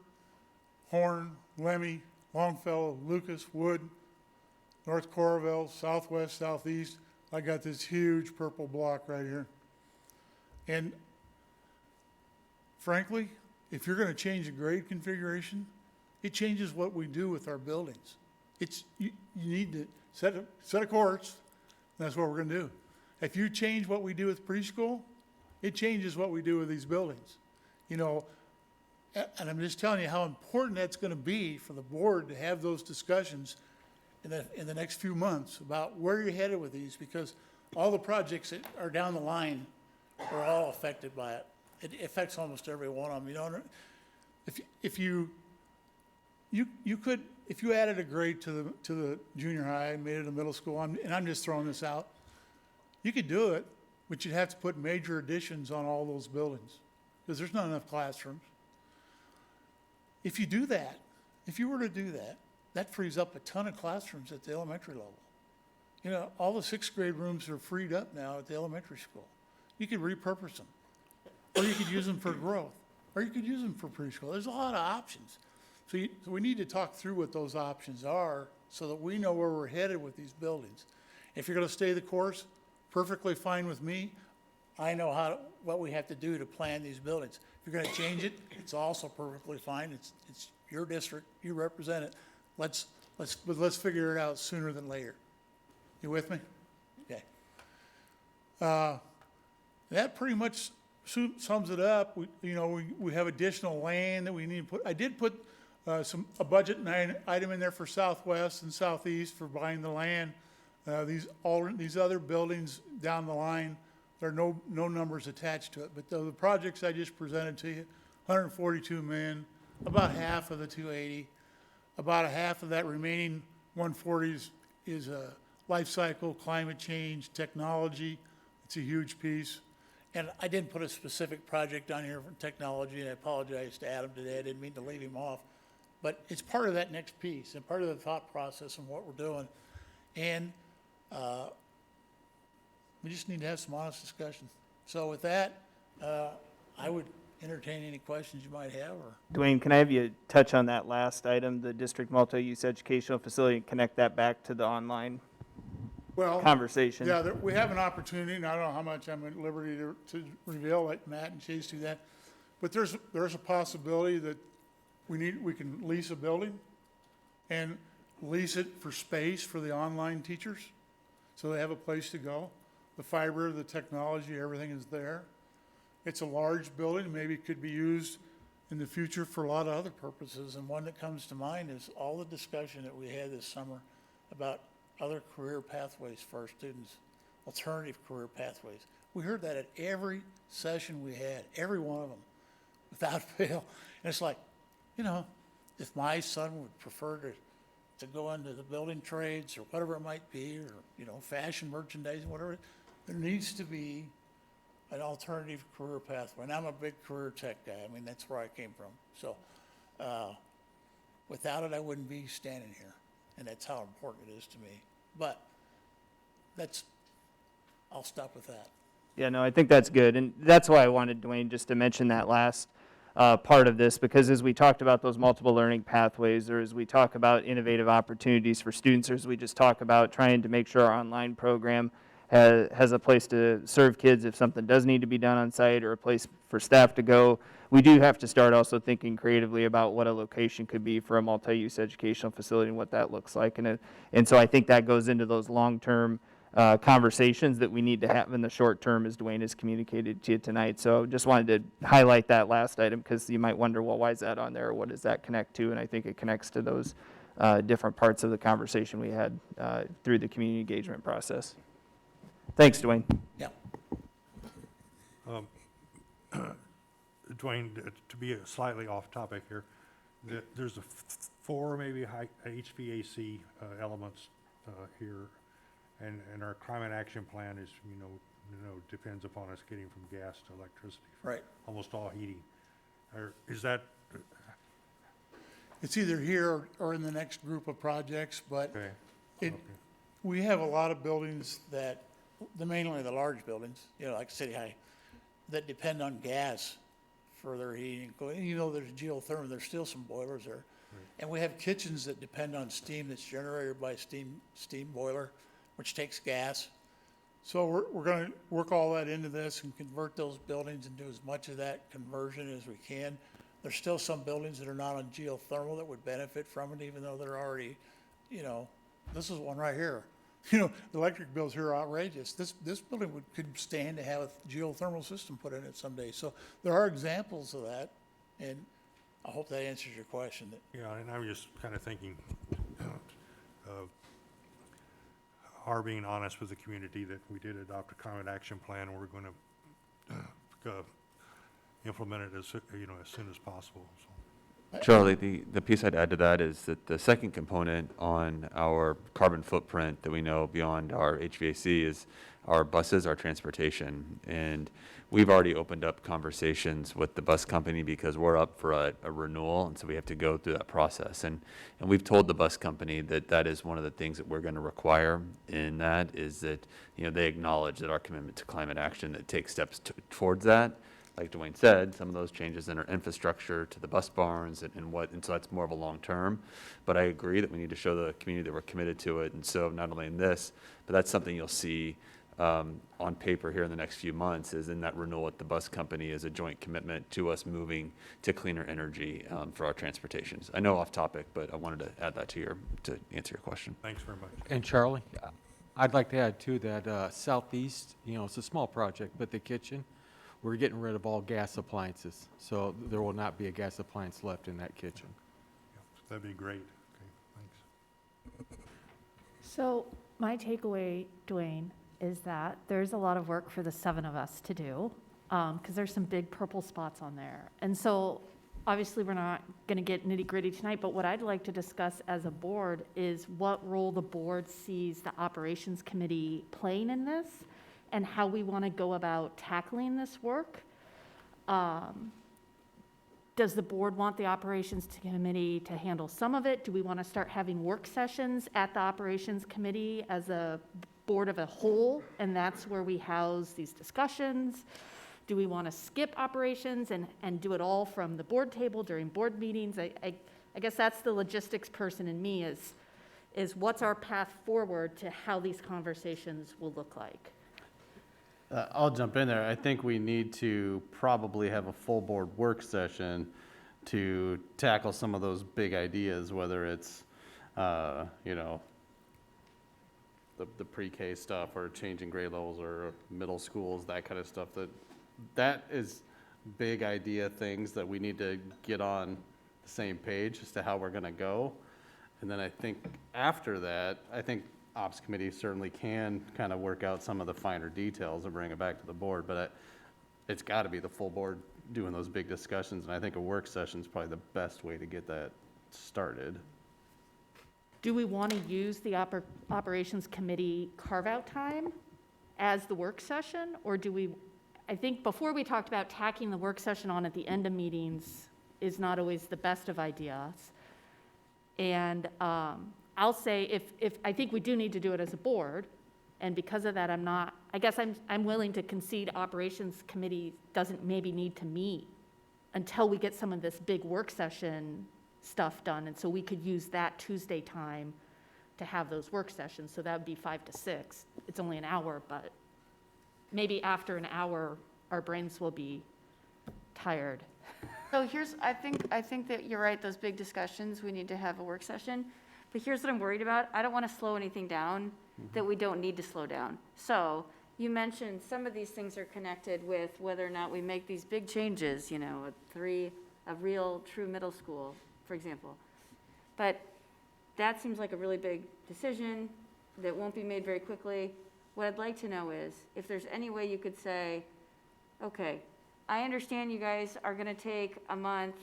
Horn, Lemmy, Longfellow, Lucas, Wood, North Coralville, Southwest, Southeast. I got this huge purple block right here. And frankly, if you're going to change the grade configuration, it changes what we do with our buildings. You need to set a course. That's what we're going to do. If you change what we do with preschool, it changes what we do with these buildings. You know, and I'm just telling you how important that's going to be for the board to have those discussions in the next few months about where you're headed with these, because all the projects that are down the line are all affected by it. It affects almost every one of them. You know, if you added a grade to the junior high and made it a middle school, and I'm just throwing this out, you could do it, but you'd have to put major additions on all those buildings because there's not enough classrooms. If you do that, if you were to do that, that frees up a ton of classrooms at the elementary level. You know, all the 6th grade rooms are freed up now at the elementary school. You could repurpose them, or you could use them for growth, or you could use them for preschool. There's a lot of options. So we need to talk through what those options are so that we know where we're headed with these buildings. If you're going to stay the course, perfectly fine with me. I know what we have to do to plan these buildings. If you're going to change it, it's also perfectly fine. It's your district, you represent it. let's figure it out sooner than later. You with me? Okay. That pretty much sums it up. We have additional land that we need to put. I did put a budget item in there for Southwest and Southeast for buying the land. These other buildings down the line, there are no numbers attached to it. But the projects I just presented to you, 142 million, about half of the 280, about a half of that remaining 140 is life cycle, climate change, technology. It's a huge piece. And I didn't put a specific project on here for technology, and I apologize to Adam today. I didn't mean to leave him off. But it's part of that next piece and part of the thought process and what we're doing. And we just need to have some honest discussion. So with that, I would entertain any questions you might have. Or Dwayne, can I have you touch on that last item, the district multi-use educational facility, and connect that back to the online conversation? Yeah, we have an opportunity, and I don't know how much I'm at liberty to reveal, let Matt and Chase do that. But there's a possibility that we can lease a building and lease it for space for the online teachers, so they have a place to go. The fiber, the technology, everything is there. It's a large building, maybe it could be used in the future for a lot of other purposes. And one that comes to mind is all the discussion that we had this summer about other career pathways for our students, alternative career pathways. We heard that at every session we had, every one of them, without fail. And it's like, if my son would prefer to go into the building trades or whatever it might be, or, fashion merchandising, whatever, there needs to be an alternative career pathway. And I'm a big career tech guy. I mean, that's where I came from. So without it, I wouldn't be standing here. And that's how important it is to me. But I'll stop with that. Yeah, no, I think that's good. And that's why I wanted Dwayne just to mention that last part of this, because as we talked about those multiple learning pathways, or as we talk about innovative opportunities for students, or as we just talk about trying to make sure our online program has a place to serve kids if something does need to be done on site, or a place for staff to go, we do have to start also thinking creatively about what a location could be for a multi-use educational facility and what that looks like. And so I think that goes into those long-term conversations that we need to have in the short term, as Dwayne has communicated to you tonight. So just wanted to highlight that last item, because you might wonder, well, why is that on there, or what does that connect to? And I think it connects to those different parts of the conversation we had through the community engagement process. Thanks, Dwayne. Yeah. Dwayne, to be slightly off topic here, there's four maybe HVAC elements here, and our climate action plan is, depends upon us getting from gas to electricity. Right. Almost all heating. Is that? It's either here or in the next group of projects, but okay. We have a lot of buildings that, mainly the large buildings, like City High, that depend on gas for their heating. There's geothermal, there's still some boilers there. Right. And we have kitchens that depend on steam that's generated by steam boiler, which takes gas. So we're going to work all that into this and convert those buildings and do as much of that conversion as we can. There's still some buildings that are not on geothermal that would benefit from it, even though they're already, this is one right here. The electric bills here are outrageous. This building could stand to have a geothermal system put in it someday. So there are examples of that, and I hope that answers your question. Yeah, and I'm just kind of thinking are being honest with the community that we did adopt a climate action plan, and we're going to implement it as soon as possible. So. Charlie, the piece I'd add to that is that the second component on our carbon footprint that we know beyond our HVAC is our buses, our transportation. And we've already opened up conversations with the bus company because we're up for a renewal, and so we have to go through that process. And we've told the bus company that is one of the things that we're going to require in that, is that they acknowledge that our commitment to climate action, that takes steps towards that. Like Dwayne said, some of those changes in our infrastructure to the bus barns and so that's more of a long term. But I agree that we need to show the community that we're committed to it. And so not only in this, but that's something you'll see on paper here in the next few months is in that renewal with the bus company is a joint commitment to us moving to cleaner energy for our transportations. I know off topic, but I wanted to add that to answer your question. Thanks very much. And Charlie, I'd like to add too that southeast, it's a small project, but the kitchen, we're getting rid of all gas appliances. So there will not be a gas appliance left in that kitchen. That'd be great. Okay, thanks. So my takeaway, Dwayne, is that there's a lot of work for the 7 of us to do, because there's some big purple spots on there. And so obviously we're not going to get nitty gritty tonight, but what I'd like to discuss as a board is what role the board sees the operations committee playing in this and how we want to go about tackling this work. Does the board want the operations committee to handle some of it? Do we want to start having work sessions at the operations committee as a board of a whole, and that's where we house these discussions? Do we want to skip operations and do it all from the board table during board meetings? I guess that's the logistics person in me is what's our path forward to how these conversations will look like? I'll jump in there. I think we need to probably have a full board work session to tackle some of those big ideas, whether it's, the pre-K stuff or changing grade levels or middle schools, that kind of stuff. That is big idea things that we need to get on the same page as to how we're going to go. And then I think after that, Ops committee certainly can kind of work out some of the finer details and bring it back to the board, but it's got to be the full board doing those big discussions, and I think a work session is probably the best way to get that started. Do we want to use the operations committee carve-out time as the work session, or do we, I think before we talked about tacking the work session on at the end of meetings is not always the best of ideas. And I'll say if I think we do need to do it as a board, and because of that, I'm willing to concede operations committee doesn't maybe need to meet until we get some of this big work session stuff done. And so we could use that Tuesday time to have those work sessions. So that would be 5 to 6. It's only an hour, but maybe after an hour, our brains will be tired. So I think that you're right, those big discussions, we need to have a work session. But here's what I'm worried about. I don't want to slow anything down that we don't need to slow down. So you mentioned some of these things are connected with whether or not we make these big changes, a real true middle school, for example. But that seems like a really big decision that won't be made very quickly. What I'd like to know is if there's any way you could say, okay, I understand you guys are going to take a month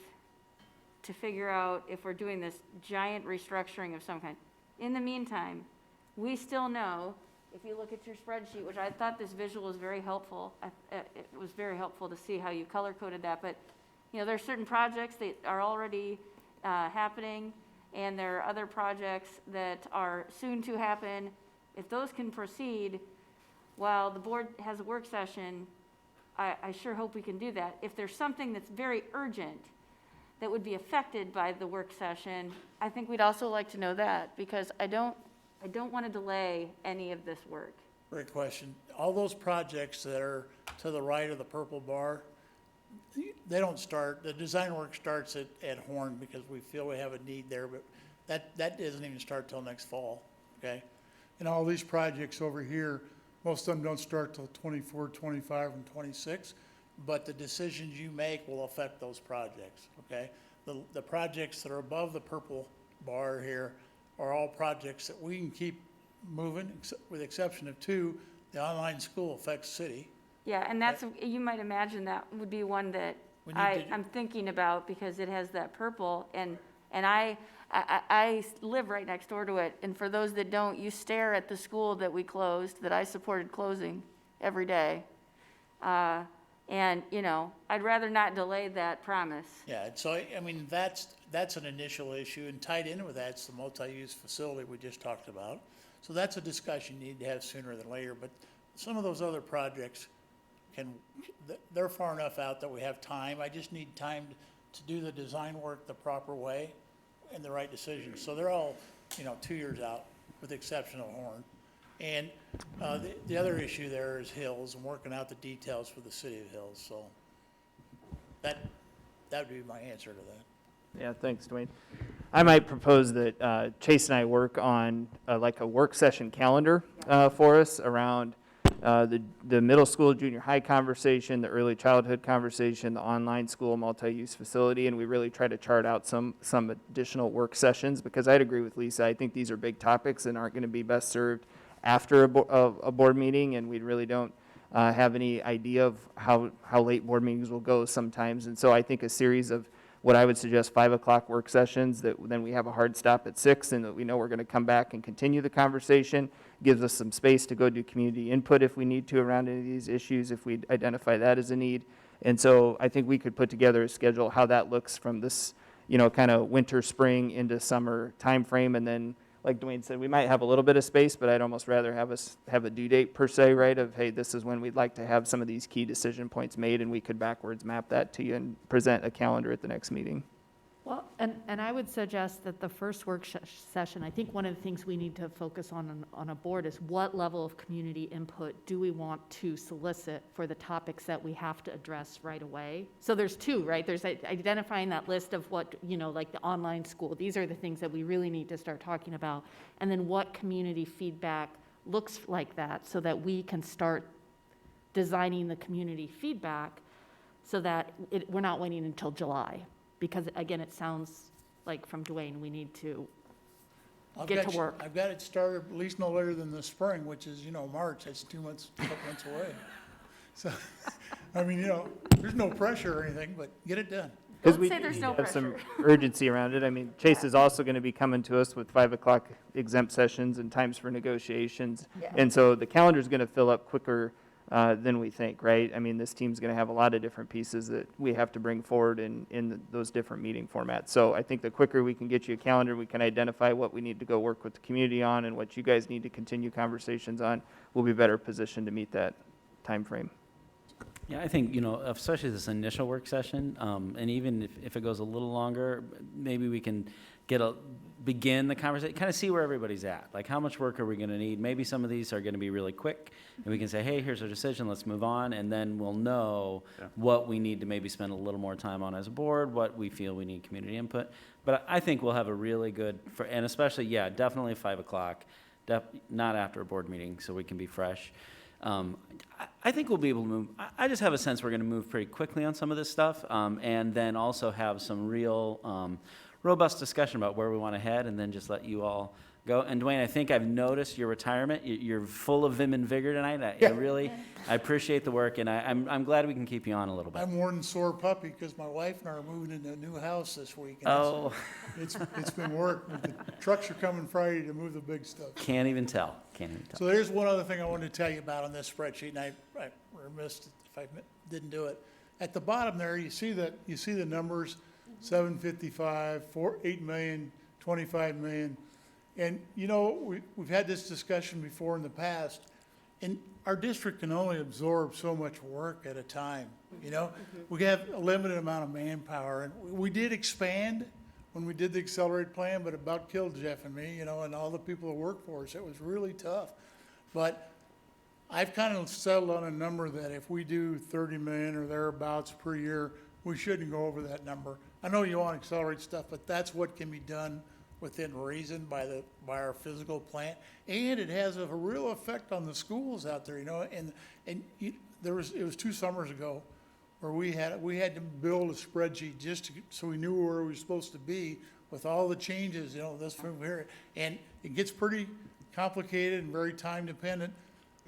to figure out if we're doing this giant restructuring of some kind. In the meantime, we still know, if you look at your spreadsheet, which I thought this visual was very helpful, it was very helpful to see how you color-coded that, but there are certain projects that are already happening, and there are other projects that are soon to happen. If those can proceed while the board has a work session, I sure hope we can do that. If there's something that's very urgent that would be affected by the work session, I think we'd also like to know that, because I don't want to delay any of this work. Great question. All those projects that are to the right of the purple bar, they don't start, the design work starts at Horn because we feel we have a need there, but that doesn't even start till next fall, okay? And all these projects over here, most of them don't start till 24, 25, and 26, but the decisions you make will affect those projects, okay? The projects that are above the purple bar here are all projects that we can keep moving, with the exception of 2. The online school affects city. Yeah, and that's, you might imagine that would be one that I'm thinking about because it has that purple, and I live right next door to it. And for those that don't, you stare at the school that we closed, that I supported closing every day. And, I'd rather not delay that promise. Yeah, and so, that's an initial issue, and tied in with that's the multi-use facility we just talked about. So that's a discussion you need to have sooner than later, but some of those other projects they're far enough out that we have time. I just need time to do the design work the proper way and the right decisions. So they're all, 2 years out, with the exception of Horn. And the other issue there is Hills and working out the details for the city of Hills. So that would be my answer to that. Yeah, thanks, Dwayne. I might propose that Chase and I work on like a work session calendar for us around the middle school, junior high conversation, the early childhood conversation, the online school multi-use facility, and we really try to chart out some additional work sessions, because I'd agree with Lisa. I think these are big topics and aren't going to be best served after a board meeting, and we really don't have any idea of how late board meetings will go sometimes. And so I think a series of what I would suggest 5 o'clock work sessions, that then we have a hard stop at 6, and that we know we're going to come back and continue the conversation, gives us some space to go do community input if we need to around any of these issues, if we identify that as a need. And so I think we could put together a schedule, how that looks from this, kind of winter, spring into summer timeframe. And then, like Dwayne said, we might have a little bit of space, but I'd almost rather have us have a due date per se, right, of, hey, this is when we'd like to have some of these key decision points made, and we could backwards map that to you and present a calendar at the next meeting. Well, and I would suggest that the first work session, I think one of the things we need to focus on a board is what level of community input do we want to solicit for the topics that we have to address right away? So there's two, right? There's identifying that list of what, like the online school. These are the things that we really need to start talking about. And then what community feedback looks like that, so that we can start designing the community feedback so that we're not waiting until July. Because again, it sounds like from Dwayne, we need to get to work. I've got it started at least no later than the spring, which is, March. That's 2 months, couple months away. So, I mean, there's no pressure or anything, but get it done. Because Don't we say there's do no have some pressure. urgency around it. I mean, Chase is also going to be coming to us with 5 o'clock exempt sessions and times for negotiations. Yeah. And so the calendar is going to fill up quicker than we think, right? I mean, this team's going to have a lot of different pieces that we have to bring forward in those different meeting formats. So I think the quicker we can get you a calendar, we can identify what we need to go work with the community on and what you guys need to continue conversations on, we'll be better positioned to meet that time frame. Yeah, I think, especially this initial work session, and even if it goes a little longer, maybe we can begin the conversation, kind of see where everybody's at. Like, how much work are we going to need? Maybe some of these are going to be really quick, and we can say, hey, here's our decision, let's move on, and then we'll know what we need to maybe spend a little more time on as a board, what we feel we need community input. But I think we'll have a really good, and especially, definitely 5 o'clock, not after a board meeting, so we can be fresh. I think we'll be able to move. I just have a sense we're going to move pretty quickly on some of this stuff, and then also have some real robust discussion about where we want to head, and then just let you all go. And Dwayne, I think I've noticed your retirement. You're full of vim and vigor tonight. I appreciate the work, and I'm glad we can keep you on a little bit. I'm more than sore puppy because my wife and I are moving into a new house this week. And Oh. It's been work. The trucks are coming Friday to move the big stuff. Can't even tell. So there's one other thing I wanted to tell you about on this spreadsheet, and I remiss if I didn't do it. At the bottom there, you see the numbers, 755, 8 million, 25 million. And, we've had this discussion before in the past, and our district can only absorb so much work at a time, We have a limited amount of manpower, and we did expand when we did the accelerated plan, but about killed Jeff and me, and all the people that work for us. It was really tough. But I've kind of settled on a number that if we do 30 million or thereabouts per year, we shouldn't go over that number. I know you want to accelerate stuff, but that's what can be done within reason by our physical plant. And it has a real effect on the schools out there, and it was 2 summers ago where we had to build a spreadsheet so we knew where we were supposed to be with all the changes, this from here. And it gets pretty complicated and very time dependent.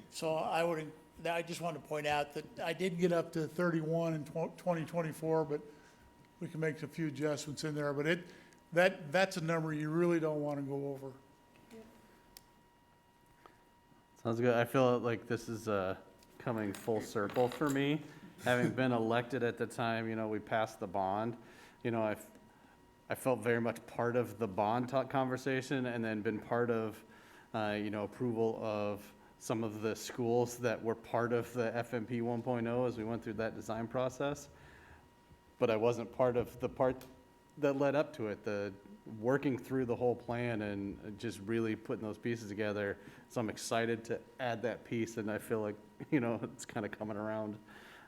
So I just want to point out that I did get up to 31 in 2024, but we can make a few adjustments in there. But that's a number you really don't want to go over. Sounds good. I feel like this is coming full circle for me. Having been elected at the time, we passed the bond. I felt very much part of the bond conversation, and then been part of, approval of some of the schools that were part of the FMP 1.0 as we went through that design process. But I wasn't part of the part that led up to it, the working through the whole plan and just really putting those pieces together. So I'm excited to add that piece, and I feel like, it's kind of coming around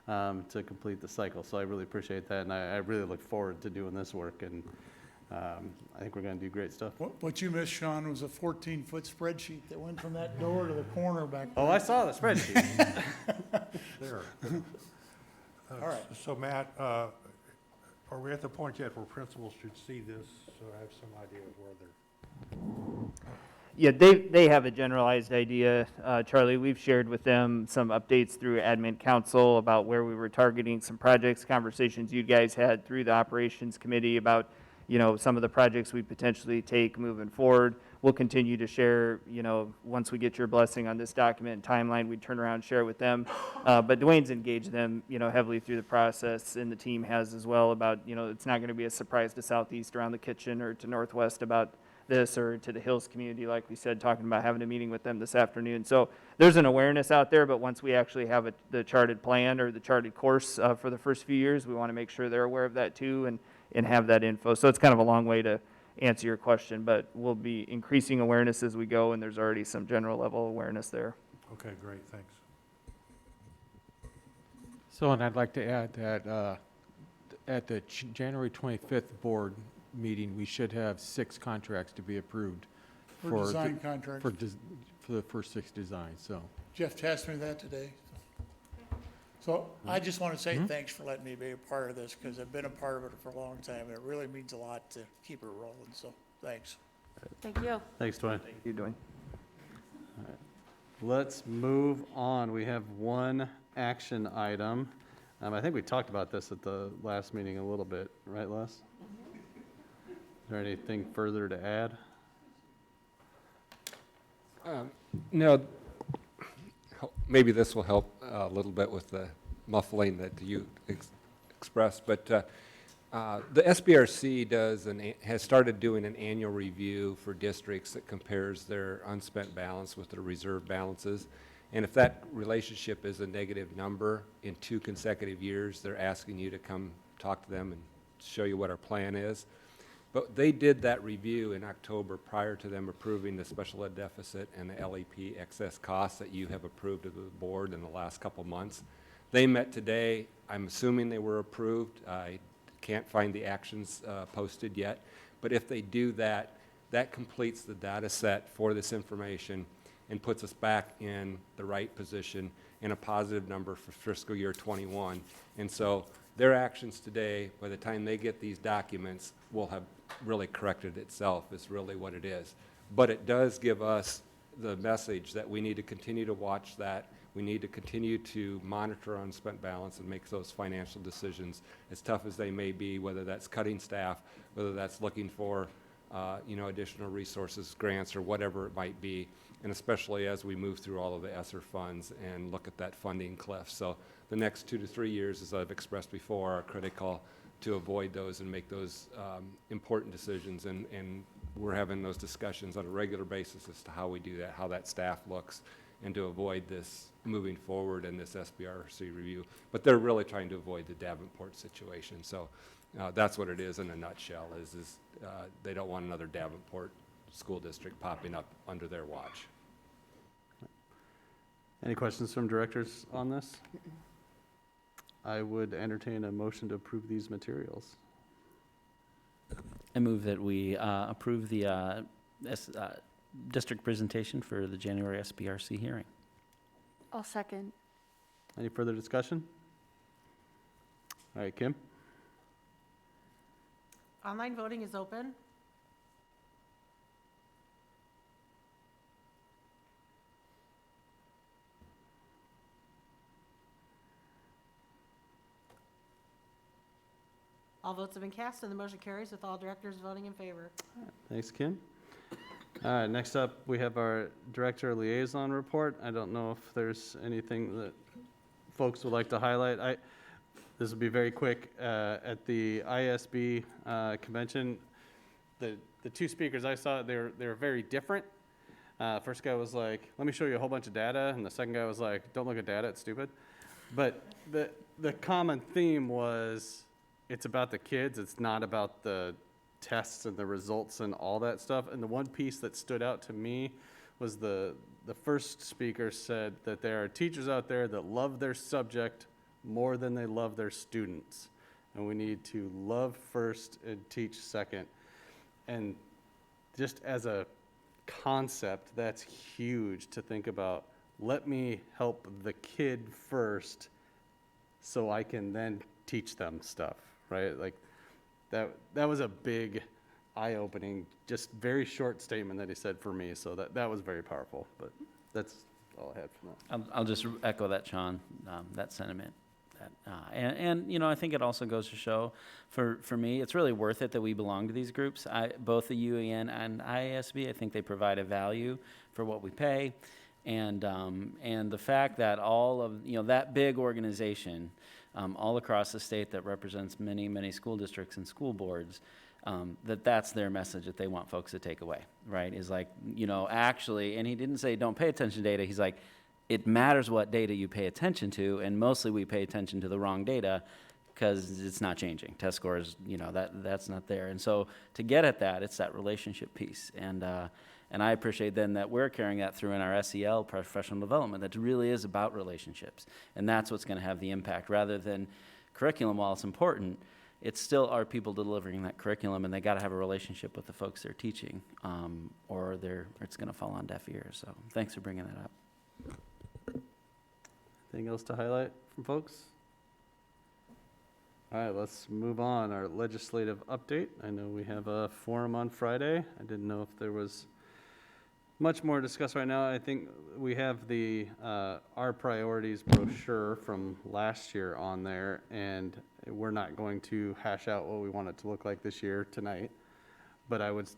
to complete the cycle. So I really appreciate that, and I really look forward to doing this work, and I think we're going to do great stuff. What you missed, Sean, was a 14-foot spreadsheet that went from that door to the corner back there. Oh, I saw the spreadsheet. There. All right. So Matt, are we at the point yet where principals should see this, so I have some idea of where they're? Yeah, they have a generalized idea. Charlie, we've shared with them some updates through admin council about where we were targeting some projects, conversations you guys had through the operations committee about, some of the projects we potentially take moving forward. We'll continue to share, once we get your blessing on this document and timeline, we turn around and share it with them. But Dwayne's engaged them, heavily through the process, and the team has as well about, it's not going to be a surprise to Southeast around the kitchen or to Northwest about this, or to the Hills community, like we said, talking about having a meeting with them this afternoon. So there's an awareness out there, but once we actually have the charted plan or the charted course for the first few years, we want to make sure they're aware of that too and have that info. So it's kind of a long way to answer your question, but we'll be increasing awareness as we go, and there's already some general level awareness there. Okay, great, thanks. So, and I'd like to add that at the January 25th board meeting, we should have 6 contracts to be approved. For design contracts. For the first 6 designs, so. Jeff tasked me that today. So I just want to say thanks for letting me be a part of this, because I've been a part of it for a long time, and it really means a lot to keep it rolling, so thanks. Thank you. Thanks, Dwayne. Thank you, Dwayne. Let's move on. We have one action item. I think we talked about this at the last meeting a little bit, right, Les? Is there anything further to add? No, maybe this will help a little bit with the muffling that you expressed, but the SBRC has started doing an annual review for districts that compares their unspent balance with their reserve balances. And if that relationship is a negative number in 2 consecutive years, they're asking you to come talk to them and show you what our plan is. But they did that review in October prior to them approving the special ed deficit and the LEP excess costs that you have approved of the board in the last couple months. They met today. I'm assuming they were approved. I can't find the actions posted yet. But if they do that, that completes the data set for this information and puts us back in the right position in a positive number for fiscal year 21. And so their actions today, by the time they get these documents, will have really corrected itself, is really what it is. But it does give us the message that we need to continue to watch that. We need to continue to monitor unspent balance and make those financial decisions, as tough as they may be, whether that's cutting staff, whether that's looking for additional resources, grants, or whatever it might be, and especially as we move through all of the ESSER funds and look at that funding cliff. So the next 2 to 3 years, as I've expressed before, are critical to avoid those and make those important decisions. And we're having those discussions on a regular basis as to how we do that, how that staff looks, and to avoid this moving forward in this SBRC review. But they're really trying to avoid the Davenport situation. So that's what it is in a nutshell, is they don't want another Davenport school district popping up under their watch. Any questions from directors on this? I would entertain a motion to approve these materials. I move that we approve the district presentation for the January SBRC hearing. I'll second. Any further discussion? All right, Kim? Online voting is open. All votes have been cast and the motion carries with all directors voting in favor. Thanks, Kim. All right, next up, we have our director liaison report. I don't know if there's anything that folks would like to highlight. This will be very quick. At the ISB convention, the 2 speakers I saw, they were very different. First guy was like, let me show you a whole bunch of data, and the second guy was like, don't look at data, it's stupid. But the common theme was, it's about the kids, it's not about the tests and the results and all that stuff. And the one piece that stood out to me was the first speaker said that there are teachers out there that love their subject more than they love their students. And we need to love first and teach second. And just as a concept, that's huge to think about. Let me help the kid first so I can then teach them stuff, right? Like that was a big eye-opening, just very short statement that he said for me. So that was very powerful, but that's all I had from that. I'll just echo that, Sean, that sentiment. And you know, I think it also goes to show, for me, it's really worth it that we belong to these groups. Both the UEN and IASB, I think they provide a value for what we pay. And the fact that all of, you know, that big organization all across the state that represents many, many school districts and school boards, that's their message that they want folks to take away, right? Is like, you know, actually, and he didn't say don't pay attention to data. He's like, it matters what data you pay attention to, and mostly we pay attention to the wrong data because it's not changing. Test scores, you know, that's not there. And so to get at that, it's that relationship piece. And I appreciate then that we're carrying that through in our SEL, professional development, that really is about relationships. And that's what's going to have the impact. Rather than curriculum, while it's important, it's still our people delivering that curriculum, and they got to have a relationship with the folks they're teaching, or it's going to fall on deaf ears. So thanks for bringing that up. Anything else to highlight from folks? All right, let's move on. Our legislative update. I know we have a forum on Friday. I didn't know if there was much more to discuss right now. I think we have the our priorities brochure from last year on there, and we're not going to hash out what we want it to look like this year tonight. But I would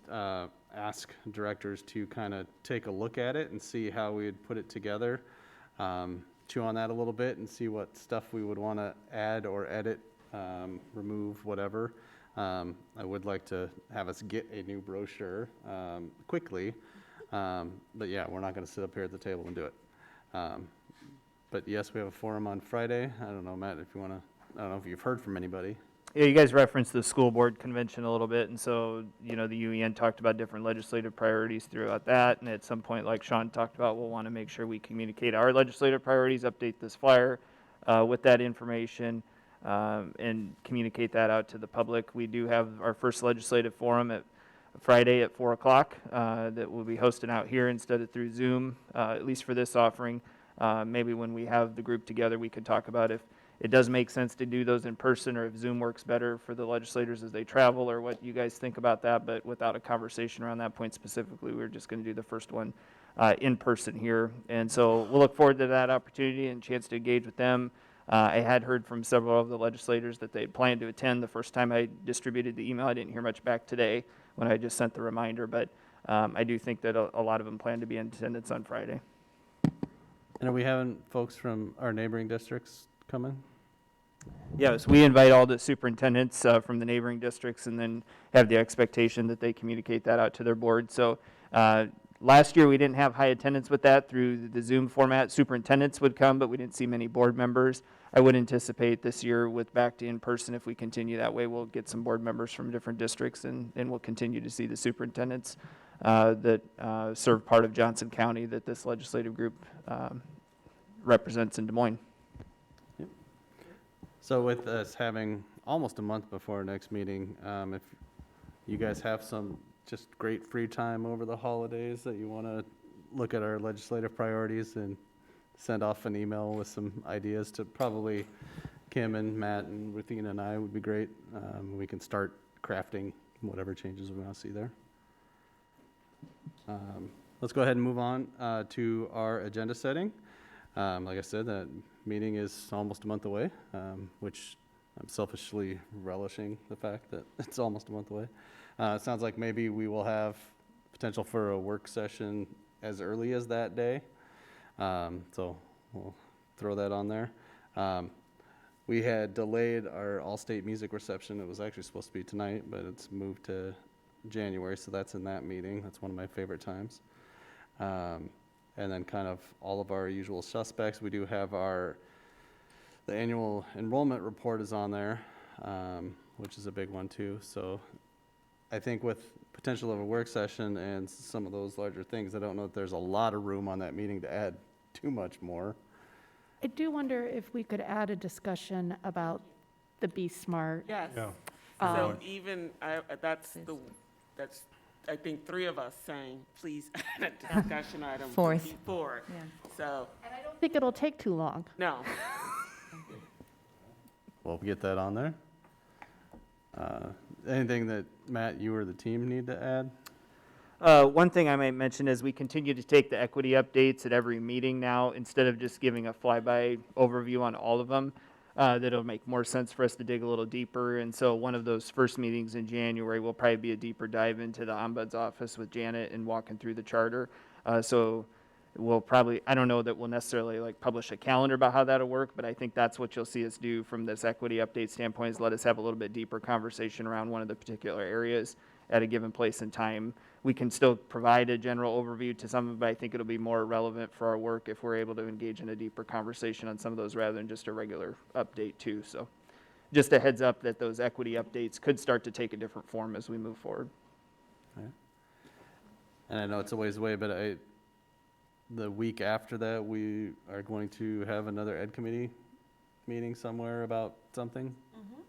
ask directors to kind of take a look at it and see how we'd put it together, chew on that a little bit and see what stuff we would want to add or edit, remove, whatever. I would like to have us get a new brochure quickly. But yeah, we're not going to sit up here at the table and do it. But yes, we have a forum on Friday. I don't know, Matt, if you want to, I don't know if you've heard from anybody. Yeah, you guys referenced the school board convention a little bit, and so, you know, the UEN talked about different legislative priorities throughout that, and at some point, like Sean talked about, we'll want to make sure we communicate our legislative priorities, update this flyer with that information, and communicate that out to the public. We do have our first legislative forum at Friday at 4 o'clock that we'll be hosting out here instead of through Zoom, at least for this offering. Maybe when we have the group together, we could talk about if it does make sense to do those in person, or if Zoom works better for the legislators as they travel, or what you guys think about that. But without a conversation around that point specifically, we're just going to do the first one in person here. And so we'll look forward to that opportunity and chance to engage with them. I had heard from several of the legislators that they had planned to attend the first time I distributed the email. I didn't hear much back today when I just sent the reminder, but I do think that a lot of them plan to be in attendance on Friday. And are we having folks from our neighboring districts coming? Yes, we invite all the superintendents from the neighboring districts, and then have the expectation that they communicate that out to their board. So last year we didn't have high attendance with that through the Zoom format. Superintendents would come, but we didn't see many board members. I would anticipate this year with back to in-person, if we continue that way, we'll get some board members from different districts, and we'll continue to see the superintendents that serve part of Johnson County that this legislative group represents in Des Moines. So with us having almost a month before our next meeting, if you guys have some just great free time over the holidays that you want to look at our legislative priorities and send off an email with some ideas to probably Kim and Matt and Ruthina and I would be great. We can start crafting whatever changes we want to see there. Let's go ahead and move on to our agenda setting. Like I said, that meeting is almost a month away, which I'm selfishly relishing the fact that it's almost a month away. It sounds like maybe we will have potential for a work session as early as that day. So we'll throw that on there. We had delayed our all-state music reception. It was actually supposed to be tonight, but it's moved to January, so that's in that meeting. That's one of my favorite times. And then kind of all of our usual suspects. We do have the annual enrollment report is on there, which is a big one too. So I think with potential of a work session and some of those larger things, I don't know if there's a lot of room on that meeting to add too much more. I do wonder if we could add a discussion about the Be Smart. Yes. Yeah. So even, that's, I think, 3 of us saying, please add a discussion item. Fourth. Before. Yeah. So, I don't think it'll take too long. no. We'll get that on there. Anything that, Matt, you or the team need to add? One thing I might mention is we continue to take the equity updates at every meeting now, instead of just giving a flyby overview on all of them. That'll make more sense for us to dig a little deeper. And so one of those first meetings in January will probably be a deeper dive into the Ombuds office with Janet and walking through the charter. So we'll probably, I don't know that we'll necessarily like publish a calendar about how that'll work, but I think that's what you'll see us do from this equity update standpoint, is let us have a little bit deeper conversation around one of the particular areas at a given place and time. We can still provide a general overview to some of it, but I think it'll be more relevant for our work if we're able to engage in a deeper conversation on some of those rather than just a regular update too. So just a heads up that those equity updates could start to take a different form as we move forward. And I know it's a ways away, but the week after that, we are going to have another ed committee meeting somewhere about something.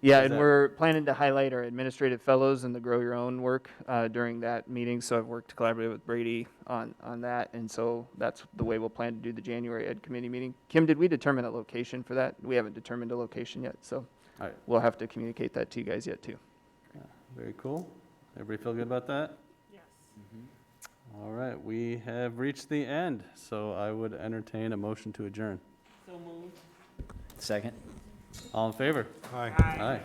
Yeah, Is and that- we're planning to highlight our administrative fellows and the Grow Your Own work during that meeting. So I've worked collaboratively with Brady on that, and so that's the way we'll plan to do the January Ed Committee meeting. Kim, did we determine a location for that? We haven't determined a location yet, so All right. we'll have to communicate that to you guys yet too. Very cool. Everybody feel good about that? Yes. All right, we have reached the end, so I would entertain a motion to adjourn. So moved. Second. All in favor? Aye. Aye.